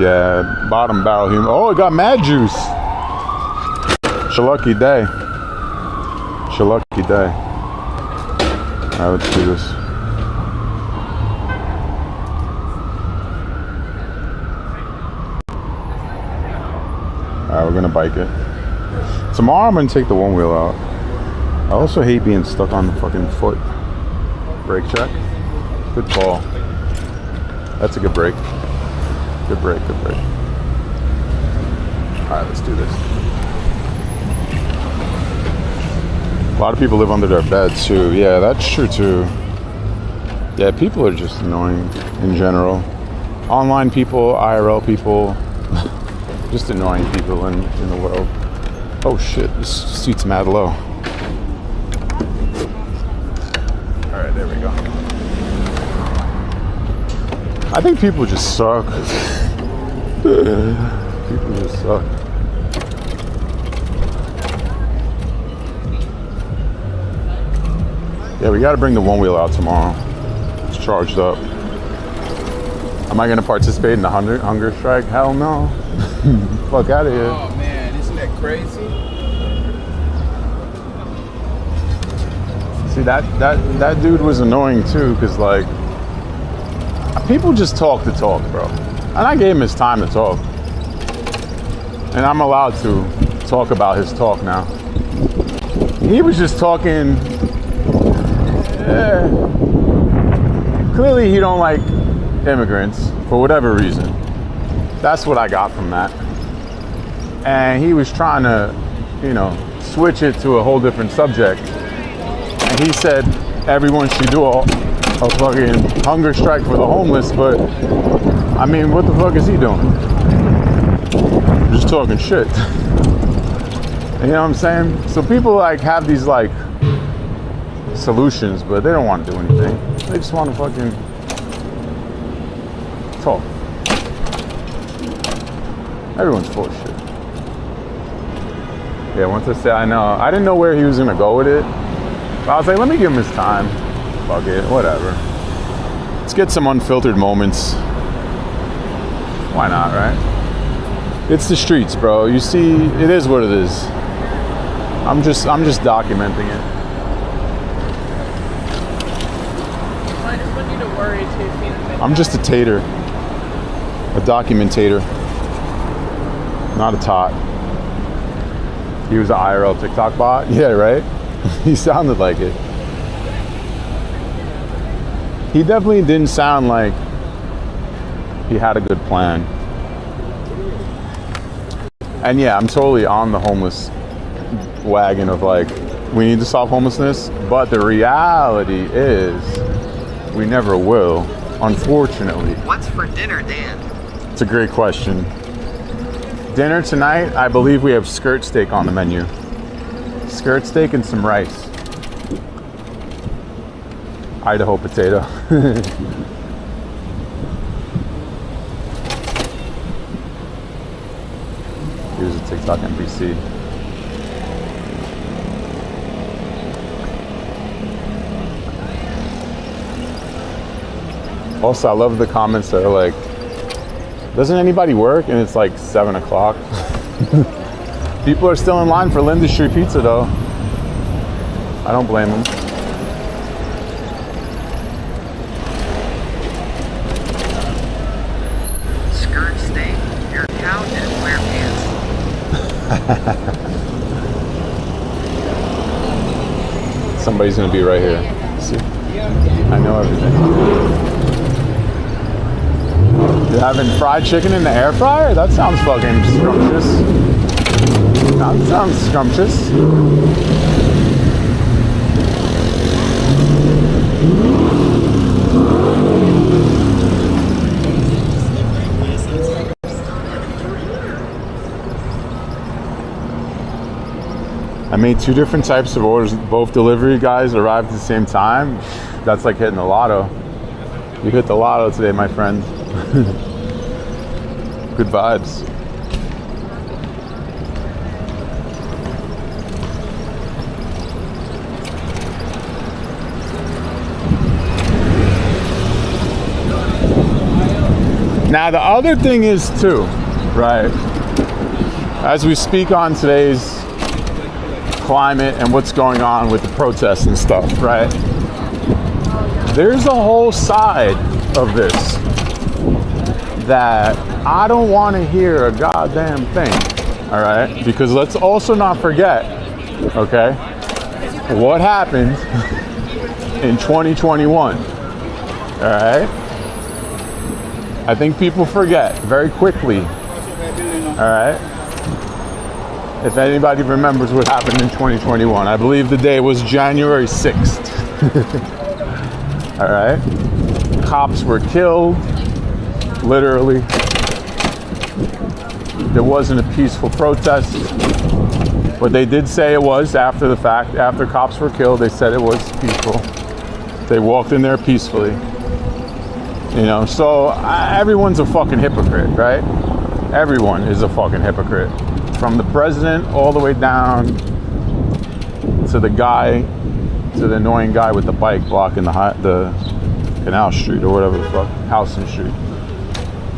Yeah, bottom barrel humor. Oh, it got mad juice. It's a lucky day. It's a lucky day. All right, let's do this. Alright, we're gonna bike it. Tomorrow I'm gonna take the one wheel out. I also hate being stuck on the fucking foot. Brake check. Good call. That's a good break. Good break, good break. Alright, let's do this. A lot of people live under their beds too. Yeah, that's true too. Yeah, people are just annoying in general. Online people, IRL people. Just annoying people in the world. Oh shit, this seat's mad low. Alright, there we go. I think people just suck. People just suck. Yeah, we gotta bring the one wheel out tomorrow. It's charged up. Am I gonna participate in the hunger strike? Hell no. Fuck out of here. Oh man, isn't that crazy? See, that dude was annoying too, because like, people just talk to talk, bro. And I gave him his time to talk. And I'm allowed to talk about his talk now. He was just talking, clearly he don't like immigrants for whatever reason. That's what I got from that. And he was trying to, you know, switch it to a whole different subject. And he said everyone should do a fucking hunger strike for the homeless, but I mean, what the fuck is he doing? Just talking shit. You know what I'm saying? So people like have these like solutions, but they don't want to do anything. They just want to fucking talk. Everyone's full of shit. Yeah, once I said, I didn't know where he was gonna go with it. But I was like, let me give him his time. Fuck it, whatever. Let's get some unfiltered moments. Why not, right? It's the streets, bro. You see, it is what it is. I'm just documenting it. I just want you to worry too. I'm just a tater. A documentator. Not a tot. He was an IRL TikTok bot? Yeah, right? He sounded like it. He definitely didn't sound like he had a good plan. And yeah, I'm totally on the homeless wagon of like, we need to solve homelessness, but the reality is we never will, unfortunately. What's for dinner, Dan? It's a great question. Dinner tonight, I believe we have skirt steak on the menu. Skirt steak and some rice. Idaho potato. Here's a TikTok NPC. Also, I love the comments that are like, doesn't anybody work? And it's like 7 o'clock. People are still in line for Linda Street Pizza though. I don't blame them. Skirt steak, your cow didn't wear pants. Somebody's gonna be right here. See? I know everything. You're having fried chicken in the air fryer? That sounds fucking scrumptious. That sounds scrumptious. I made 2 different types of orders. Both delivery guys arrived at the same time. That's like hitting the lotto. You hit the lotto today, my friend. Good vibes. Now the other thing is too, right? As we speak on today's climate and what's going on with the protests and stuff, right? There's a whole side of this that I don't want to hear a goddamn thing, all right? Because let's also not forget, okay, what happened in 2021, all right? I think people forget very quickly, all right? If anybody remembers what happened in 2021, I believe the day was January 6th. All right? Cops were killed, literally. There wasn't a peaceful protest. But they did say it was after the fact. After cops were killed, they said it was peaceful. They walked in there peacefully. You know, so everyone's a fucking hypocrite, right? Everyone is a fucking hypocrite. From the president all the way down to the guy, to the annoying guy with the bike blocking the Canal Street or whatever the fuck, Houston Street.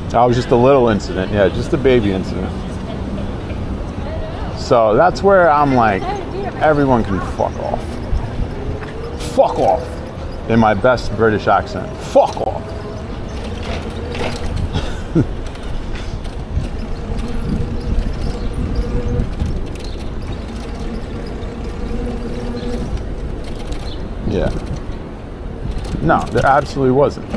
That was just a little incident, yeah, just a baby incident. So that's where I'm like, everyone can fuck off. Fuck off. In my best British accent. Fuck off. Yeah. No, there absolutely wasn't.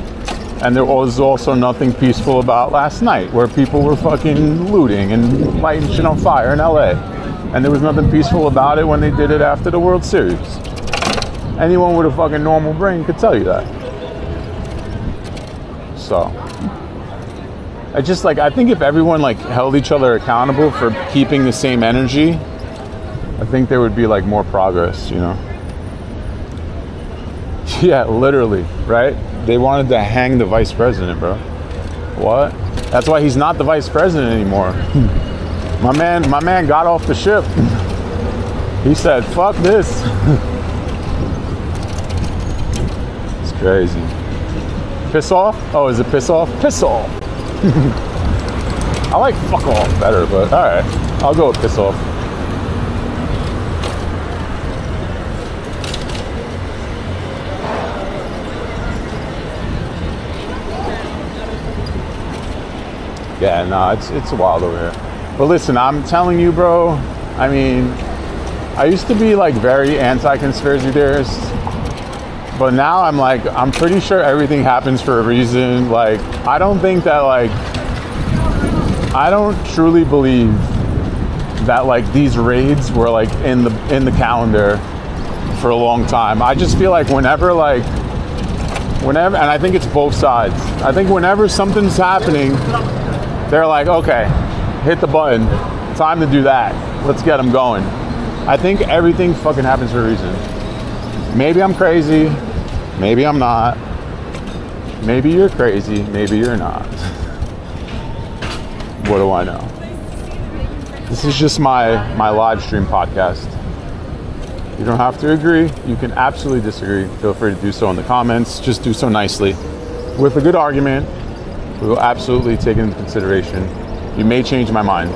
And there was also nothing peaceful about last night, where people were fucking looting and lighting shit on fire in LA. And there was nothing peaceful about it when they did it after the World Series. Anyone with a fucking normal brain could tell you that. So, I just like, I think if everyone like held each other accountable for keeping the same energy, I think there would be like more progress, you know? Yeah, literally, right? They wanted to hang the vice president, bro. What? That's why he's not the vice president anymore. My man got off the ship. He said, fuck this. It's crazy. Piss off? Oh, is it piss off? Piss off. I like fuck off better, but all right. I'll go with piss off. Yeah, no, it's wild over here. But listen, I'm telling you, bro, I mean, I used to be like very anti-conspiracy theorist, but now I'm like, I'm pretty sure everything happens for a reason. Like, I don't think that like, I don't truly believe that like these raids were like in the calendar for a long time. I just feel like whenever, and I think it's both sides. I think whenever something's happening, they're like, okay, hit the button, time to do that. Let's get them going. I think everything fucking happens for a reason. Maybe I'm crazy, maybe I'm not. Maybe you're crazy, maybe you're not. What do I know? This is just my live stream podcast. You don't have to agree. You can absolutely disagree. Feel free to do so in the comments. Just do so nicely. With a good argument, we will absolutely take it into consideration. You may change my mind.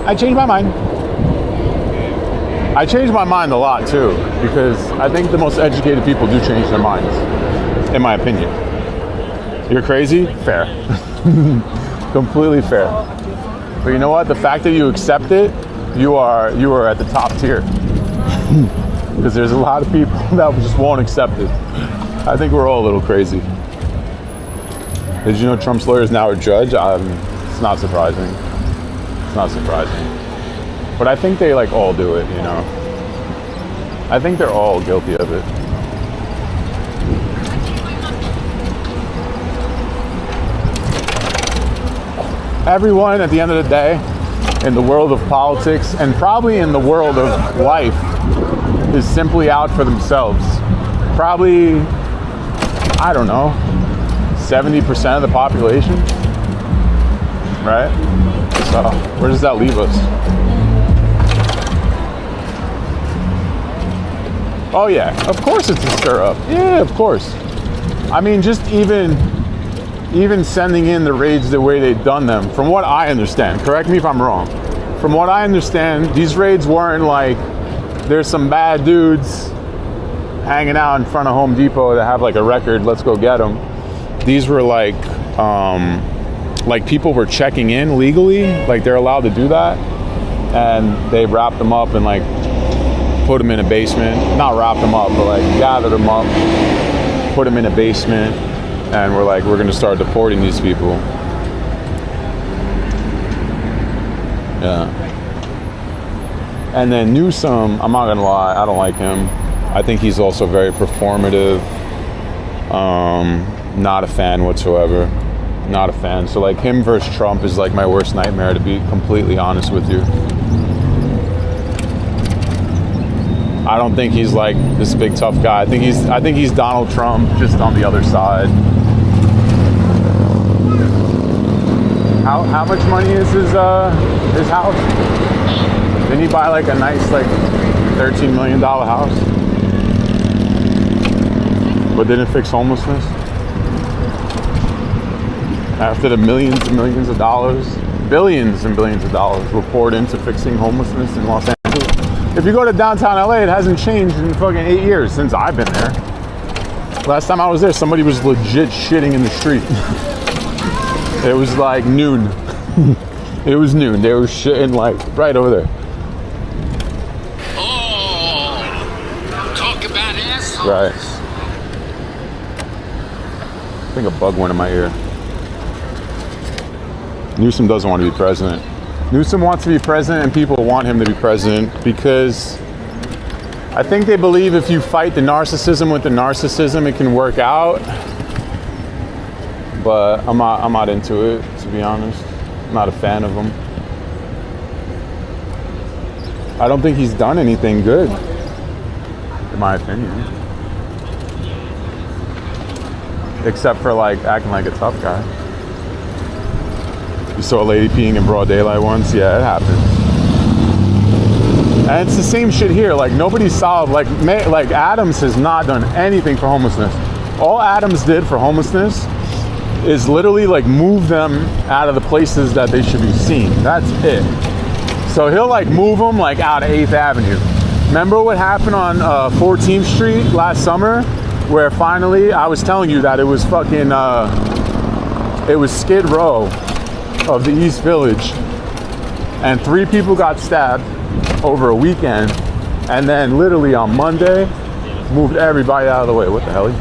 I changed my mind. I changed my mind a lot too, because I think the most educated people do change their minds, in my opinion. You're crazy? Fair. Completely fair. But you know what? The fact that you accept it, you are at the top tier. Because there's a lot of people that just won't accept it. I think we're all a little crazy. Did you know Trump's lawyer is now a judge? It's not surprising. It's not surprising. But I think they like all do it, you know. I think they're all guilty of it. Everyone at the end of the day, in the world of politics and probably in the world of life, is simply out for themselves. Probably, I don't know, 70% of the population, right? So where does that leave us? Oh yeah, of course it's a stir up. Yeah, of course. I mean, just even sending in the raids the way they've done them, from what I understand, correct me if I'm wrong, from what I understand, these raids weren't like, there's some bad dudes hanging out in front of Home Depot that have like a record, let's go get them. These were like people were checking in legally, like they're allowed to do that, and they wrapped them up and like put them in a basement, not wrapped them up, but like gathered them up, put them in a basement, and we're like, we're gonna start deporting these people. Yeah. And then Newsom, I'm not gonna lie, I don't like him. I think he's also very performative. Not a fan whatsoever. Not a fan. So like him versus Trump is like my worst nightmare, to be completely honest with you. I don't think he's like this big tough guy. I think he's Donald Trump just on the other side. How much money is his house? Didn't he buy like a nice like $13 million house? But didn't fix homelessness? After the millions and millions of dollars, billions and billions of dollars were poured into fixing homelessness in Los Angeles. If you go to downtown LA, it hasn't changed in fucking 8 years since I've been there. Last time I was there, somebody was legit shitting in the street. It was like noon. It was noon. They were shitting like right over there. Oh, talk about assholes. Right. I think a bug went in my ear. Newsom doesn't want to be president. Newsom wants to be president and people want him to be president because I think they believe if you fight the narcissism with the narcissism, it can work out. But I'm not into it, to be honest. I'm not a fan of him. I don't think he's done anything good, in my opinion. Except for like acting like a tough guy. You saw a lady peeing in broad daylight once? Yeah, it happened. And it's the same shit here. Like nobody solved, like Adams has not done anything for homelessness. All Adams did for homelessness is literally like move them out of the places that they should be seen. That's it. So he'll like move them like out of 8th Avenue. Remember what happened on 14th Street last summer? Where finally, I was telling you that it was fucking, it was Skid Row of the East Village. and 3 people got stabbed over a weekend, and then literally on Monday moved everybody out of the way. What the hell?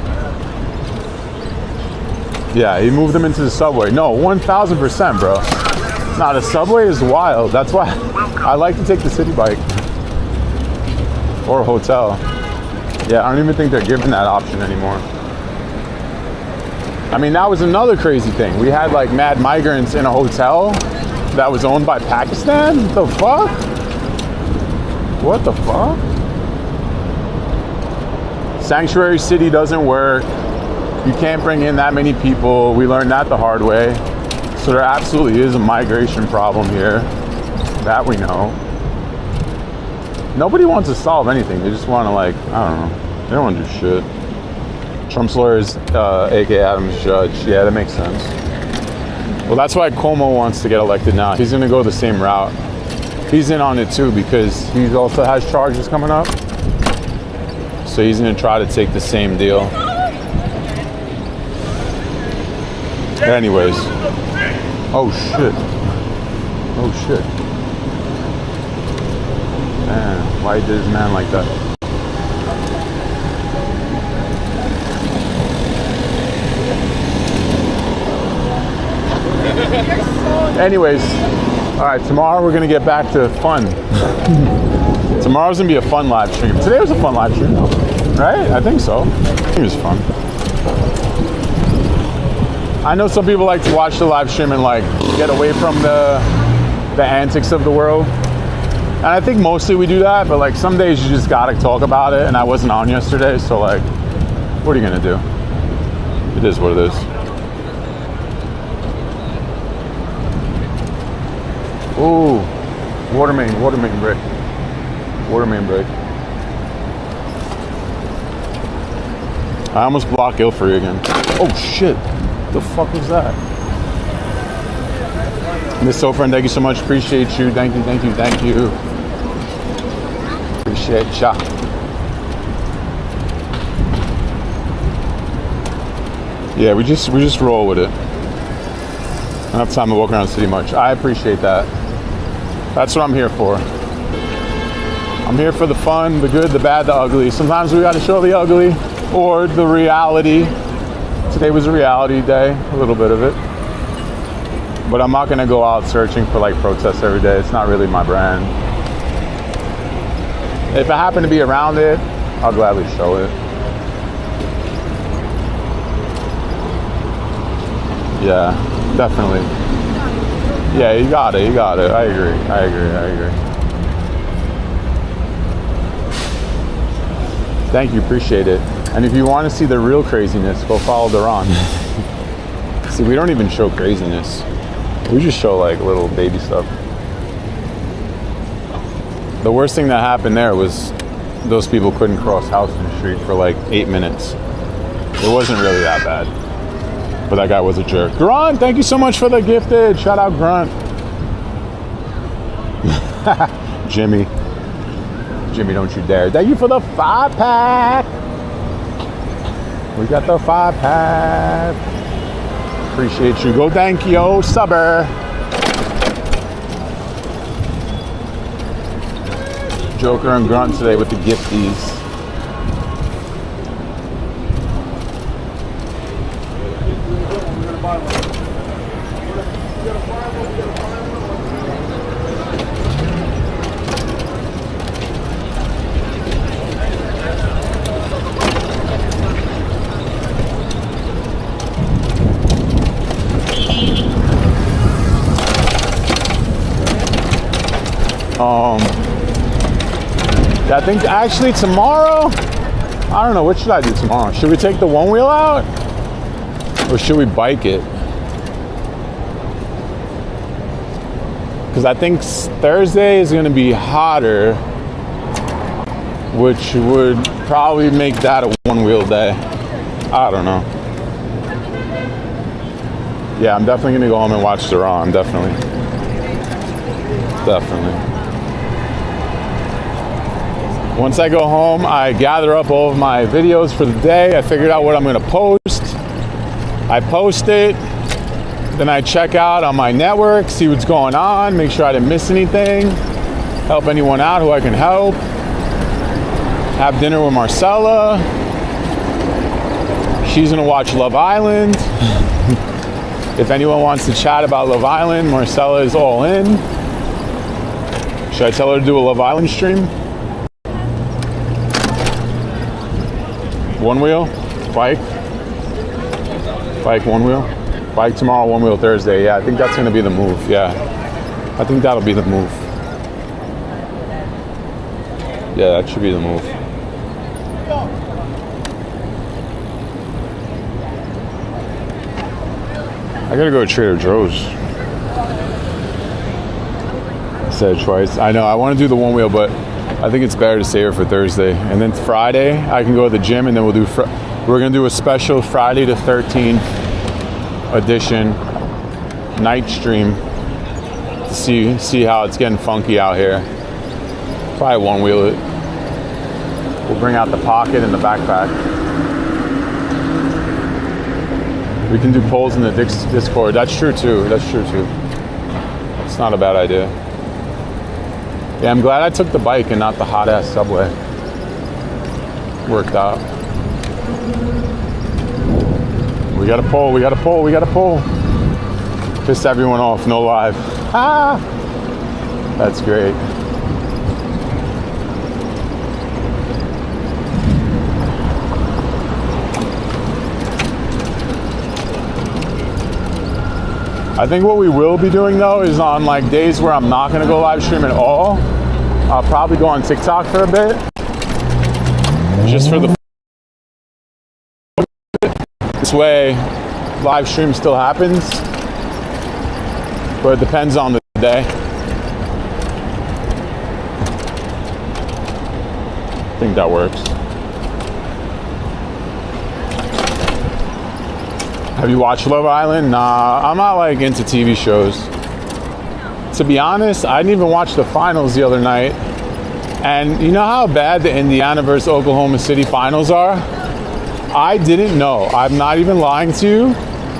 Yeah, he moved them into the subway. No, 1,000%, bro. Nah, the subway is wild. That's why I like to take the city bike or a hotel. Yeah, I don't even think they're giving that option anymore. I mean, that was another crazy thing. We had like mad migrants in a hotel that was owned by Pakistan. The fuck? What the fuck? Sanctuary city doesn't work. You can't bring in that many people. We learned that the hard way. So there absolutely is a migration problem here. That we know. Nobody wants to solve anything. They just want to, like, I don't know. They don't want to do shit. Trump's lawyers, aka Adam's judge. Yeah, that makes sense. Well, that's why Cuomo wants to get elected now. He's going to go the same route. He's in on it too because he also has charges coming up. So he's going to try to take the same deal. Anyways. Oh shit. Oh shit. Man, why did this man like that? Anyways, all right, tomorrow we're gonna get back to fun. Tomorrow's gonna be a fun live stream. Today was a fun live stream, right? I think so. I think it was fun. I know some people like to watch the live stream and like get away from the antics of the world. And I think mostly we do that, but like some days you just gotta talk about it, and I wasn't on yesterday, so like, what are you gonna do? It is what it is. Ooh, water main break. Water main break. I almost blocked Ilfrey again. Oh shit, the fuck was that? Miss Sofran, thank you so much, appreciate you, thank you. Appreciate ya. Yeah, we just roll with it. I don't have time to walk around the city much. I appreciate that. That's what I'm here for. I'm here for the fun, the good, the bad, the ugly. Sometimes we gotta show the ugly or the reality. Today was a reality day, a little bit of it. But I'm not gonna go out searching for like protests every day. It's not really my brand. If I happen to be around it, I'll gladly show it. Yeah, definitely. Yeah, you got it. I agree. Thank you, appreciate it. And if you want to see the real craziness, go follow Duran. See, we don't even show craziness. We just show like little baby stuff. The worst thing that happened there was those people couldn't cross Houston Street for like 8 minutes. It wasn't really that bad. But that guy was a jerk. Grunt, thank you so much for the gifted. Shout out Grunt. Jimmy, don't you dare. Thank you for the 5-pack. We got the 5-pack. Appreciate you. Go thank you, subber. Joker and Grunt today with the gifties. I think actually tomorrow, I don't know, what should I do tomorrow? Should we take the one wheel out? Or should we bike it? Because I think Thursday is going to be hotter, which would probably make that a one wheel day. I don't know. Yeah, I'm definitely going to go home and watch the Raw. Definitely. Once I go home, I gather up all of my videos for the day. I figured out what I'm going to post. I post it. Then I check out on my network, see what's going on, make sure I didn't miss anything, help anyone out who I can help, have dinner with Marcella. She's gonna watch Love Island. If anyone wants to chat about Love Island, Marcella is all in. Should I tell her to do a Love Island stream? One wheel, bike, one wheel. Bike tomorrow, one wheel Thursday. Yeah, I think that's gonna be the move. Yeah, I think that'll be the move. Yeah, that should be the move. I gotta go to Trader Joe's. I said it twice. I know, I wanna do the one wheel, but I think it's better to save it for Thursday. And then Friday, I can go to the gym and then we'll do, we're gonna do a special Friday the 13th edition night stream to see how it's getting funky out here. Probably one wheel it. We'll bring out the pocket and the backpack. We can do polls in the Discord. That's true too. That's true too. It's not a bad idea. Yeah, I'm glad I took the bike and not the hot ass subway. Worked out. We got a poll, we got a poll, we got a poll. Pissed everyone off, no live. Ah! That's great. I think what we will be doing though is on like days where I'm not gonna go live stream at all, I'll probably go on TikTok for a bit. Just for the this way, live stream still happens, but it depends on the day. I think that works. Have you watched Love Island? Nah, I'm not like into TV shows. To be honest, I didn't even watch the finals the other night. And you know how bad the Indiana versus Oklahoma City finals are? I didn't know. I'm not even lying to you.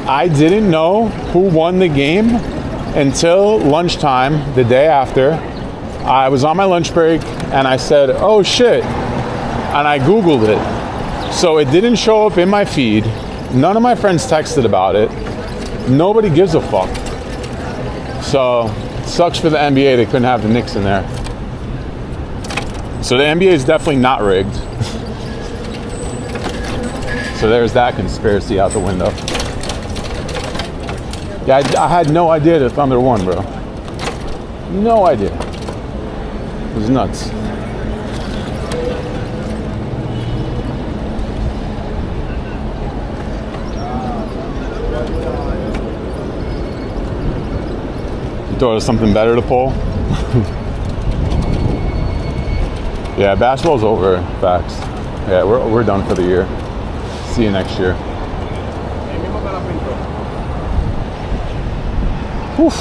I didn't know who won the game until lunchtime the day after. I was on my lunch break and I said, oh shit. And I Googled it. So it didn't show up in my feed. None of my friends texted about it. Nobody gives a fuck. So sucks for the NBA they couldn't have the Knicks in there. So the NBA is definitely not rigged. So there's that conspiracy out the window. Yeah, I had no idea that Thunder won, bro. No idea. It was nuts. You thought it was something better to pull? Yeah, basketball's over. Facts. Yeah, we're done for the year. See you next year. Oof.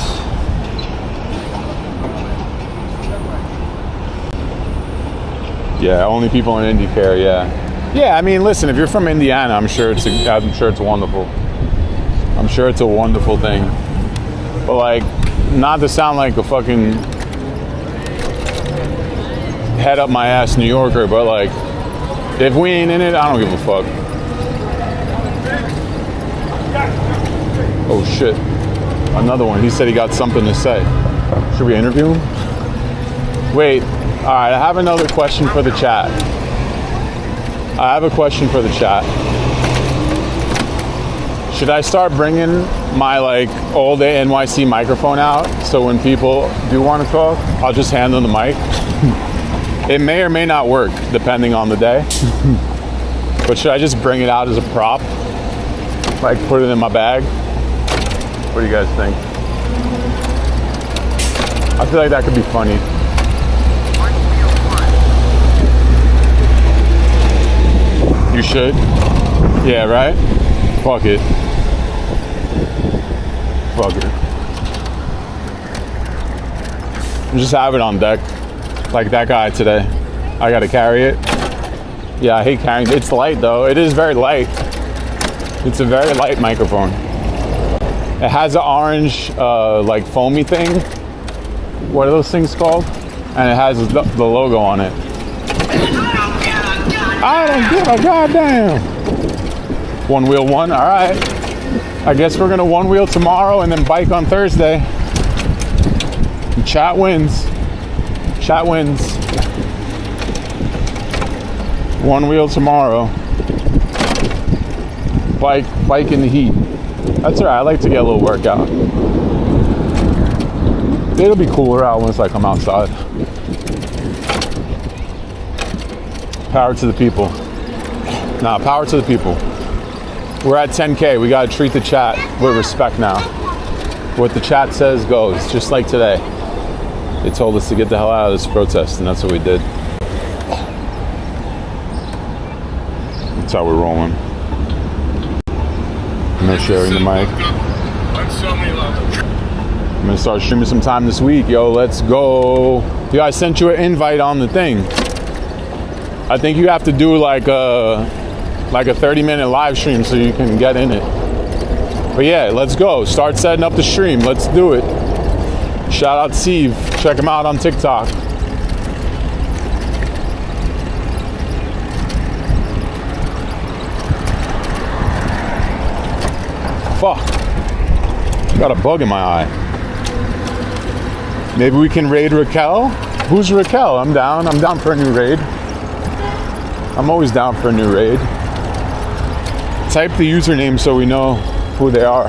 Yeah, only people in Indy care. Yeah, yeah. I mean, listen, if you're from Indiana, I'm sure it's wonderful. I'm sure it's a wonderful thing. But like, not to sound like a fucking head up my ass New Yorker, but like, if we ain't in it, I don't give a fuck. Oh shit. Another one. He said he got something to say. Should we interview him? Wait. Alright, I have another question for the chat. I have a question for the chat. Should I start bringing my like all day NYC microphone out so when people do want to talk, I'll just hand them the mic? It may or may not work depending on the day. But should I just bring it out as a prop? Like put it in my bag? What do you guys think? I feel like that could be funny. You should? Yeah, right? Fuck it. Fuck it. Just have it on deck. Like that guy today. I gotta carry it. Yeah, I hate carrying it. It's light though. It is very light. It's a very light microphone. It has an orange, like foamy thing. What are those things called? And it has the logo on it. I don't give a goddamn. One wheel one, all right. I guess we're gonna one wheel tomorrow and then bike on Thursday. And chat wins. Chat wins. One wheel tomorrow. Bike in the heat. That's all right. I like to get a little workout. It'll be cooler out once I come outside. Power to the people. Nah, power to the people. We're at 10K. We gotta treat the chat with respect now. What the chat says goes, just like today. They told us to get the hell out of this protest, and that's what we did. That's how we're rolling. No sharing the mic. I'm gonna start streaming sometime this week, yo. Let's go. Yo, I sent you an invite on the thing. I think you have to do like a 30-minute live stream so you can get in it. But yeah, let's go. Start setting up the stream. Let's do it. Shout out to Steve. Check him out on TikTok. Fuck. Got a bug in my eye. Maybe we can raid Raquel? Who's Raquel? I'm down. I'm down for a new raid. I'm always down for a new raid. Type the username so we know who they are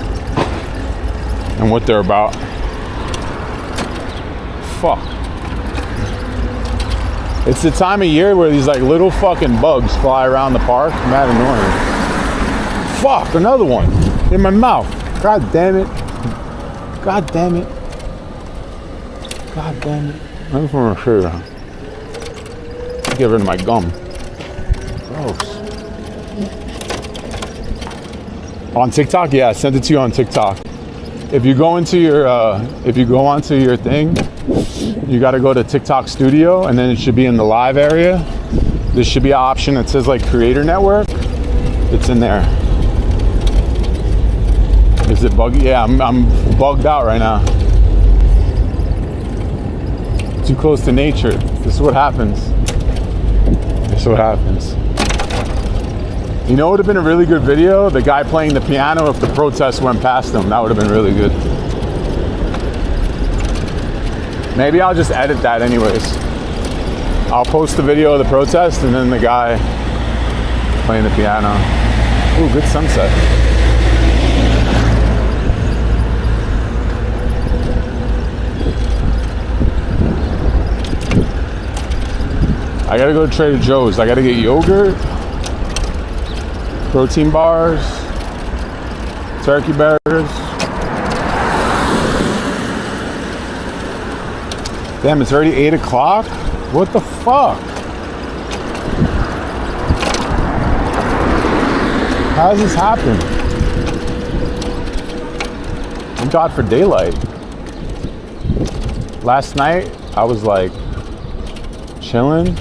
and what they're about. Fuck. It's the time of year where these like little fucking bugs fly around the park. Mad annoying. Fuck, another one in my mouth. God damn it. God damn it. God damn it. I just want to get rid of my gum. Gross. On TikTok? Yeah, I sent it to you on TikTok. If you go into your onto your thing, you got to go to TikTok Studio, and then it should be in the live area. There should be an option that says like Creator Network. It's in there. Is it buggy? Yeah, I'm bugged out right now. Too close to nature. This is what happens. This is what happens. You know what would have been a really good video? The guy playing the piano if the protest went past him. That would have been really good. Maybe I'll just edit that anyways. I'll post the video of the protest and then the guy playing the piano. Ooh, good sunset. I gotta go to Trader Joe's. I gotta get yogurt, protein bars, turkey burgers. Damn, it's already 8 o'clock? What the fuck? How does this happen? Thank God for daylight. Last night, I was like chilling.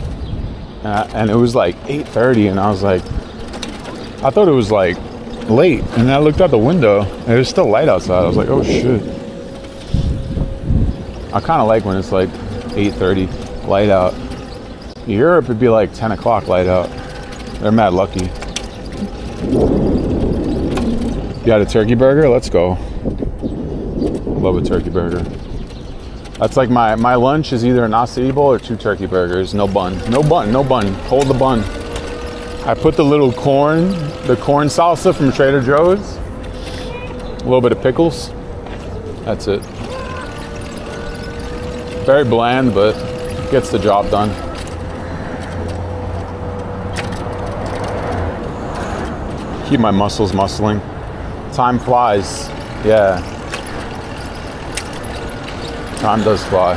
And it was like 8:30, and I was like, I thought it was like late, and then I looked out the window, and it was still light outside. I was like, oh shit. I kind of like when it's like 8:30, light out. In Europe, it'd be like 10 o'clock light out. They're mad lucky. You got a turkey burger? Let's go. Love a turkey burger. That's like my lunch is either a nasi bowl or 2 turkey burgers. No bun. No bun. No bun. Hold the bun. I put the little corn salsa from Trader Joe's. A little bit of pickles. That's it. Very bland, but gets the job done. Keep my muscles muscling. Time flies. Yeah. Time does fly.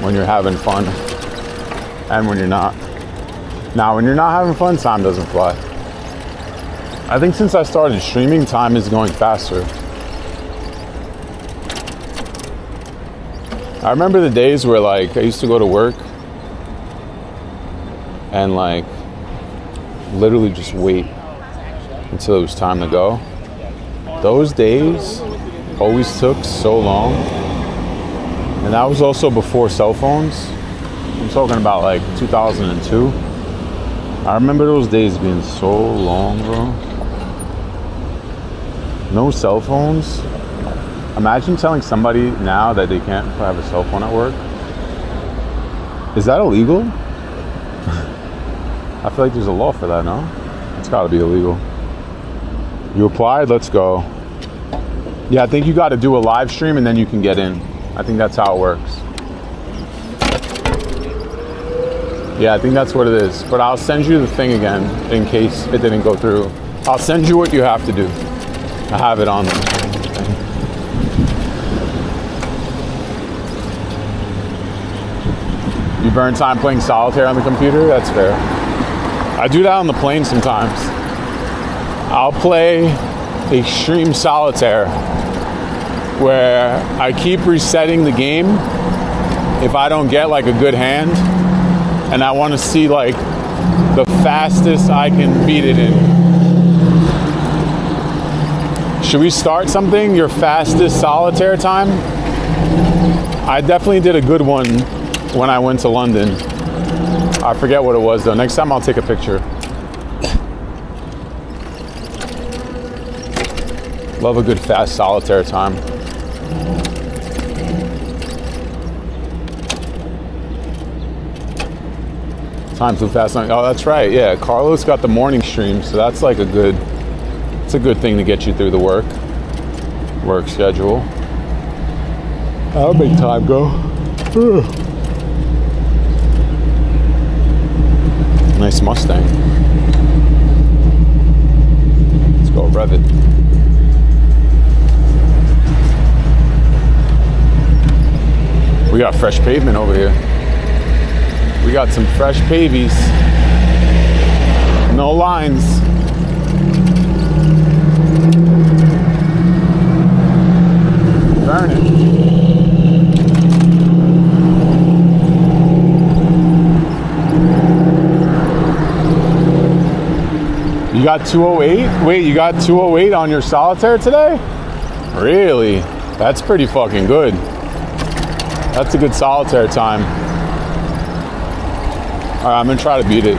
When you're having fun and when you're not. Now, when you're not having fun, time doesn't fly. I think since I started streaming, time is going faster. I remember the days where like I used to go to work and like literally just wait until it was time to go. Those days always took so long. And that was also before cell phones. I'm talking about like 2002. I remember those days being so long, bro. No cell phones. Imagine telling somebody now that they can't have a cell phone at work. Is that illegal? I feel like there's a law for that, no? It's gotta be illegal. You applied, let's go. Yeah, I think you gotta do a live stream and then you can get in. I think that's how it works. Yeah, I think that's what it is. But I'll send you the thing again in case it didn't go through. I'll send you what you have to do. I have it on there. You burn time playing solitaire on the computer? That's fair. I do that on the plane sometimes. I'll play extreme solitaire where I keep resetting the game if I don't get like a good hand, and I want to see like the fastest I can beat it in. Should we start something? Your fastest solitaire time? I definitely did a good one when I went to London. I forget what it was though. Next time I'll take a picture. Love a good fast solitaire time. Time flew fast. Oh, that's right. Yeah, Carlos got the morning stream, so that's like it's a good thing to get you through the work schedule. That'll make time go. Nice Mustang. Let's go rev it. We got fresh pavement over here. We got some fresh pavies. No lines. Burn it. You got 208? Wait, you got 208 on your solitaire today? Really? That's pretty fucking good. That's a good solitaire time. All right, I'm gonna try to beat it.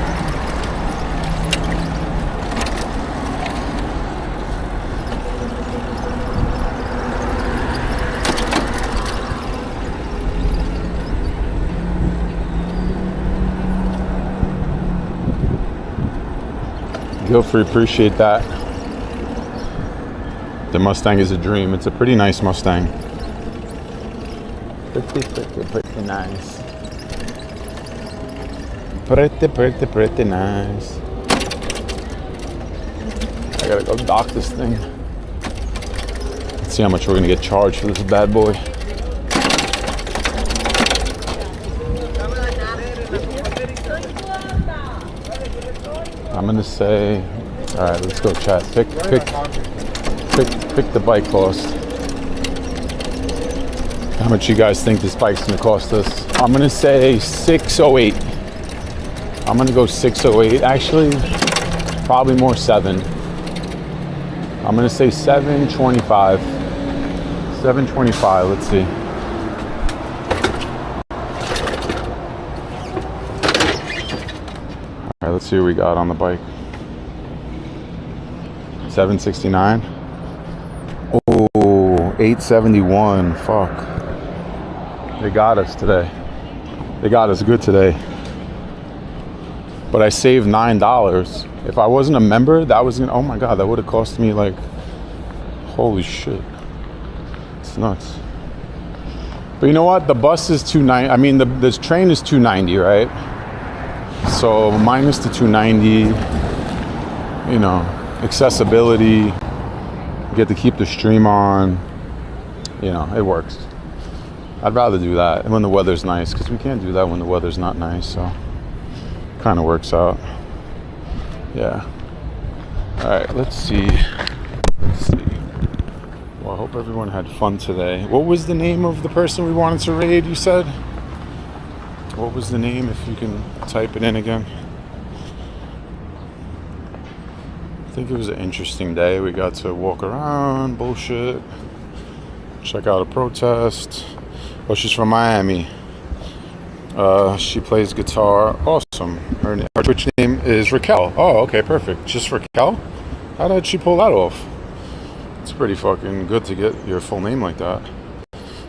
Gilfrey, appreciate that. The Mustang is a dream. It's a pretty nice Mustang. Pretty nice. Pretty nice. I gotta go dock this thing. Let's see how much we're gonna get charged for this bad boy. I'm gonna say, all right, let's go chat. Pick the bike cost. How much you guys think this bike's gonna cost us? I'm gonna say 608. I'm gonna go 608. Actually, probably more 7. I'm gonna say 725. 725. Let's see. All right, let's see what we got on the bike. 769. Oh, 871. Fuck. They got us today. They got us good today. But I saved $9. If I wasn't a member, that was gonna, oh my God, that would have cost me like, holy shit. It's nuts. But you know what? The bus is $290. I mean, this train is $290, right? So minus the $290, you know, accessibility, you get to keep the stream on, you know, it works. I'd rather do that when the weather's nice, because we can't do that when the weather's not nice, so kind of works out. Yeah. All right, let's see. Well, I hope everyone had fun today. What was the name of the person we wanted to raid, you said? What was the name, if you can type it in again? I think it was an interesting day. We got to walk around, bullshit, check out a protest. Oh, she's from Miami. She plays guitar. Awesome. Her Twitch name is Raquel. Oh, okay, perfect. Just Raquel? How did she pull that off? It's pretty fucking good to get your full name like that.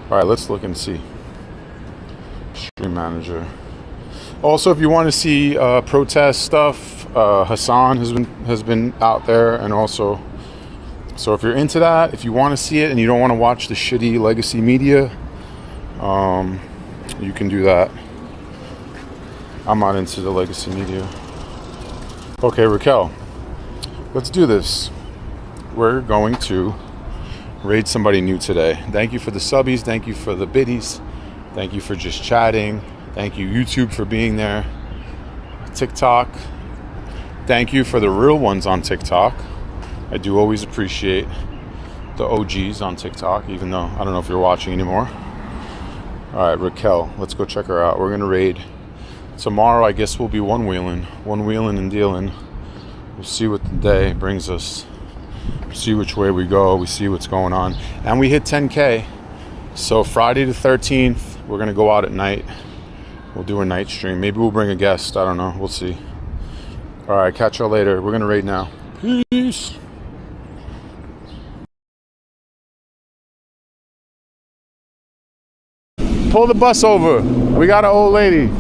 Alright, let's look and see. Stream manager. Also, if you want to see protest stuff, Hassan has been out there, and also, so if you're into that, if you want to see it and you don't want to watch the shitty legacy media, you can do that. I'm not into the legacy media. Okay, Raquel, let's do this. We're going to raid somebody new today. Thank you for the subbies. Thank you for the biddies. Thank you for just chatting. Thank you, YouTube, for being there. TikTok. Thank you for the real ones on TikTok. I do always appreciate the OGs on TikTok, even though I don't know if you're watching anymore. All right, Raquel, let's go check her out. We're going to raid. Tomorrow, I guess we'll be one-wheeling and dealing. We'll see what the day brings us. See which way we go. We see what's going on. And we hit 10K. So Friday the 13th, we're going to go out at night. We'll do a night stream. Maybe we'll bring a guest. I don't know. We'll see. All right, catch y'all later. We're going to raid now. Peace. Pull the bus over. We got an old lady.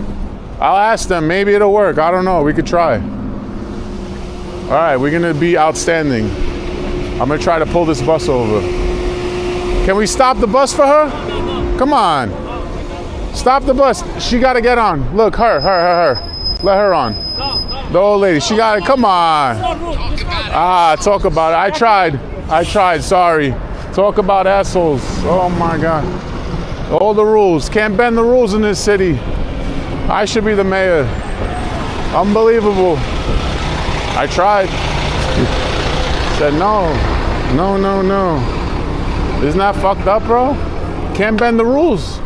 I'll ask them. Maybe it'll work. I don't know. We could try. All right, we're going to be outstanding. I'm going to try to pull this bus over. Can we stop the bus for her? Come on. Stop the bus. She got to get on. Look, her. Let her on. The old lady. She got it. Come on. Talk about it. I tried. Sorry. Talk about assholes. Oh, my God. All the rules. Can't bend the rules in this city. I should be the mayor. Unbelievable. I tried. Said no. Isn't that fucked up, bro? Can't bend the rules.